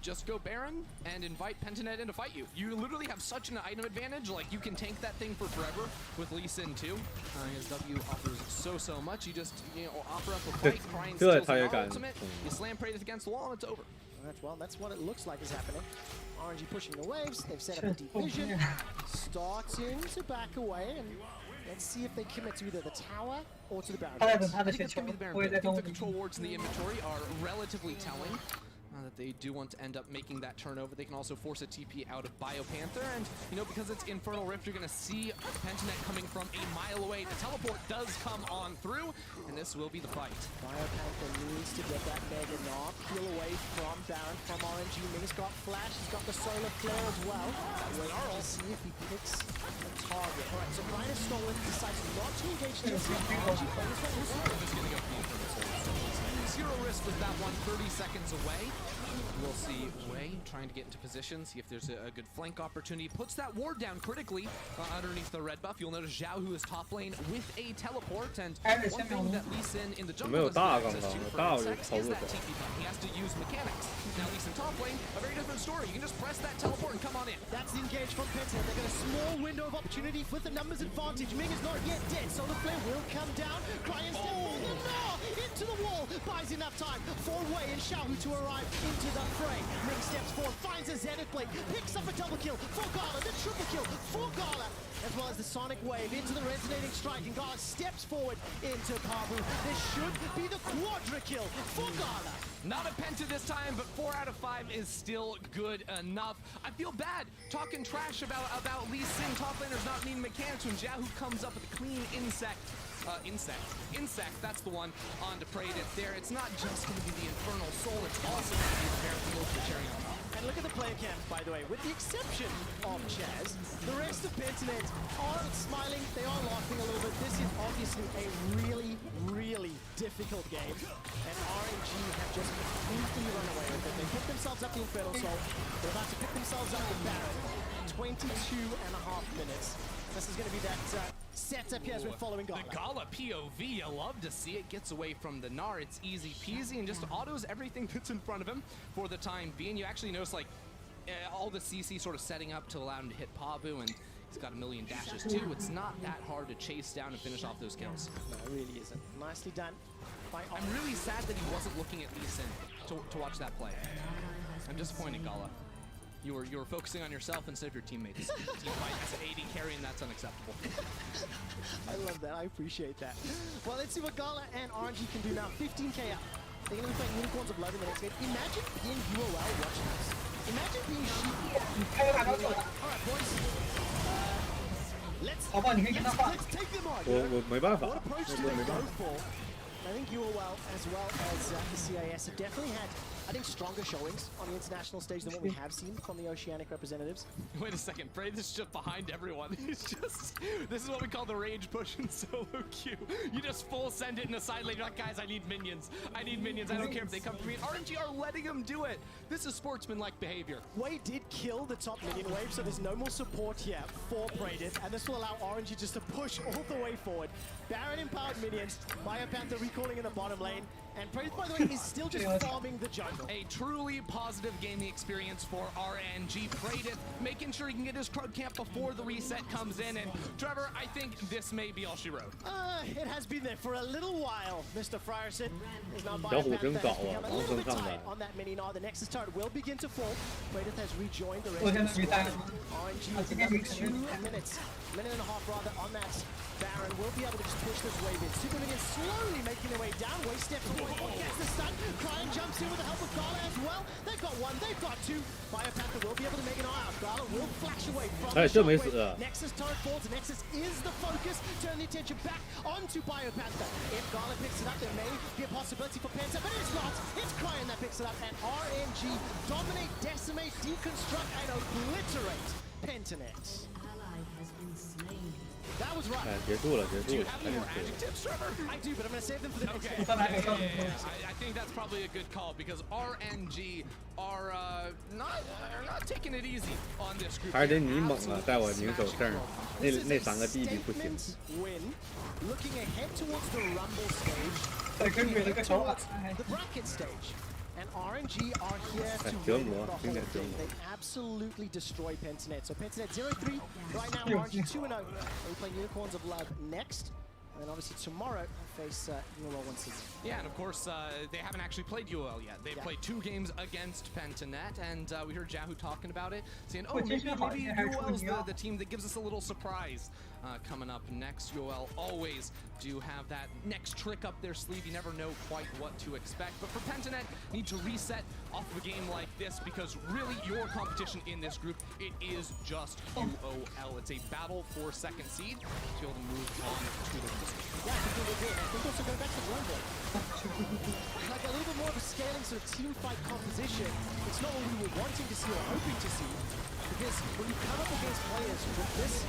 just go Baron and invite Pentanet in to fight you. You literally have such an item advantage, like you can tank that thing for forever with Lee Sin too. His W offers so much. You just, you know, offer up a fight, Crying steals an ultimate, you slam Praedyth against the wall and it's over. Alright, well, that's what it looks like is happening. RNG pushing the waves, they've set up a division, starting to back away, and let's see if they commit to either the tower or to the Baron. I think it's going to be the Baron. I think the control wards in the inventory are relatively telling. That they do want to end up making that turnover. They can also force a TP out of BioPanther, and you know, because it's Infernal Rift, you're going to see Pentanet coming from a mile away. The teleport does come on through, and this will be the fight. BioPanther needs to get that Mega Knock, peel away from Baron, from RNG. Ming's got Flash, he's got the Solar Flare as well. Let's see if he picks a target. Alright, so Brian is stolen, decides not to engage just yet. RNG playing this one. Just going to go for the Infernal Soul. Zero risk with that one, 30 seconds away. We'll see Wei trying to get into position, see if there's a good flank opportunity. Puts that ward down critically underneath the red buff. You'll notice Zhao, who is top lane with a teleport, and one thing that Lee Sin in the jungle has access to for insects is that TP button. He has to use mechanics. Now Lee Sin top lane, a very different story. You can just press that teleport and come on in. That's the engage from Pentanet. They got a small window of opportunity with the numbers advantage. Ming is not yet dead, so the flare will come down. Crying step into the wall, buys enough time for Wei and Xiaohu to arrive into the fray. Ming steps forward, finds a Zenith Blade, picks up a double kill for Gala, the triple kill for Gala, as well as the Sonic Wave into the resonating strike, and Gala steps forward into Pabu. This should be the quadra kill for Gala. Not a Penta this time, but 4 out of 5 is still good enough. I feel bad talking trash about Lee Sin top laners not needing mechanics when Zhao comes up with a clean insect, that's the one, onto Praedyth there. It's not just going to be the Infernal Soul, it's also going to be the Baron Field for cherry on top. And look at the player cam, by the way. With the exception of Chaz, the rest of Pentanet are smiling, they are laughing a little bit. This is obviously a really difficult game, and RNG have just completely run away with it. They picked themselves up the Infernal Soul, they're about to pick themselves up the Baron. 22.5 minutes. This is going to be that setup here as we're following Gala. The Gala POV, you love to see it. Gets away from the Gnar. It's easy peasy and just autos everything that's in front of him for the time being. You actually notice like all the CC sort of setting up to allow him to hit Pabu, and he's got a million dashes too. It's not that hard to chase down and finish off those kills. No, it really isn't. Nicely done. I'm really sad that he wasn't looking at Lee Sin to watch that play. I'm disappointed, Gala. You were focusing on yourself instead of your teammates. Team fight as an AD carry, and that's unacceptable. I love that. I appreciate that. Well, let's see what Gala and RNG can do now. 15k up. They're going to be playing Unicorns of Blood in the next game. Imagine being UOL watching this. Imagine being sheep. Alright, boys. Let's take them on. What approach do they go for? I think UOL as well as the CIS have definitely had, I think, stronger showings on the international stage than what we have seen from the Oceanic representatives. Wait a second, Praedyth is just behind everyone. He's just, this is what we call the rage push in solo queue. You just full send it in a side lane. You're like, guys, I need minions. I need minions. I don't care if they come for me. RNG are letting him do it. This is sportsman-like behavior. Wei did kill the top minion wave, so there's no more support here for Praedyth, and this will allow RNG just to push all the way forward. Baron empowered minions, BioPanther recalling in the bottom lane, and Praedyth, by the way, is still just farming the jungle. A truly positive gaming experience for RNG. Praedyth making sure he can get his Krug camp before the reset comes in, and Trevor, I think this may be all she wrote. It has been there for a little while, Mr. Frierson. There's now BioPanther has become a little bit tight on that mini Gnar. The Nexus turret will begin to fall. Praedyth has rejoined the rest of the squad. RNG with another 2 minutes, minute and a half rather, on that Baron will be able to just push this wave in. Super minions slowly making their way down. Wei steps forward, gets the stun. Crying jumps in with the help of Gala as well. They've got 1, they've got 2. BioPanther will be able to make an eye out. Gala will flash away from the shockwave. Nexus turret falls. Nexus is the focus. Turn the attention back onto BioPanther. If Gala picks it up, there may be a possibility for Penta, but it's not. It's Crying that picks it up, and RNG dominate, decimate, deconstruct, and obliterate Pentanet. Ally has been slain. That was right. Do you have any more adjectives, Trevor? I do, but I'm going to save them for the next game. I think that's probably a good call, because RNG are not taking it easy on this group. 还是得你猛啊，在我拧手证，那3个弟弟不行。 Win. Looking ahead towards the Rumble stage. Looking ahead towards the bracket stage. And RNG are here to win the whole thing. They absolutely destroy Pentanet. So Pentanet 0-3 right now. RNG 2-0. We're playing Unicorns of Love next. And then obviously tomorrow face UOL once again. Yeah, and of course they haven't actually played UOL yet. They've played 2 games against Pentanet, and we heard Jahu talking about it, saying, "Oh, maybe UOL's the team that gives us a little surprise." Coming up next, UOL always do have that next trick up their sleeve. You never know quite what to expect. But for Pentanet, need to reset off of a game like this because really your competition in this group, it is just UOL. It's a battle for second seed to be able to move on to the position. Yeah, I think we're good. I think also going back to London. Like a little bit more of a scaling sort of team fight composition. It's not what we were wanting to see or hoping to see. Because when you come up against players with this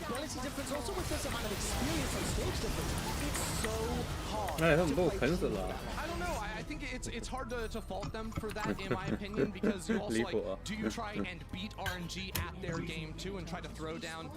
ability difference, also with this amount of experience on stage difference, it's so hard. I don't know. I think it's hard to fault them for that, in my opinion, because you also like, do you try and beat RNG at their game too and try to throw down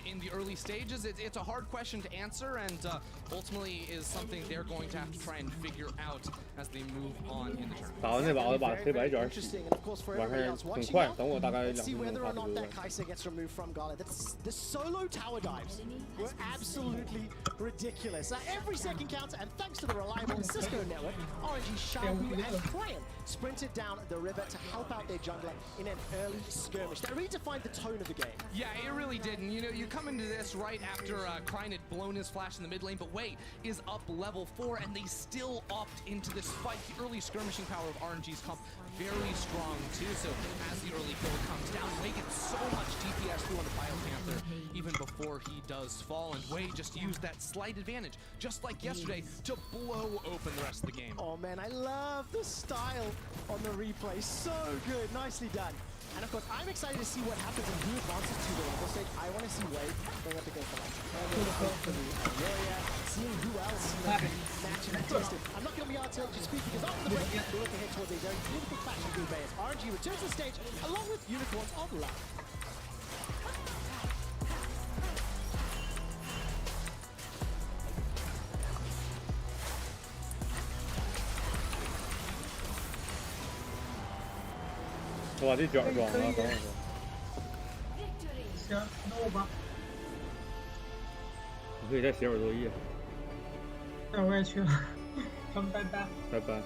in the early stages? It's a hard question to answer, and ultimately is something they're going to have to try and figure out as they move on in the tournament. 打完那把我把黑白卷晚上很快，等我大概2分钟差不多。 Kai'Sa gets removed from Gala. The solo tower dives were absolutely ridiculous. Every second counts, and thanks to the reliable Cisco network, RNG, Shahu, and Cryan sprinted down the river to help out their jungler in an early skirmish. That redefined the tone of the game. Yeah, it really did. And you know, you come into this right after Cryan had blown his flash in the mid lane, but Wei is up level 4, and they still opt into this fight. The early skirmishing power of RNG's comp very strong too. So as the early kill comes down, Wei gets so much DPS through on the Bio Panther even before he does fall, and Wei just used that slight advantage, just like yesterday, to blow open the rest of the game. Oh man, I love the style on the replay. So good, nicely done. And of course, I'm excited to see what happens and who advances to the level stage. I want to see Wei going up against the Aurora, seeing who else matching and tested. I'm not going to be able to speak because after the break, we're looking ahead towards a very beautiful fashion group as RNG returns to the stage along with Unicorns of Love.我把这卷装了，等会儿。行，那我吧。你可以再写会儿作业。那我也去了，咱们拜拜。拜拜。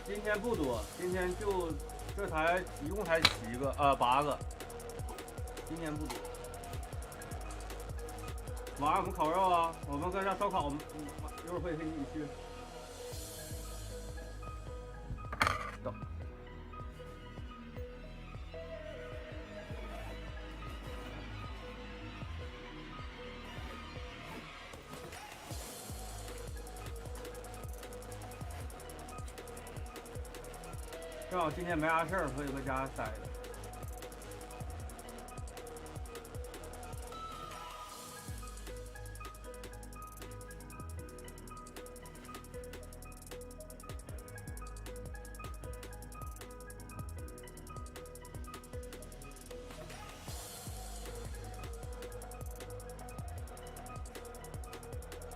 今天不多，今天就这台一共才7个8个，今天不多。晚上我们烤肉啊，我们搁这烧烤，一会儿会陪你一起去。走。正好今天没啥事儿，所以搁家待着。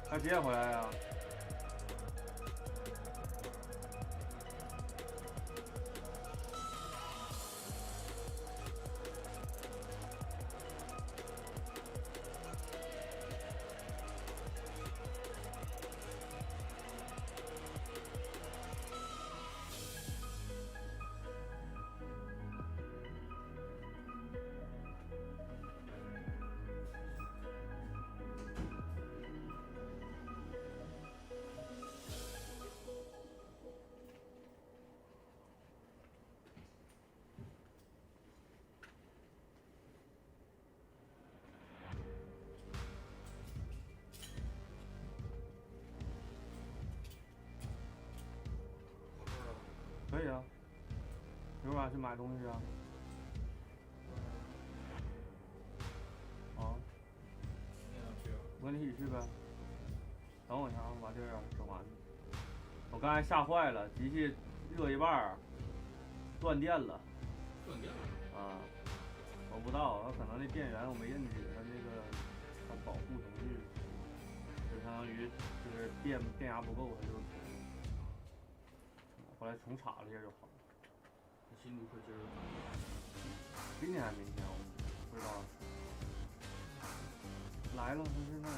他几点回来呀？可以啊，一会儿去买东西啊。啊，我跟你一起去呗。等我一下啊，我把这个整完。我刚才吓坏了，机器热一半儿，断电了。断电了。啊，我不知道，它可能那电源我没摁紧，它那个它保护程序，就相当于就是电压不够，它就停了。后来重插了一下就好了。新卢克今儿今天还明天我不知道。来了，他现在。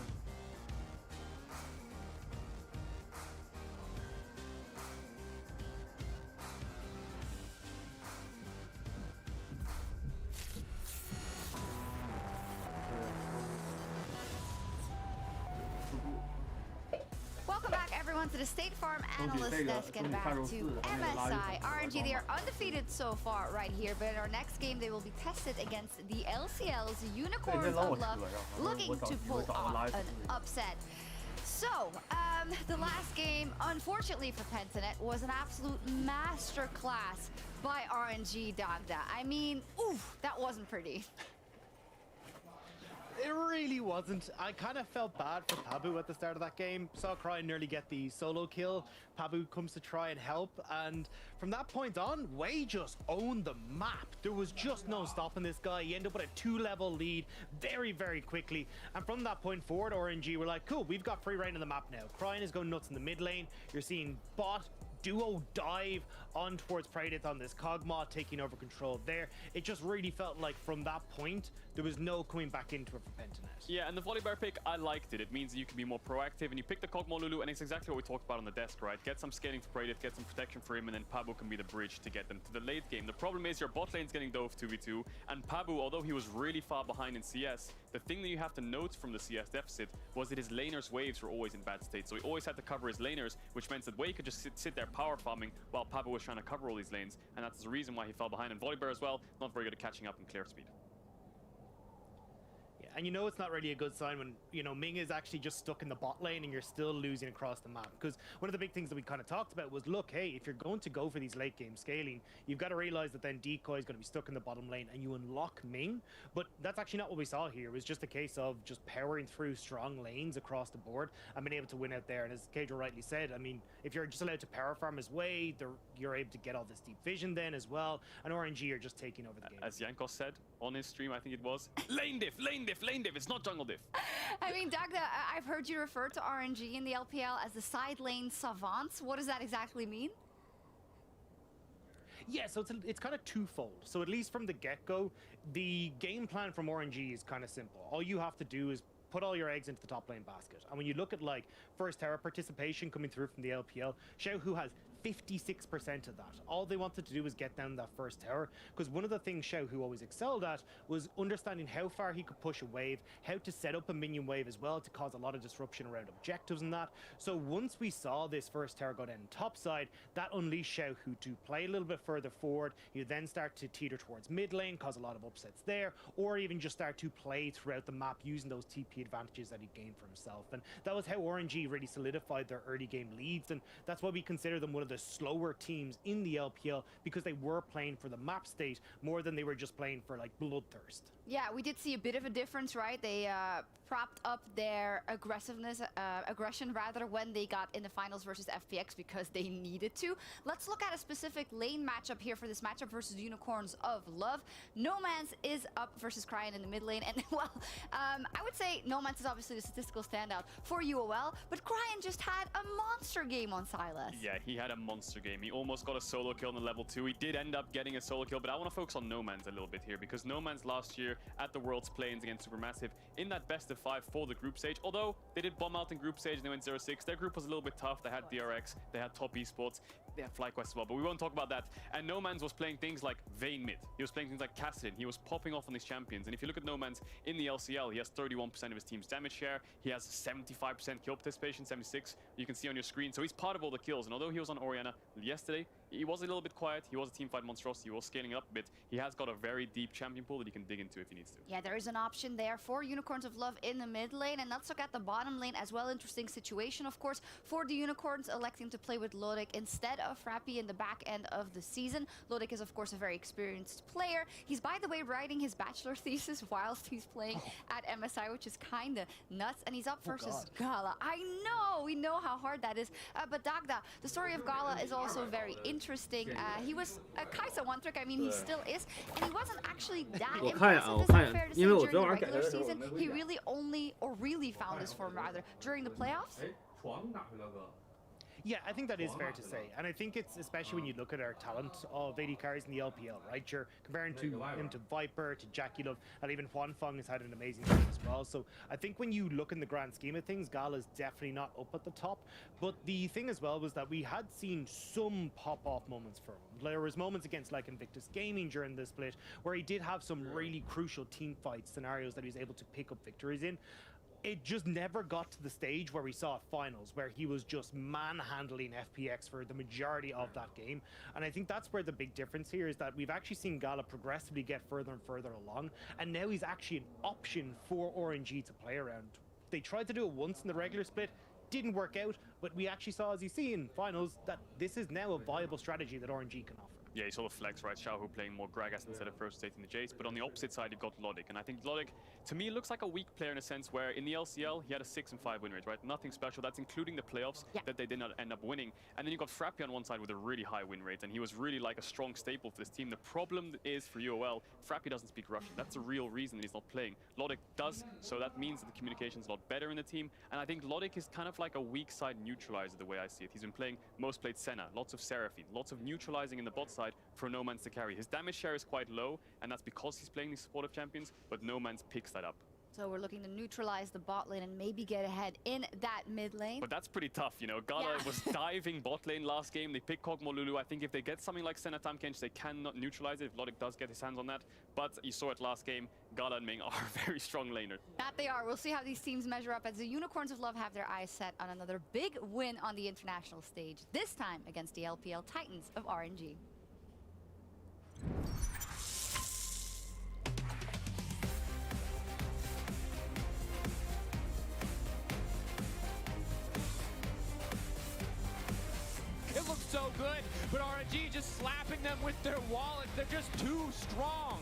Welcome back, everyone, to the State Farm Analyst Desk and back to MSI. RNG, they are undefeated so far right here, but in our next game, they will be tested against the LCL's Unicorns of Love, looking to pull off an upset. So, the last game, unfortunately for Pentanet, was an absolute masterclass by RNG Dagda. I mean, oof, that wasn't pretty. It really wasn't. I kind of felt bad for Pabu at the start of that game. Saw Cry nearly get the solo kill. Pabu comes to try and help, and from that point on, Wei just owned the map. There was just no stopping this guy. He ended up with a 2-level lead very, very quickly. And from that point forward, RNG were like, cool, we've got free reign of the map now. Cryin is going nuts in the mid lane. You're seeing bot duo dive on towards Predator on this Cogma, taking over control there. It just really felt like from that point, there was no coming back into it for Pentanet. Yeah, and the Volibear pick, I liked it. It means that you can be more proactive, and you pick the Cogma Lulu, and it's exactly what we talked about on the desk, right? Get some scaling for Predator, get some protection for him, and then Pabu can be the bridge to get them to the late game. The problem is your bot lane's getting dove 2v2, and Pabu, although he was really far behind in CS, the thing that you have to note from the CS deficit was that his laners' waves were always in bad state. So he always had to cover his laners, which meant that Wei could just sit there power farming while Pabu was trying to cover all these lanes. And that's the reason why he fell behind. And Volibear as well, not very good at catching up in clear speed. And you know it's not really a good sign when, you know, Ming is actually just stuck in the bot lane and you're still losing across the map. Because one of the big things that we kind of talked about was, look, hey, if you're going to go for these late game scaling, you've got to realize that then Decoy is going to be stuck in the bottom lane and you unlock Ming. But that's actually not what we saw here. It was just a case of just powering through strong lanes across the board and being able to win out there. And as Kedro rightly said, I mean, if you're just allowed to power farm his way, you're able to get all this deep vision then as well. And RNG are just taking over the game. As Yankos said on his stream, I think it was, lane diff, lane diff, lane diff. It's not jungle diff. I mean, Dagda, I've heard you refer to RNG in the LPL as the side lane savants. What does that exactly mean? Yeah, so it's kind of twofold. So at least from the get-go, the game plan from RNG is kind of simple. All you have to do is put all your eggs into the top lane basket. And when you look at like first tower participation coming through from the LPL, Xiaohu has 56% of that. All they wanted to do was get down that first tower, because one of the things Xiaohu always excelled at was understanding how far he could push a wave, how to set up a minion wave as well to cause a lot of disruption around objectives and that. So once we saw this first tower go down top side, that unleashed Xiaohu to play a little bit further forward. You then start to teeter towards mid lane, cause a lot of upsets there, or even just start to play throughout the map using those TP advantages that he gained for himself. And that was how RNG really solidified their early game leads, and that's why we consider them one of the slower teams in the LPL, because they were playing for the map state more than they were just playing for like bloodthirst. Yeah, we did see a bit of a difference, right? They propped up their aggression rather, when they got in the finals versus FPX because they needed to. Let's look at a specific lane matchup here for this matchup versus Unicorns of Love. Nomance is up versus Cryin in the mid lane, and well, I would say Nomance is obviously the statistical standout for UOL, but Cryin just had a monster game on Sylas. Yeah, he had a monster game. He almost got a solo kill on the level 2. He did end up getting a solo kill, but I want to focus on Nomance a little bit here, because Nomance last year at the World's Plains against Supermassive in that best of 5 for the group stage, although they did bomb out in group stage and they went 0-6. Their group was a little bit tough. They had DRX, they had top esports, they had FlyQuest as well, but we won't talk about that. And Nomance was playing things like Vayne mid. He was playing things like Cassidin. He was popping off on these champions. And if you look at Nomance in the LCL, he has 31% of his team's damage share. He has 75% kill participation, 76. You can see on your screen. So he's part of all the kills. And although he was on Orianna yesterday, he was a little bit quiet. He was a teamfight monstrosity. He was scaling up a bit. He has got a very deep champion pool that he can dig into if he needs to. Yeah, there is an option there for Unicorns of Love in the mid lane, and let's look at the bottom lane as well. Interesting situation, of course, for the Unicorns electing to play with Lodic instead of Frappy in the back end of the season. Lodic is, of course, a very experienced player. He's, by the way, writing his bachelor thesis whilst he's playing at MSI, which is kind of nuts, and he's up versus Gala. I know, we know how hard that is, but Dagda, the story of Gala is also very interesting. He was a Kaisa one trick, I mean, he still is, and he wasn't actually that impressive, is that fair to say, during the regular season. He really really found his form, rather, during the playoffs. Yeah, I think that is fair to say, and I think it's especially when you look at our talent of AD carries in the LPL, right? You're comparing him to Viper, to Jackie Love, and even Huanfeng has had an amazing game as well. So I think when you look in the grand scheme of things, Gala's definitely not up at the top. But the thing as well was that we had seen some pop-off moments for him. There was moments against like Invictus Gaming during the split where he did have some really crucial team fight scenarios that he was able to pick up victories in. It just never got to the stage where we saw at finals, where he was just manhandling FPX for the majority of that game. And I think that's where the big difference here is that we've actually seen Gala progressively get further and further along, and now he's actually an option for RNG to play around. They tried to do it once in the regular split, didn't work out, but we actually saw, as you see in finals, that this is now a viable strategy that RNG can offer. Yeah, you saw the flex, right? Xiaohu playing more Gragas instead of first rotating the Jace. But on the opposite side, you've got Lodic. And I think Lodic, to me, looks like a weak player in a sense where in the LCL, he had a 6 and 5 win rate, right? Nothing special. That's including the playoffs that they did not end up winning. And then you got Frappy on one side with a really high win rate. And he was really like a strong staple for this team. The problem is for UOL, Frappy doesn't speak Russian. That's the real reason that he's not playing. Lodic does, so that means that the communication's a lot better in the team. And I think Lodic is kind of like a weak side neutralizer the way I see it. He's been playing most played Senna, lots of Seraphine, lots of neutralizing in the bot side for No Man's to carry. His damage share is quite low, and that's because he's playing these supportive champions, but No Man's picks that up. So we're looking to neutralize the bot lane and maybe get ahead in that mid lane. But that's pretty tough, you know. Gala was diving bot lane last game. They picked Kog'Maw Lulu. I think if they get something like Senna Tamkench, they cannot neutralize it if Lodic does get his hands on that. But you saw it last game. Gala and Ming are very strong laners. That they are. We'll see how these teams measure up as the Unicorns of Love have their eyes set on another big win on the international stage, this time against the LPL Titans of RNG. It looks so good, but RNG just slapping them with their wallets. They're just too strong.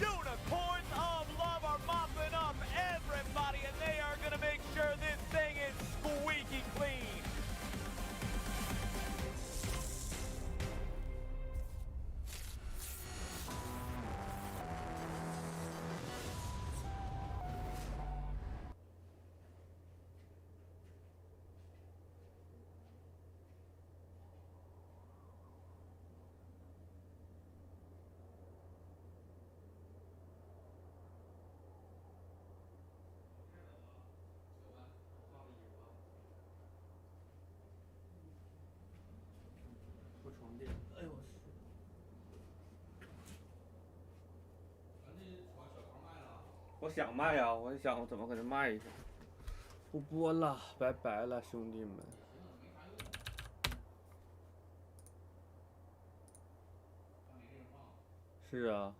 Unicorns of Love are mopping up everybody, and they are going to make sure this thing is squeaky clean.我想卖呀，我想我怎么给他卖一下。不播了，拜拜了，兄弟们。是啊。